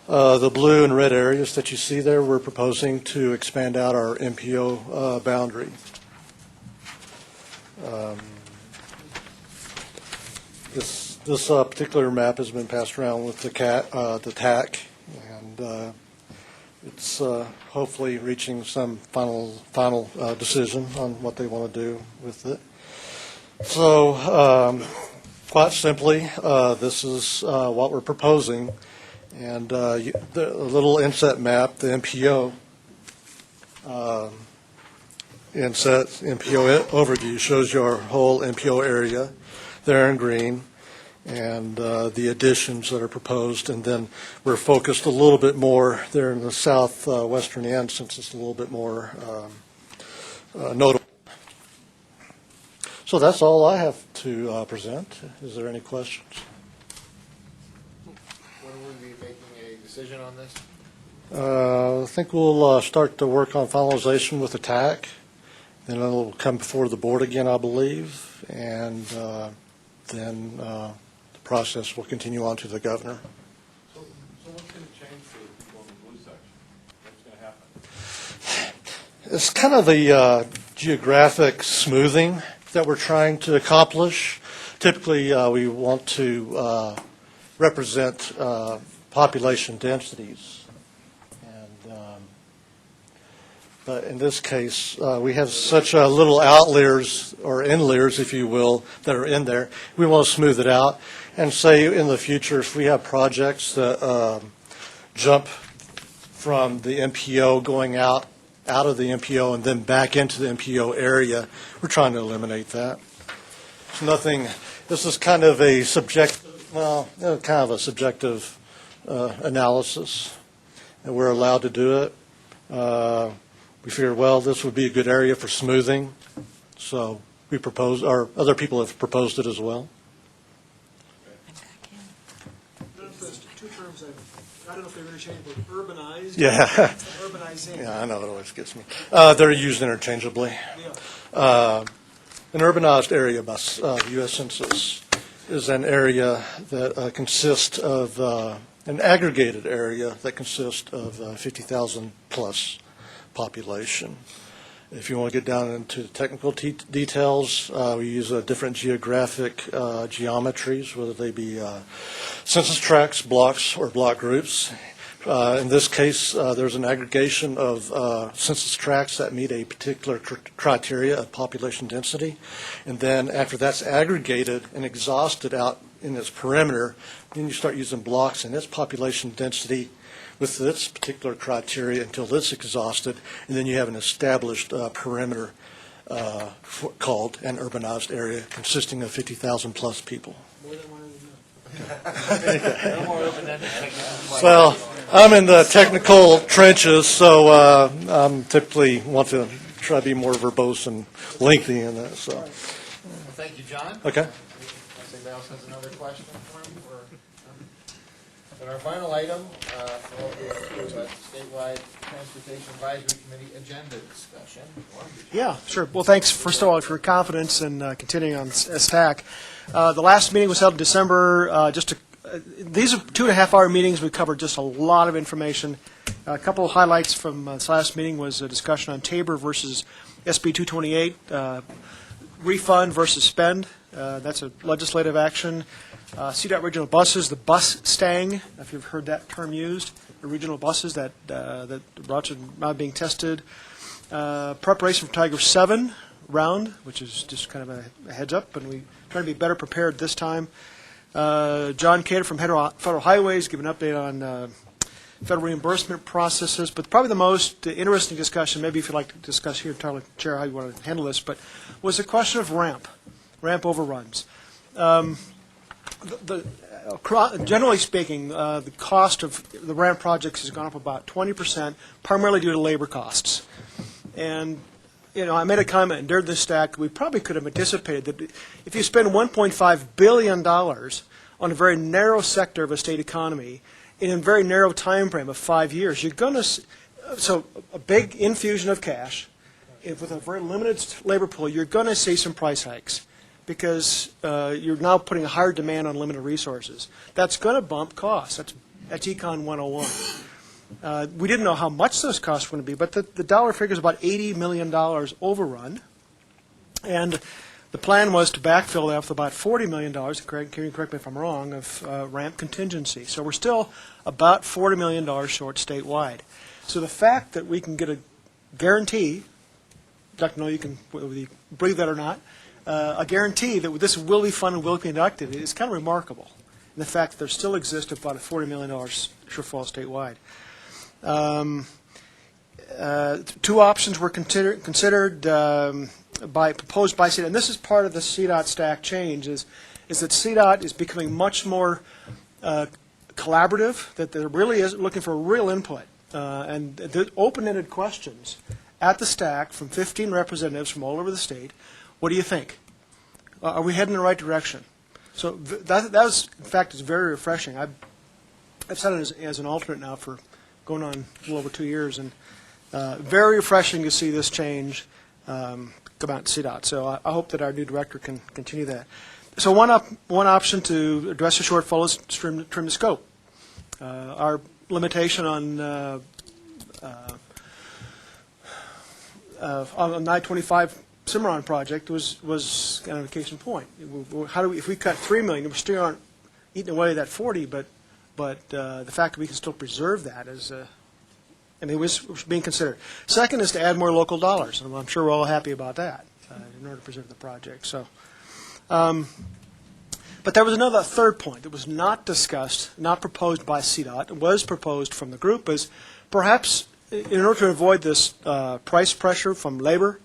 the blue and red areas that you see there, we're proposing to expand out our MPO boundary. This particular map has been passed around with the TAC, and it's hopefully reaching some final decision on what they want to do with it. So, quite simply, this is what we're proposing, and the little inset map, the MPO inset MPO overview shows your whole MPO area there in green, and the additions that are proposed, and then we're focused a little bit more there in the southwestern end, since it's a little bit more notable. So that's all I have to present. Is there any questions? When will we be making a decision on this? I think we'll start to work on finalization with the TAC, then it'll come before the board again, I believe, and then the process will continue on to the governor. So what's going to change for the people in the blue section? What's going to happen? It's kind of the geographic smoothing that we're trying to accomplish. Typically, we want to represent population densities. But in this case, we have such little outliers, or inliers, if you will, that are in there. We want to smooth it out and say in the future, if we have projects that jump from the MPO going out of the MPO and then back into the MPO area, we're trying to eliminate that. It's nothing, this is kind of a subjective analysis, and we're allowed to do it. We figured, well, this would be a good area for smoothing, so we propose, or other people have proposed it as well. Those two terms, I don't know if they're interchangeable, urbanized. Yeah. Urbanizing. Yeah, I know, it always gets me. They're used interchangeably. An urbanized area by U.S. Census is an area that consists of, an aggregated area that consists of 50,000 plus population. If you want to get down into technical details, we use different geographic geometries, whether they be census tracts, blocks, or block groups. In this case, there's an aggregation of census tracts that meet a particular criteria of population density. And then after that's aggregated and exhausted out in its perimeter, then you start using blocks and its population density with this particular criteria until it's exhausted, and then you have an established perimeter called an urbanized area consisting of 50,000 plus people. More than one of them. Well, I'm in the technical trenches, so I typically want to try to be more verbose and lengthy in that. So, Well, thank you, John. okay. Unless anybody else has another question for him? And our final item is a statewide transportation advisory committee agenda discussion. Yeah, sure. Well, thanks, first of all, for your confidence and continuing on STAC. The last meeting was held in December. These are 2.5-hour meetings. We covered just a lot of information. A couple of highlights from this last meeting was a discussion on Tabor versus SB 228, refund versus spend That's a legislative action. CDOT regional buses, the bus stang, if you've heard that term used, the regional buses that routes are now being tested. Preparation for Tiger 7 round, which is just kind of a heads up, and we try to be better prepared this time. John Cater from Federal Highways give an update on federal reimbursement processes, but probably the most interesting discussion, maybe if you'd like to discuss here, Tyler, Chair, how you want to handle this, but was the question of ramp overruns. Generally speaking, the cost of the ramp projects has gone up about 20%, primarily due to labor costs. And, I made a comment during this stack, we probably could have anticipated that if you spend $1.5 billion on a very narrow sector of a state economy in a very narrow time frame of 5 years, you're going to, so a big infusion of cash, with a very limited labor pool, you're going to see some price hikes because you're now putting a higher demand on limited resources. That's going to bump costs. That's Econ 101. We didn't know how much those costs were going to be, but the dollar figure is about $80 million overrun. And the plan was to backfill that with about $40 million, correct me if I'm wrong, of ramp contingency. So we're still about $40 million short statewide. So the fact that we can get a guarantee, Dr. Noll, you can whether you believe that or not, a guarantee that this will be funded and will be conducted is kind of remarkable. And the fact that there still exists about a $40 million shortfall statewide. Two options were considered proposed by CDOT, and this is part of the CDOT stack change, is that CDOT is becoming much more collaborative, that there really is looking for real input, and the open-ended questions at the stack from 15 representatives from all over the state. What do you think? Are we heading in the right direction? So that was, in fact, is very refreshing. I've sat as an alternate now for going on a little over 2 years, and very refreshing to see this change come out to CDOT. So I hope that our new director can continue that. So one option to address the shortfall is trim the scope. Our limitation on I-25 Cimarron project was kind of a case in point. How do we, if we cut $3 million, we still aren't eating away that 40, but the fact that we can still preserve that is, it was being considered. Second is to add more local dollars, and I'm sure we're all happy about that in order to preserve the project. So, but there was another third point that was not discussed, not proposed by CDOT, was proposed from the group, is perhaps in order to avoid this price pressure from labor,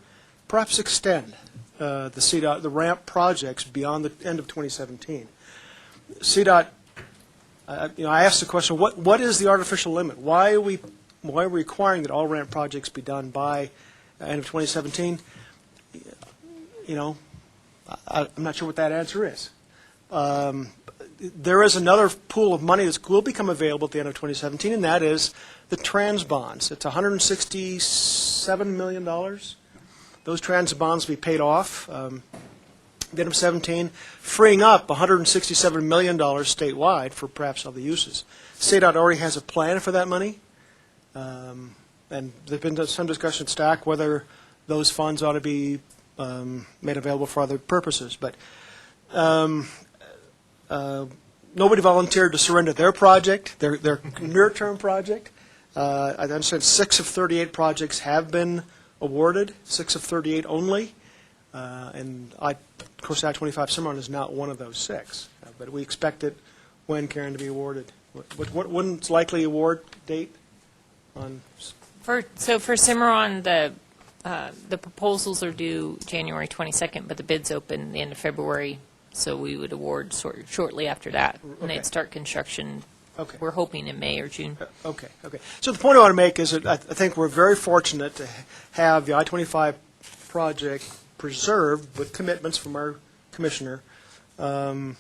perhaps extend the ramp projects beyond the end of 2017. CDOT, I asked the question, what is the artificial limit? Why are we requiring that all ramp projects be done by end of 2017? I'm not sure what that answer is. There is another pool of money that will become available at the end of 2017, and that is the trans bonds. It's $167 million. Those trans bonds will be paid off at the end of 17, freeing up $167 million statewide for perhaps other uses. CDOT already has a plan for that money, and there's been some discussion at STAC whether those funds ought to be made available for other purposes. But nobody volunteered to surrender their project, their near-term project. I understand 6 of 38 projects have been awarded, 6 of 38 only, and of course I-25 Cimarron is not one of those 6. But we expect it when, Karen, to be awarded. When's likely award date on? For Cimarron, the proposals are due January 22nd, but the bids open the end of February, so we would award shortly after that, and they'd start construction. Okay. We're hoping in May or June. Okay. So the point I want to make is that I think we're very fortunate to have the I-25 project preserved with commitments from our commissioner. And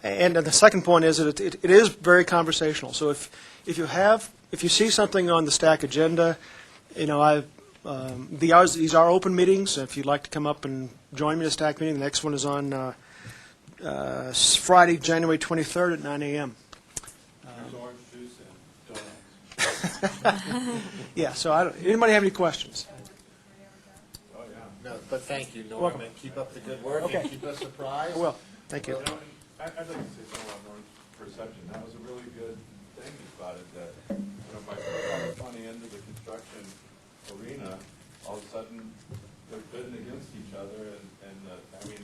the second point is that it is very conversational. So if you see something on the STAC agenda, these are open meetings. If you'd like to come up and join me at a STAC meeting, the next one is on Friday, January 23rd at 9 a.m. Orange juice and donuts. Yeah, so anybody have any questions? Oh, yeah. No, But thank you, Norm, Welcome. and keep up the good work, Okay. and keep us apprised. Well, thank you. I'd like to say something about Norton's perception. That was a really good thing about it, that, by putting all the money into the construction arena, all of a sudden, they're bidding against each other, and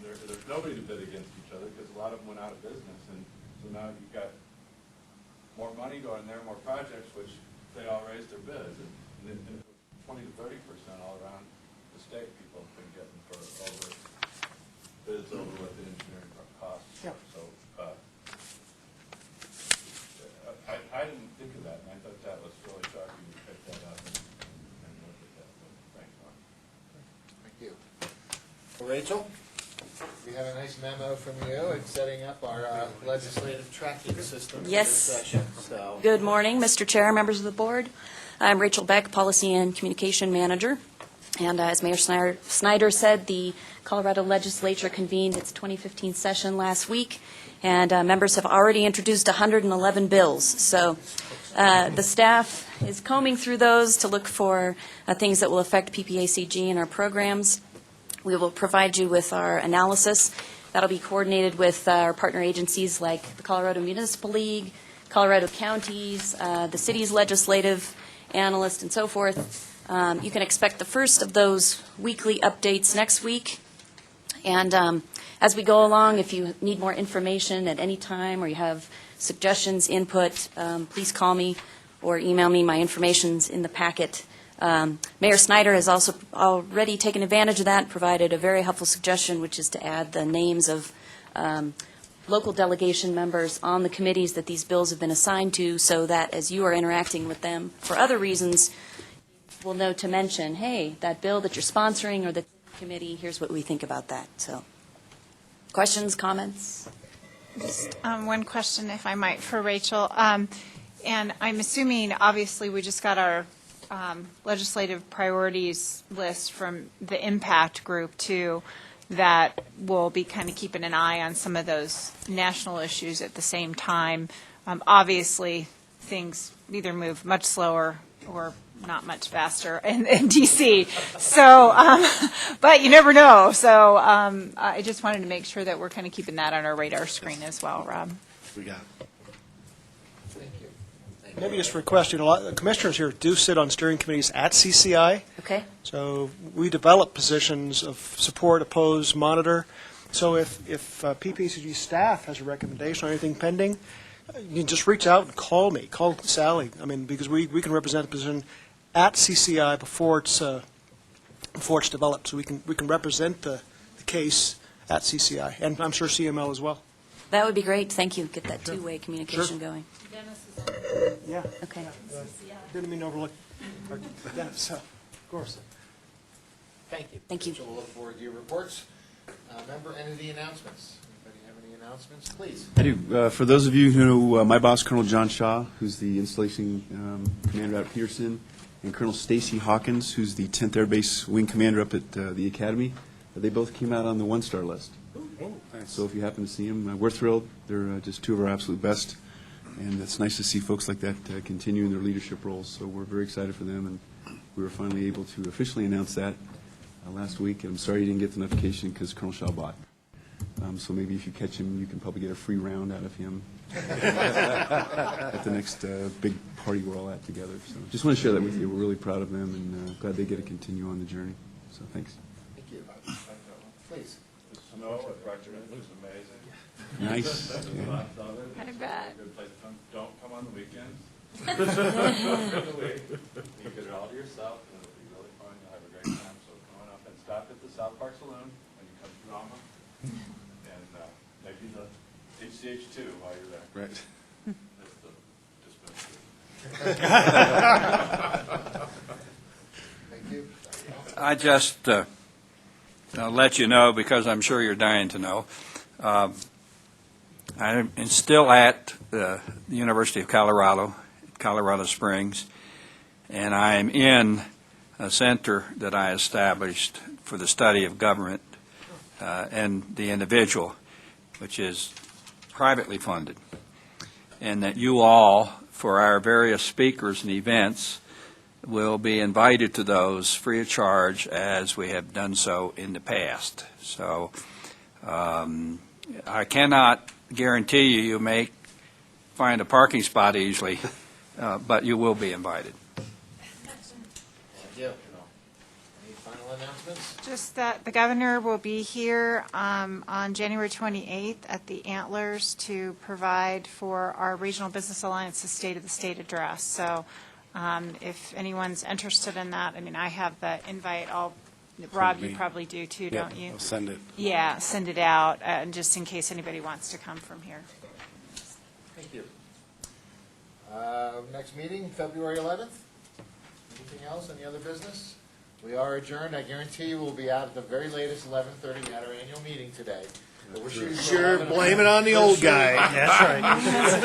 there's nobody to bid against each other, because a lot of them went out of business, and so now you've got more money going there, more projects, which they all raised their bids, and 20 to 30% all around the state, people have been getting for bids over what the engineering costs. Yep. So, I didn't think of that, and I thought that was really shocking to pick that up and look at that, but thanks, Mark. Thank you. Well, Rachel, we have a nice memo from you in setting up our legislative tracking system for Yes. this session. So, Good morning, Mr. Chair, members of the board. I'm Rachel Beck, Policy and Communication Manager. And as Mayor Snyder said, the Colorado Legislature convened its 2015 session last week, and members have already introduced 111 bills. So the staff is combing through those to look for things that will affect PPACG and our programs. We will provide you with our analysis. That'll be coordinated with our partner agencies like the Colorado Municipal League, Colorado counties, the city's legislative analyst, and so forth. You can expect the first of those weekly updates next week. And as we go along, if you need more information at any time or you have suggestions, input, please call me or email me. My information's in the packet. Mayor Snyder has also already taken advantage of that and provided a very helpful suggestion, which is to add the names of local delegation members on the committees that these bills have been assigned to, so that as you are interacting with them for other reasons, we'll know to mention, hey, that bill that you're sponsoring or the committee, here's what we think about that. So, questions, comments? Just one question, if I might, for Rachel. And I'm assuming, obviously, we just got our legislative priorities list from the impact group, too, that will be kind of keeping an eye on some of those national issues at the same time. Obviously, things either move much slower or not much faster in D.C. So, but you never know. So I just wanted to make sure that we're kind of keeping that on our radar screen as well, Rob. We got it. thank you. Maybe just request, a lot of the commissioners here do sit on steering committees at CCI. Okay. So we develop positions of support, oppose, monitor. So if PPACG staff has a recommendation or anything pending, you can just reach out and call me, call Sally. I mean, because we can represent the position at CCI before it's developed. So we can represent the case at CCI, and I'm sure CML as well. That would be great. Thank you. Get that two-way communication going. Yeah. Okay. Didn't mean to overlook. Dennis, so, of course. Thank you. Thank you. So we'll look forward to your reports. Member, any of the announcements? Anybody have any announcements? Please. I do. For those of you who know my boss, Colonel John Shaw, who's the installation commander out at Peterson, and Colonel Stacy Hawkins, who's the 10th Air Base Wing Commander up at the Academy, they both came out on the one-star list. So if you happen to see them, we're thrilled. They're just two of our absolute best, and it's nice to see folks like that continue in their leadership roles. So we're very excited for them, and we were finally able to officially announce that last week. And I'm sorry you didn't get the notification because Colonel Shaw bought. So maybe if you catch him, you can probably get a free round out of him at the next big party we're all at together. So just want to share that with you. We're really proud of them, and glad they get to continue on the journey. So thanks. Thank you. Please. The snow at Breckenridge was amazing. Nice. I bet. Good place to come. Don't come on the weekends. During the week. You get it all to yourself, and it'll be really fun. You'll have a great time. So come on up and stop at the South Park Saloon when you come through Alma. And maybe the HCH2 while you're there. Right. That's the dispensary. Thank you. I just let you know, because I'm sure you're dying to know, I'm still at the University of Colorado, Colorado Springs, and I'm in a center that I established for the study of government and the individual, which is privately funded, and that you all, for our various speakers and events, will be invited to those free of charge as we have done so in the past. So I cannot guarantee you may find a parking spot easily, but you will be invited. Thank you. Any final announcements? Just that the governor will be here on January 28th at the Antlers to provide for our Regional Business Alliance's State of the State address. So if anyone's interested in that, I mean, I have the invite. Rob, you probably do too, don't you? I'll send it. Yeah, send it out, and just in case anybody wants to come from here. Thank you. Next meeting, February 11th. Anything else? Any other business? We are adjourned. I guarantee you we'll be out at the very latest 11:30 at our annual meeting today. But we're shooting for Sure, 11 blame it on the old guy. That's right.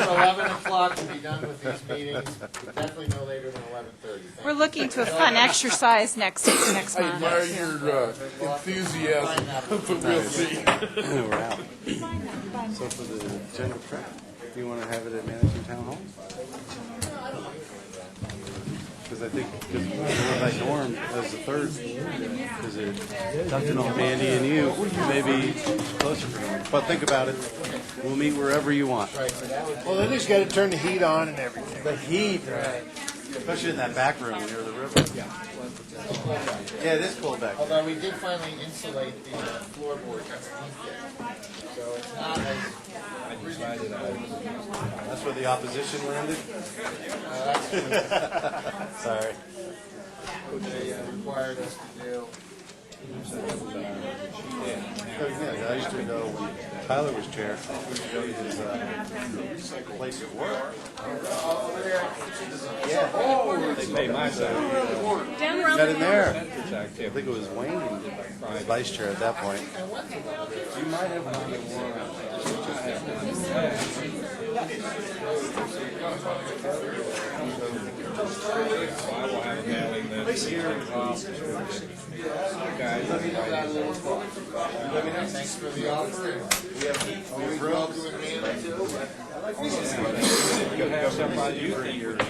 11 o'clock to be done with these meetings, but definitely no later than 11:30. We're looking to a fun exercise next month. I admire your enthusiasm, but we'll see. We're out. So for the general prep, do you want to have it at Manatee Town Hall? Because I think, by Norm as the third, because it, Mandy and you, maybe closer for Norm. But think about it. We'll meet wherever you want. Well, then he's got to turn the heat on and everything. The heat, right? Especially in that back room near the river. Yeah, it is cold back there. Although we did finally insulate the floorboards underneath it, so it's not as. That's where the opposition landed? Sorry. They required us to do. Yeah, I used to go when Tyler was chair. I used to go to his place of work. Yeah. They pay my salary. Got in there. I think it was Wayne was vice chair at that point. You might have Thanks for the offer. We have welcome in Manly too. You have somebody for years.